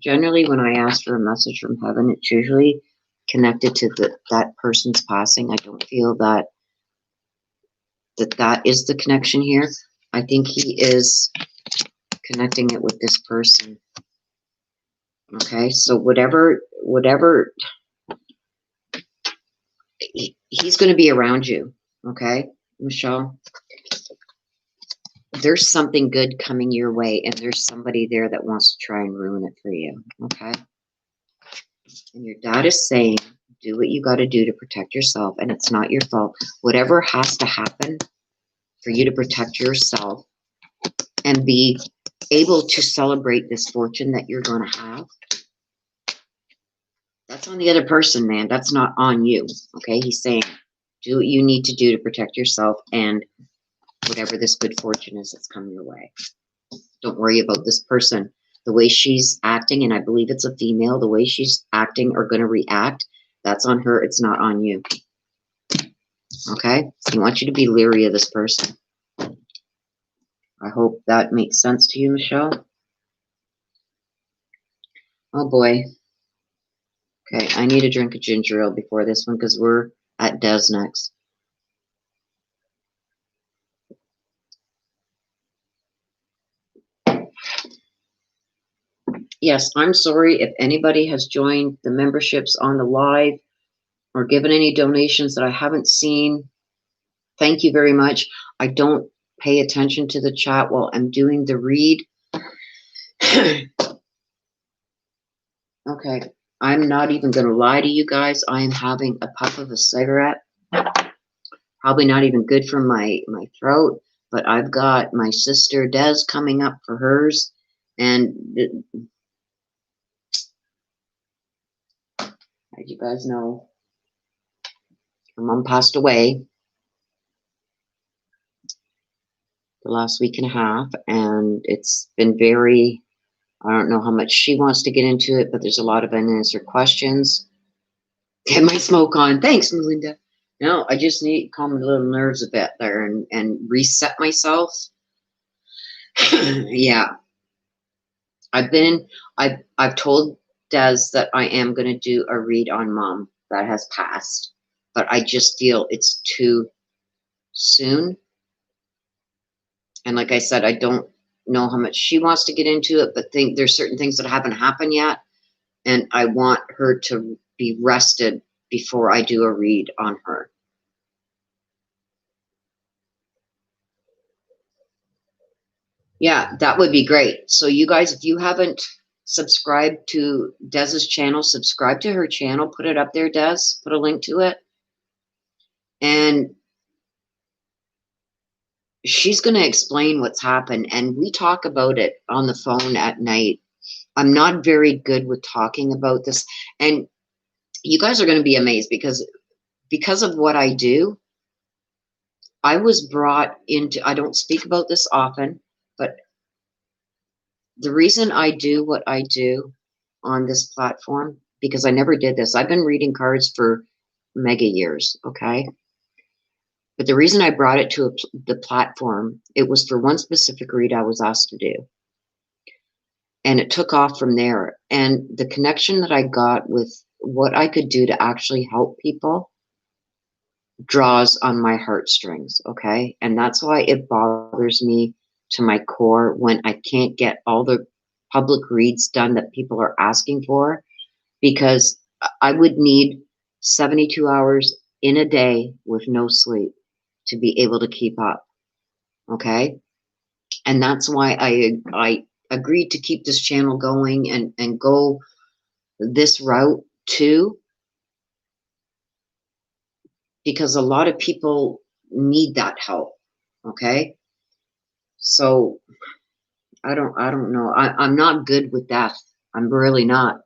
Generally, when I ask for a message from heaven, it's usually connected to that person's passing. I don't feel that is the connection here. I think he is connecting it with this person. Okay, so whatever he's going to be around you. Okay, Michelle, there's something good coming your way, and there's somebody there that wants to try and ruin it for you. Okay, and your dad is saying, do what you got to do to protect yourself, and it's not your fault. Whatever has to happen for you to protect yourself and be able to celebrate this fortune that you're going to have, that's on the other person, man. That's not on you. Okay, he's saying, do what you need to do to protect yourself and whatever this good fortune is that's coming your way. Don't worry about this person. The way she's acting, and I believe it's a female, the way she's acting or going to react, that's on her. It's not on you. Okay? He wants you to be leery of this person. I hope that makes sense to you, Michelle. Oh, boy. Okay, I need a drink of ginger ale before this one because we're at Des next. Yes, I'm sorry if anybody has joined the memberships on the live or given any donations that I haven't seen. Thank you very much. I don't pay attention to the chat while I'm doing the read. Okay, I'm not even going to lie to you guys. I am having a puff of a cigarette. Probably not even good for my throat, but I've got my sister Des coming up for hers. And as you guys know, her mom passed away the last week and a half, and it's been very, I don't know how much she wants to get into it, but there's a lot of unanswered questions. Get my smoke on. Thanks, Melinda. No, I just need to calm my little nerves a bit there and reset myself. Yeah. I've told Des that I am going to do a read on Mom that has passed, but I just feel it's too soon. And like I said, I don't know how much she wants to get into it, but there's certain things that haven't happened yet, and I want her to be rested before I do a read on her. Yeah, that would be great. So you guys, if you haven't subscribed to Des's channel, subscribe to her channel, put it up there, Des, put a link to it. And she's going to explain what's happened, and we talk about it on the phone at night. I'm not very good with talking about this, and you guys are going to be amazed because of what I do. I was brought into, I don't speak about this often, but the reason I do what I do on this platform, because I never did this. I've been reading cards for mega years, okay? But the reason I brought it to the platform, it was for one specific read I was asked to do. And it took off from there. And the connection that I got with what I could do to actually help people draws on my heartstrings, okay? And that's why it bothers me to my core when I can't get all the public reads done that people are asking for, because I would need 72 hours in a day with no sleep to be able to keep up. Okay. And that's why I agreed to keep this channel going and go this route too, because a lot of people need that help. Okay. So I don't know. I'm not good with death. I'm really not.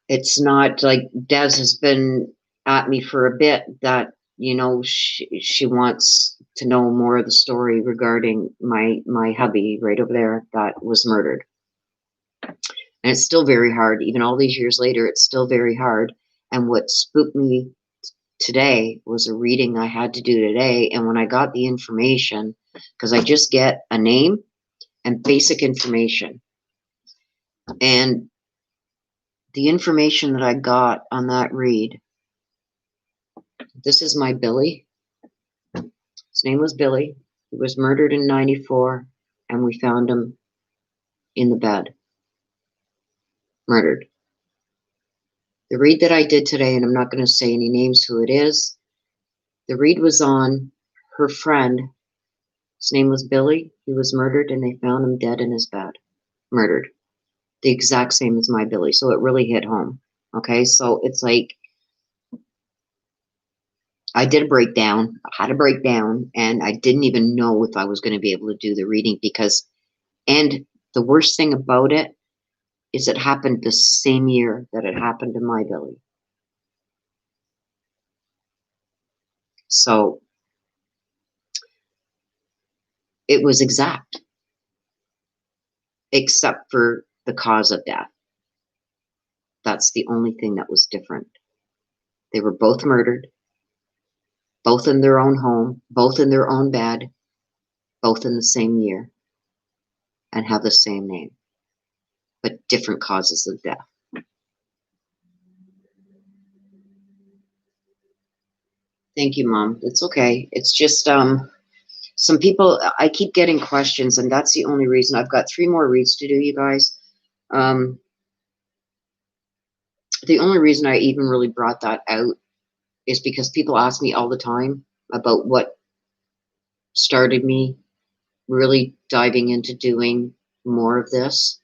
It's not like Des has been at me for a bit that, you know, she wants to know more of the story regarding my hubby right over there that was murdered. And it's still very hard. Even all these years later, it's still very hard. And what spooked me today was a reading I had to do today. And when I got the information, because I just get a name and basic information. And the information that I got on that read, this is my Billy. His name was Billy. He was murdered in 94, and we found him in the bed, murdered. The read that I did today, and I'm not going to say any names who it is, the read was on her friend. His name was Billy. He was murdered, and they found him dead in his bed, murdered. The exact same as my Billy. So it really hit home. Okay, so it's like, I did a breakdown. I had a breakdown, and I didn't even know if I was going to be able to do the reading because, and the worst thing about it is it happened the same year that it happened to my Billy. So it was exact, except for the cause of death. That's the only thing that was different. They were both murdered, both in their own home, both in their own bed, both in the same year, and have the same name, but different causes of death. Thank you, Mom. It's okay. It's just some people, I keep getting questions, and that's the only reason. I've got 3 more reads to do, you guys. The only reason I even really brought that out is because people ask me all the time about what started me really diving into doing more of this.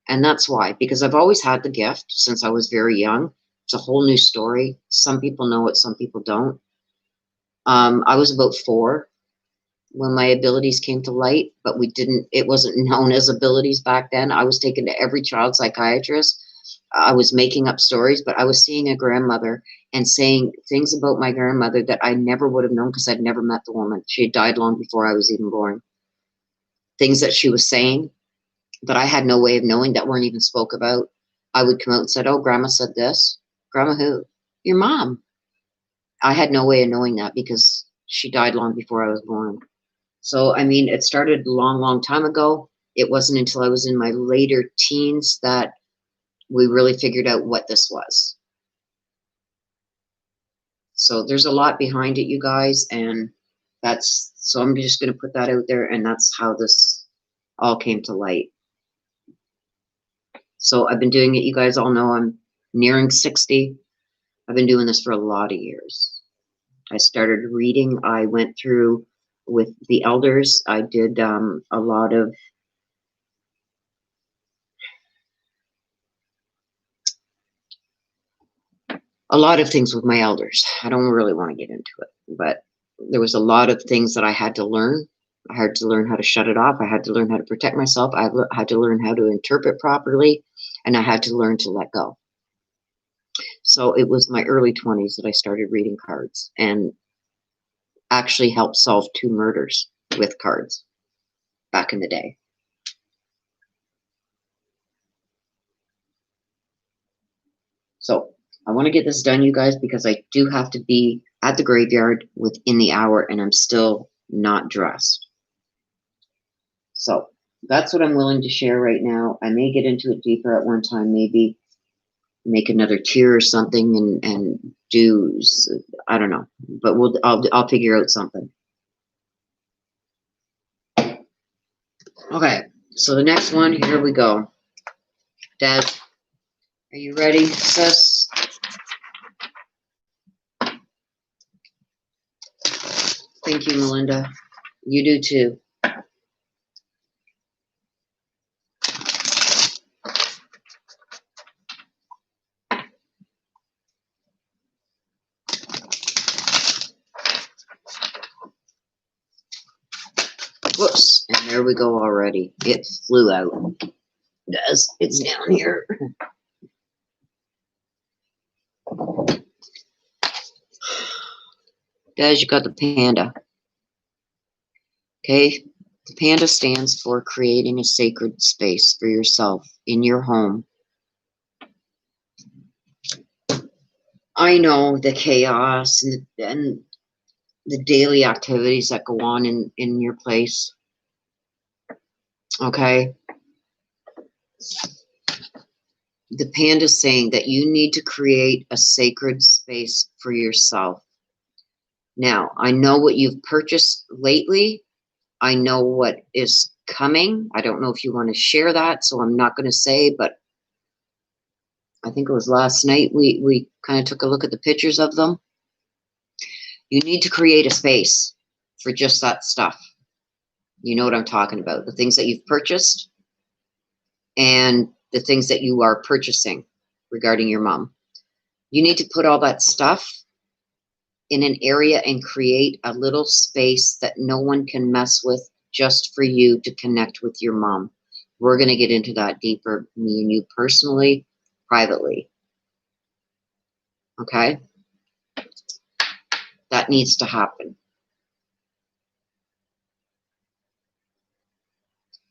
And that's why, because I've always had the gift since I was very young. It's a whole new story. Some people know it, some people don't. I was about 4 when my abilities came to light, but it wasn't known as abilities back then. I was taken to every child psychiatrist. I was making up stories, but I was seeing a grandmother and saying things about my grandmother that I never would have known because I'd never met the woman. She had died long before I was even born. Things that she was saying that I had no way of knowing, that weren't even spoke about. I would come out and said, "Oh, Grandma said this." "Grandma who?" "Your mom." I had no way of knowing that because she died long before I was born. So, I mean, it started a long, long time ago. It wasn't until I was in my later teens that we really figured out what this was. So there's a lot behind it, you guys, and so I'm just going to put that out there, and that's how this all came to light. So I've been doing it. You guys all know I'm nearing 60. I've been doing this for a lot of years. I started reading. I went through with the elders. I did a lot of things with my elders. I don't really want to get into it, but there was a lot of things that I had to learn. I had to learn how to shut it off. I had to learn how to protect myself. I had to learn how to interpret properly, and I had to learn to let go. So it was my early 20s that I started reading cards and actually helped solve 2 murders with cards back in the day. So I want to get this done, you guys, because I do have to be at the graveyard within the hour, and I'm still not dressed. So that's what I'm willing to share right now. I may get into it deeper at one time, maybe make another tier or something and do, I don't know, but I'll figure out something. Okay, so the next one, here we go. Des, Are you ready, sis? Thank you, Melinda. You do too. Whoops, and there we go already. It flew out. It does. It's down here. Guys, you got the panda. Okay? The panda stands for creating a sacred space for yourself in your home. I know the chaos and the daily activities that go on in your place. Okay? The panda's saying that you need to create a sacred space for yourself. Now, I know what you've purchased lately. I know what is coming. I don't know if you want to share that, so I'm not going to say, but I think it was last night we kind of took a look at the pictures of them. You need to create a space for just that stuff. You know what I'm talking about. The things that you've purchased and the things that you are purchasing regarding your mom. You need to put all that stuff in an area and create a little space that no one can mess with, just for you to connect with your mom. We're going to get into that deeper, me and you personally, privately. Okay? That needs to happen.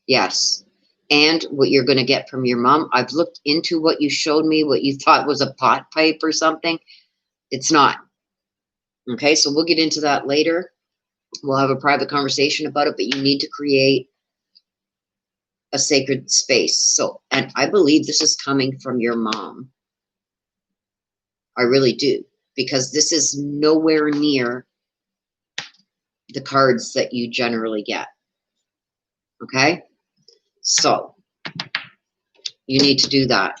Yes. And what you're going to get from your mom, I've looked into what you showed me, what you thought was a pot pipe or something. It's not. Okay, so we'll get into that later. We'll have a private conversation about it, but you need to create a sacred space. So, and I believe this is coming from your mom. I really do, because this is nowhere near the cards that you generally get. Okay? So, you need to do that.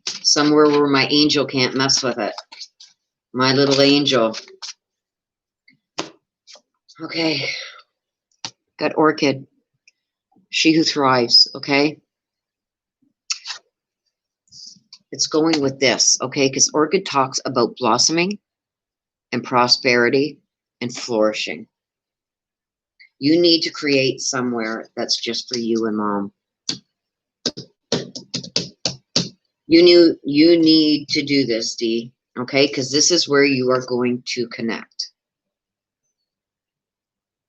Somewhere where my angel can't mess with it. My little angel. Okay. Got Orchid. She who thrives, okay? It's going with this, okay? Because Orchid talks about blossoming and prosperity and flourishing. You need to create somewhere that's just for you and mom. You need to do this, Dee, okay? Because this is where you are going to connect.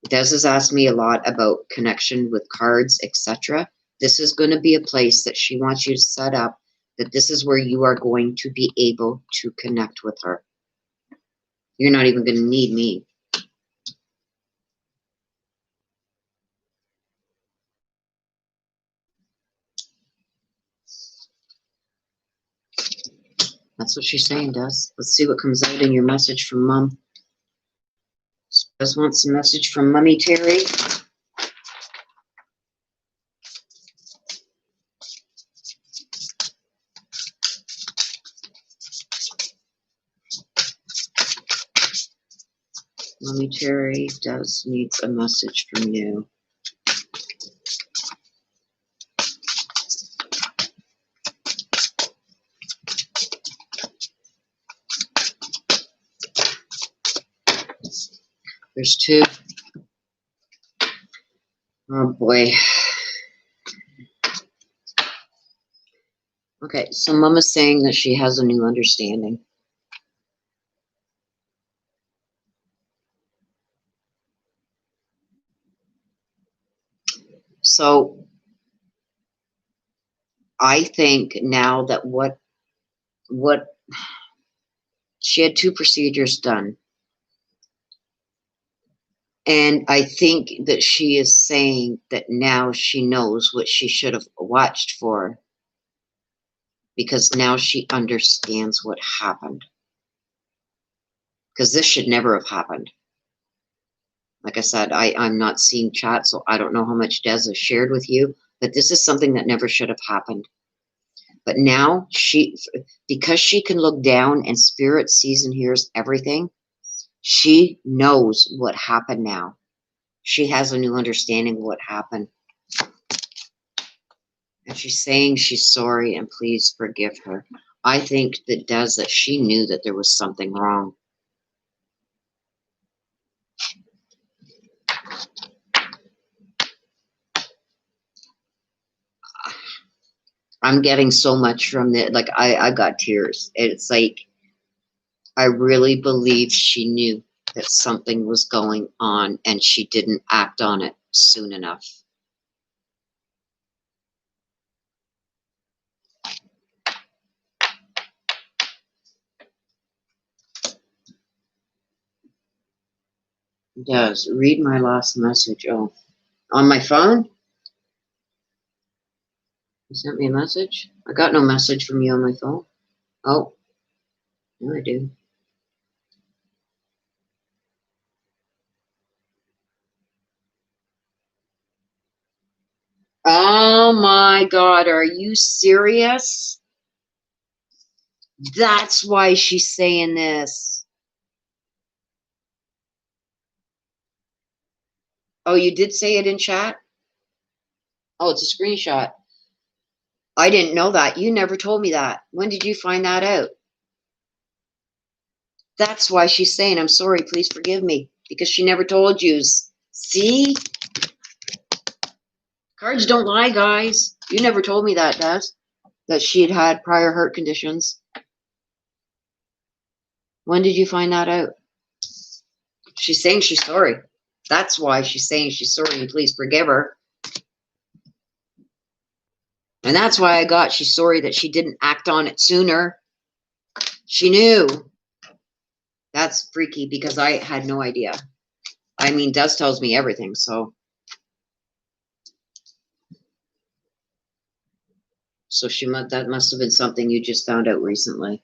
Des has asked me a lot about connection with cards, etc. This is going to be a place that she wants you to set up, that this is where you are going to be able to connect with her. You're not even going to need me. That's what she's saying, Des. Let's see what comes out in your message from Mom. Des wants a message from Mummy Terry. Mummy Terry does needs a message from you. There's two. Oh boy. Okay, so Mama's saying that she has a new understanding. So I think now that what she had 2 procedures done. And I think that she is saying that now she knows what she should have watched for, because now she understands what happened. Because this should never have happened. Like I said, I'm not seeing chat, so I don't know how much Des has shared with you, but this is something that never should have happened. But now because she can look down and spirit sees and hears everything, she knows what happened now. She has a new understanding of what happened. And she's saying she's sorry and please forgive her. I think that does that she knew that there was something wrong. I'm getting so much from it. Like, I got tears. It's like, I really believe she knew that something was going on and she didn't act on it soon enough. It does. Read my last message. Oh, on my phone? You sent me a message? I got no message from you on my phone. Oh, no, I do. Oh my God, are you serious? That's why she's saying this. Oh, you did say it in chat? Oh, it's a screenshot. I didn't know that. You never told me that. When did you find that out? That's why she's saying, I'm sorry, please forgive me. Because she never told you. See? Cards don't lie, guys. You never told me that, Des. That she had prior heart conditions. When did you find that out? She's saying she's sorry. That's why she's saying she's sorry and please forgive her. And that's why I got she's sorry that she didn't act on it sooner. She knew. That's freaky because I had no idea. I mean, Des tells me everything, so. So that must have been something you just found out recently.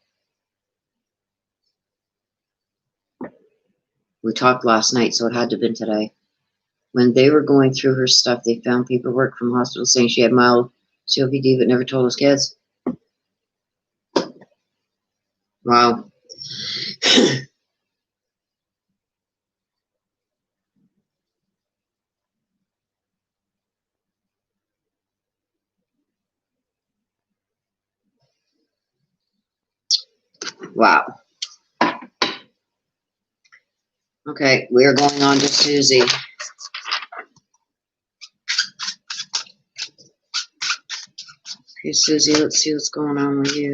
We talked last night, so it had to have been today. When they were going through her stuff, they found paperwork from hospital saying she had mild COPD but never told us kids. Wow. Wow. Okay, we are going on to Susie. Okay, Susie, let's see what's going on with you.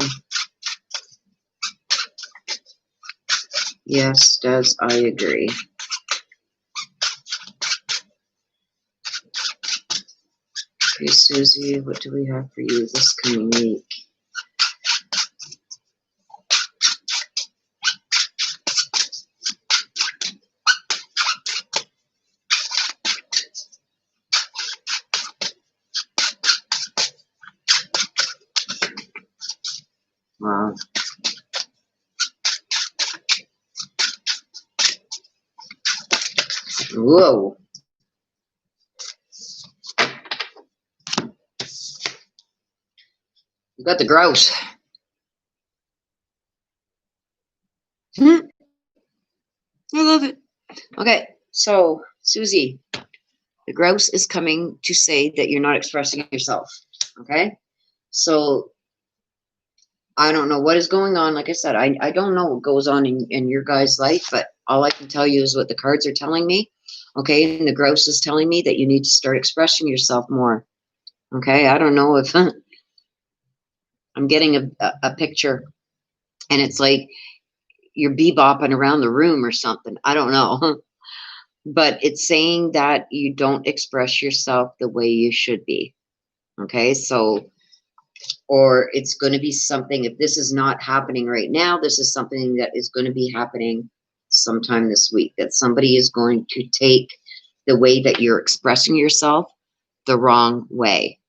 Yes, Des, I agree. Okay, Susie, what do we have for you this coming week? Wow. Whoa. You got the grouse. I love it. Okay, so Susie, the grouse is coming to say that you're not expressing yourself. Okay, so I don't know what is going on. Like I said, I don't know what goes on in your guys' life, but all I can tell you is what the cards are telling me. Okay, and the grouse is telling me that you need to start expressing yourself more. Okay, I don't know if I'm getting a picture, and it's like you're bebopping around the room or something. I don't know. But it's saying that you don't express yourself the way you should be. Okay, so, or it's going to be something, if this is not happening right now, this is something that is going to be happening sometime this week, that somebody is going to take the way that you're expressing yourself the wrong way.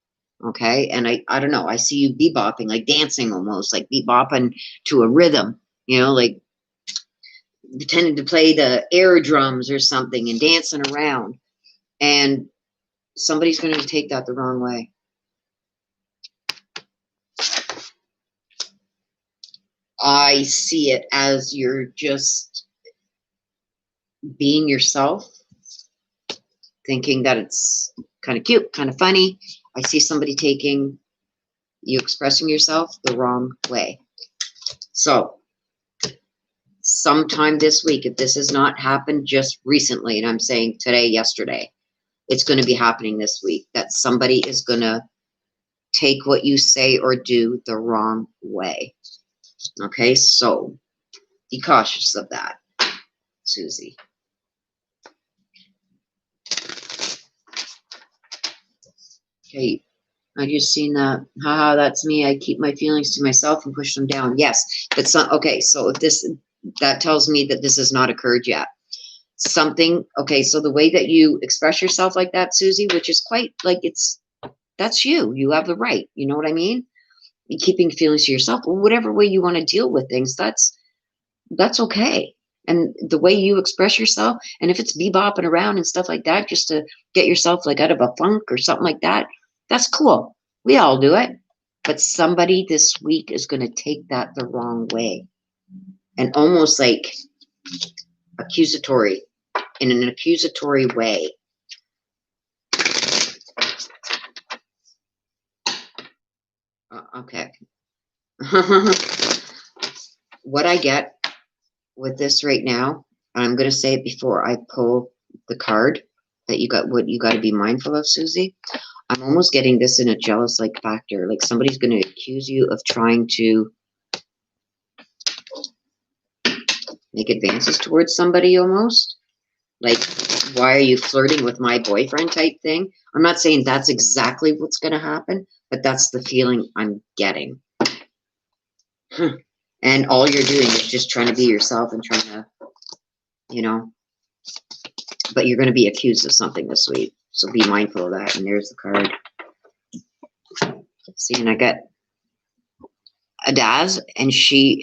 Okay, and I don't know, I see you bebopping, like dancing almost, like bebopping to a rhythm, you know, like pretending to play the air drums or something and dancing around, and somebody's going to take that the wrong way. I see it as you're just being yourself, thinking that it's kind of cute, kind of funny. I see somebody taking you expressing yourself the wrong way. So sometime this week, if this has not happened just recently, and I'm saying today, yesterday, it's going to be happening this week, that somebody is going to take what you say or do the wrong way. Okay, so be cautious of that, Susie. Okay, I just seen that. Haha, that's me. I keep my feelings to myself and push them down. Yes, but some, okay, so if this, that tells me that this has not occurred yet. Something, okay, so the way that you express yourself like that, Susie, which is quite like that's you. You have the right. You know what I mean? Keeping feelings to yourself, or whatever way you want to deal with things, that's okay. And the way you express yourself, and if it's bebopping around and stuff like that, just to get yourself like out of a funk or something like that, that's cool. We all do it. But somebody this week is going to take that the wrong way, and almost like accusatory, in an accusatory way. Okay. What I get with this right now, and I'm going to say it before I pull the card, that you got, what you got to be mindful of, Susie. I'm almost getting this in a jealous-like factor. Like somebody's going to accuse you of trying to make advances towards somebody almost. Like, why are you flirting with my boyfriend type thing? I'm not saying that's exactly what's going to happen, but that's the feeling I'm getting. And all you're doing is just trying to be yourself and trying to, you know, but you're going to be accused of something this week. So be mindful of that. And there's the card. Let's see, and I got a Daz, and she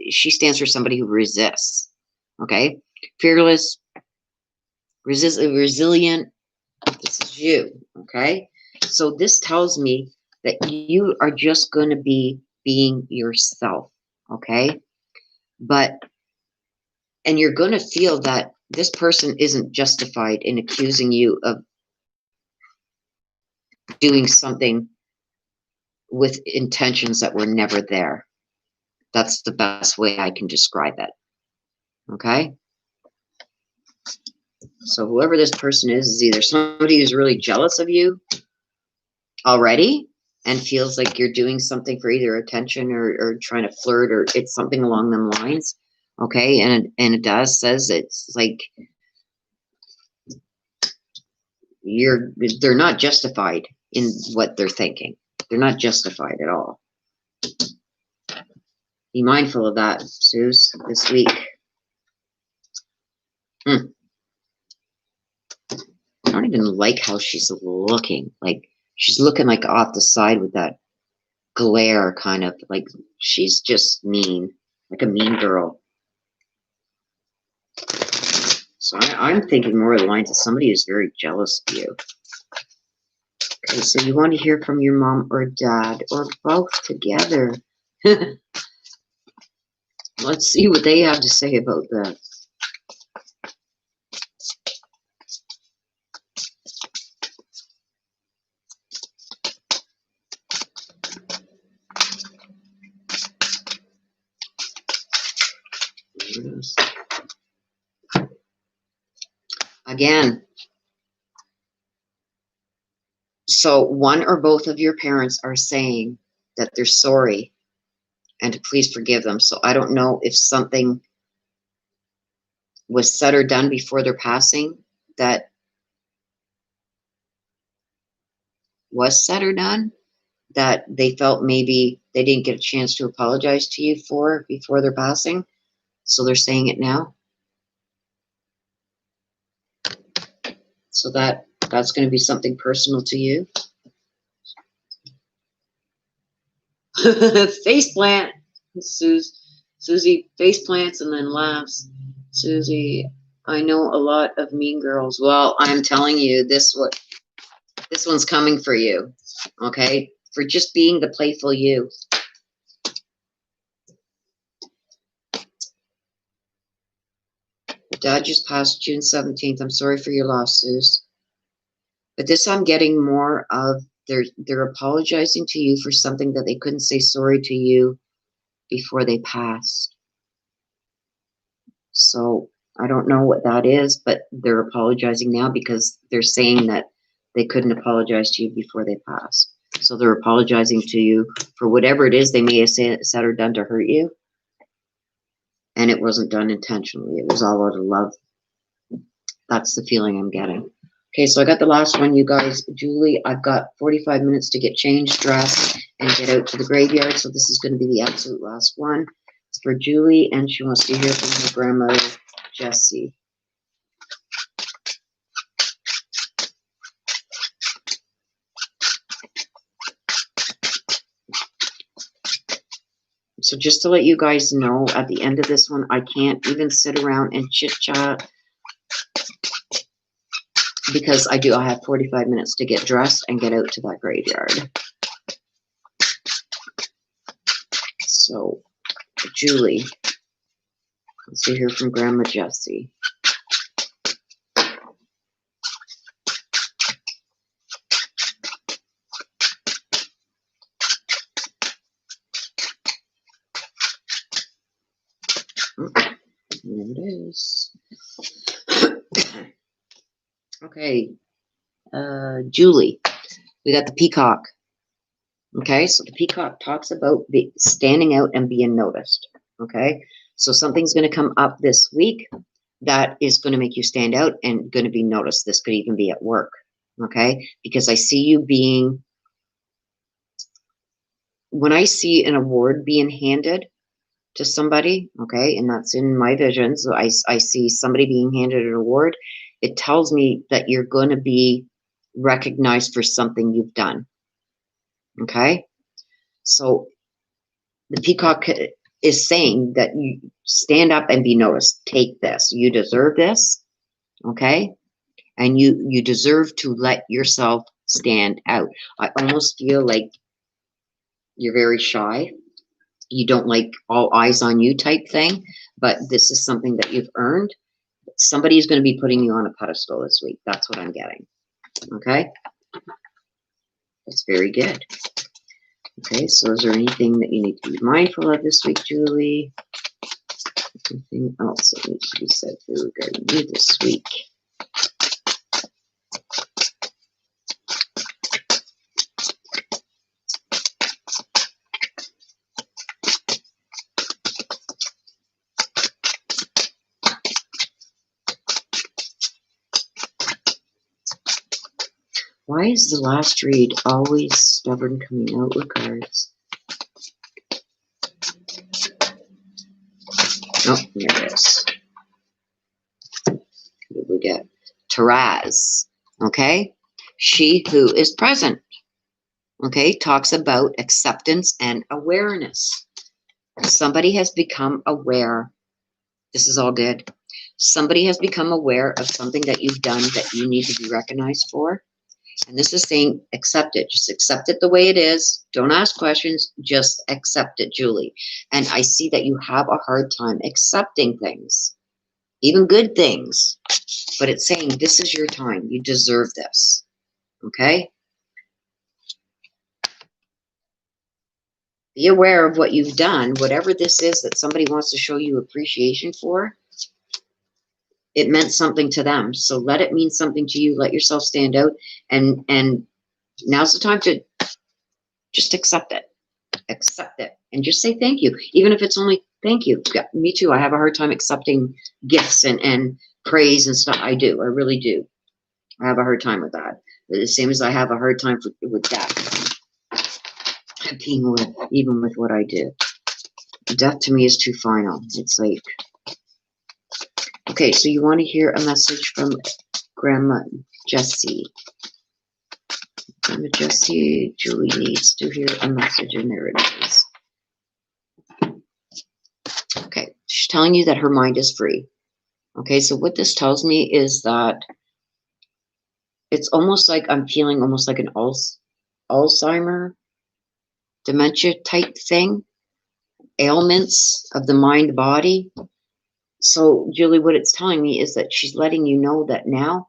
stands for somebody who resists. Okay? Fearless, resilient. This is you. Okay? So this tells me that you are just going to be being yourself. Okay? And you're going to feel that this person isn't justified in accusing you of doing something with intentions that were never there. That's the best way I can describe it. Okay? So whoever this person is either somebody who's really jealous of you already and feels like you're doing something for either attention or trying to flirt, or it's something along them lines. Okay? And it does says it's like they're not justified in what they're thinking. They're not justified at all. Be mindful of that, Suze, this week. I don't even like how she's looking. Like, she's looking like off the side with that glare, kind of like she's just mean, like a mean girl. So I'm thinking more of the lines of somebody who's very jealous of you. Okay, so you want to hear from your mom or dad or both together. Let's see what they have to say about that. Again, so one or both of your parents are saying that they're sorry and to please forgive them. So I don't know if something was said or done before their passing that was said or done that they felt maybe they didn't get a chance to apologize to you for before their passing. So they're saying it now. So that's going to be something personal to you. Face plant. Susie face plants and then laughs. Susie, I know a lot of mean girls. Well, I'm telling you, this one's coming for you. Okay? For just being the playful you. Dad just passed June 17th. I'm sorry for your loss, Suze. But this I'm getting more of, they're apologizing to you for something that they couldn't say sorry to you before they passed. So I don't know what that is, but they're apologizing now because they're saying that they couldn't apologize to you before they passed. So they're apologizing to you for whatever it is they may have said or done to hurt you. And it wasn't done intentionally. It was all out of love. That's the feeling I'm getting. Okay, so I got the last one, you guys. Julie, I've got 45 minutes to get changed, dressed, and get out to the graveyard. So this is going to be the absolute last one. It's for Julie, and she wants to hear from her grandmother, Jessie. So just to let you guys know, at the end of this one, I can't even sit around and chit-chat because I have 45 minutes to get dressed and get out to that graveyard. So, Julie, let's see here from Grandma Jessie. There it is. Okay, Julie, we got the peacock. Okay, so the peacock talks about standing out and being noticed. Okay, so something's going to come up this week that is going to make you stand out and going to be noticed. This could even be at work. Okay, because I see you being, when I see an award being handed to somebody, okay, and that's in my vision, so I see somebody being handed an award, it tells me that you're going to be recognized for something you've done. Okay, so the peacock is saying that you stand up and be noticed. Take this. You deserve this, okay, and you deserve to let yourself stand out. I almost feel like you're very shy. You don't like all eyes on you type thing, but this is something that you've earned. Somebody is going to be putting you on a pedestal this week. That's what I'm getting. Okay, that's very good. Okay, so is there anything that you need to be mindful of this week, Julie? Anything else that needs to be said regarding you this week? Why is the last read always stubborn coming out with cards? Oh, there it is. What did we get? Taraz. Okay? She who is present. Okay? Talks about acceptance and awareness. Somebody has become aware. This is all good. Somebody has become aware of something that you've done that you need to be recognized for. And this is saying, accept it. Just accept it the way it is. Don't ask questions. Just accept it, Julie. And I see that you have a hard time accepting things, even good things. But it's saying, this is your time. You deserve this. Okay? Be aware of what you've done, whatever this is that somebody wants to show you appreciation for. It meant something to them. So let it mean something to you. Let yourself stand out. And now's the time to just accept it. Accept it. And just say thank you. Even if it's only thank you. Yeah, me too. I have a hard time accepting gifts and praise and stuff. I do. I really do. I have a hard time with that. The same as I have a hard time with death. Being with, even with what I do. Death to me is too final. It's like, okay, so you want to hear a message from Grandma Jessie. Grandma Jessie, Julie needs to hear a message, and there it is. Okay, she's telling you that her mind is free. Okay, so what this tells me is that it's almost like I'm feeling almost like an Alzheimer, dementia type thing, ailments of the mind body. So, Julie, what it's telling me is that she's letting you know that now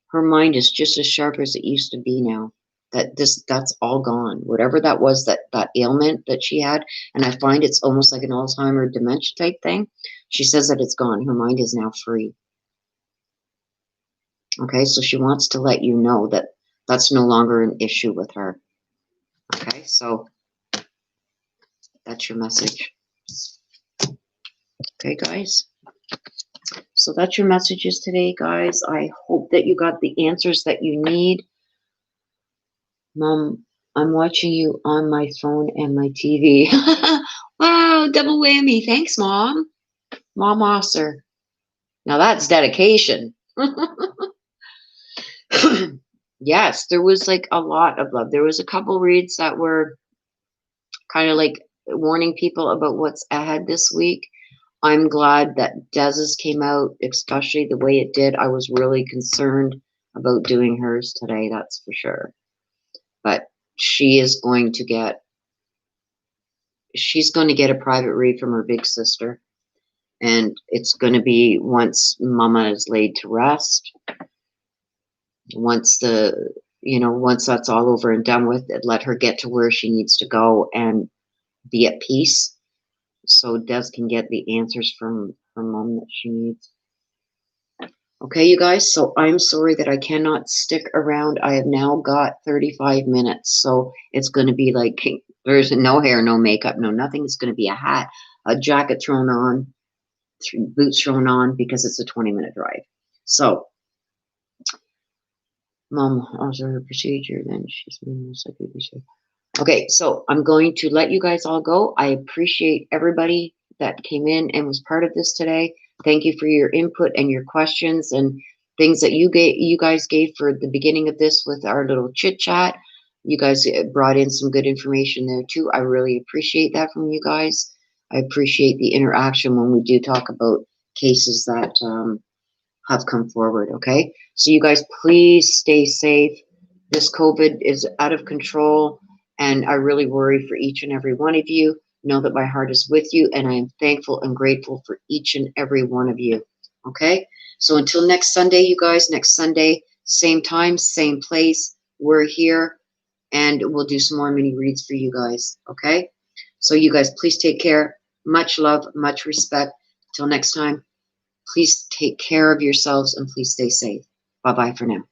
her mind is just as sharp as it used to be now. That's all gone. Whatever that was, that ailment that she had, and I find it's almost like an Alzheimer dementia type thing. She says that it's gone. Her mind is now free. Okay, so she wants to let you know that that's no longer an issue with her. Okay, so that's your message. Okay, guys. So that's your messages today, guys. I hope that you got the answers that you need. Mom, I'm watching you on my phone and my TV. Wow, double whammy. Thanks, Mom. Mom Osser. Now that's dedication. Yes, there was like a lot of love. There was a couple reads that were kind of like warning people about what's ahead this week. I'm glad that Dez's came out, especially the way it did. I was really concerned about doing hers today, that's for sure. But she's going to get a private read from her big sister. And it's going to be once Mama is laid to rest. Once that's all over and done with, let her get to where she needs to go and be at peace. So Des can get the answers from her mom that she needs. Okay, you guys, so I'm sorry that I cannot stick around. I have now got 35 minutes, so it's going to be like, there's no hair, no makeup, no nothing. It's going to be a hat, a jacket thrown on, boots thrown on, because it's a 20-minute drive. So, Mom, also her procedure, then she's most likely to. Okay, so I'm going to let you guys all go. I appreciate everybody that came in and was part of this today. Thank you for your input and your questions and things that you guys gave for the beginning of this with our little chit chat. You guys brought in some good information there too. I really appreciate that from you guys. I appreciate the interaction when we do talk about cases that have come forward. Okay, so you guys please stay safe. This COVID is out of control. And I really worry for each and every one of you. Know that my heart is with you, and I am thankful and grateful for each and every one of you. Okay? So until next Sunday, you guys, next Sunday, same time, same place, we're here, and we'll do some more mini reads for you guys. Okay? So you guys, please take care. Much love, much respect. Till next time, please take care of yourselves and please stay safe. Bye-bye for now.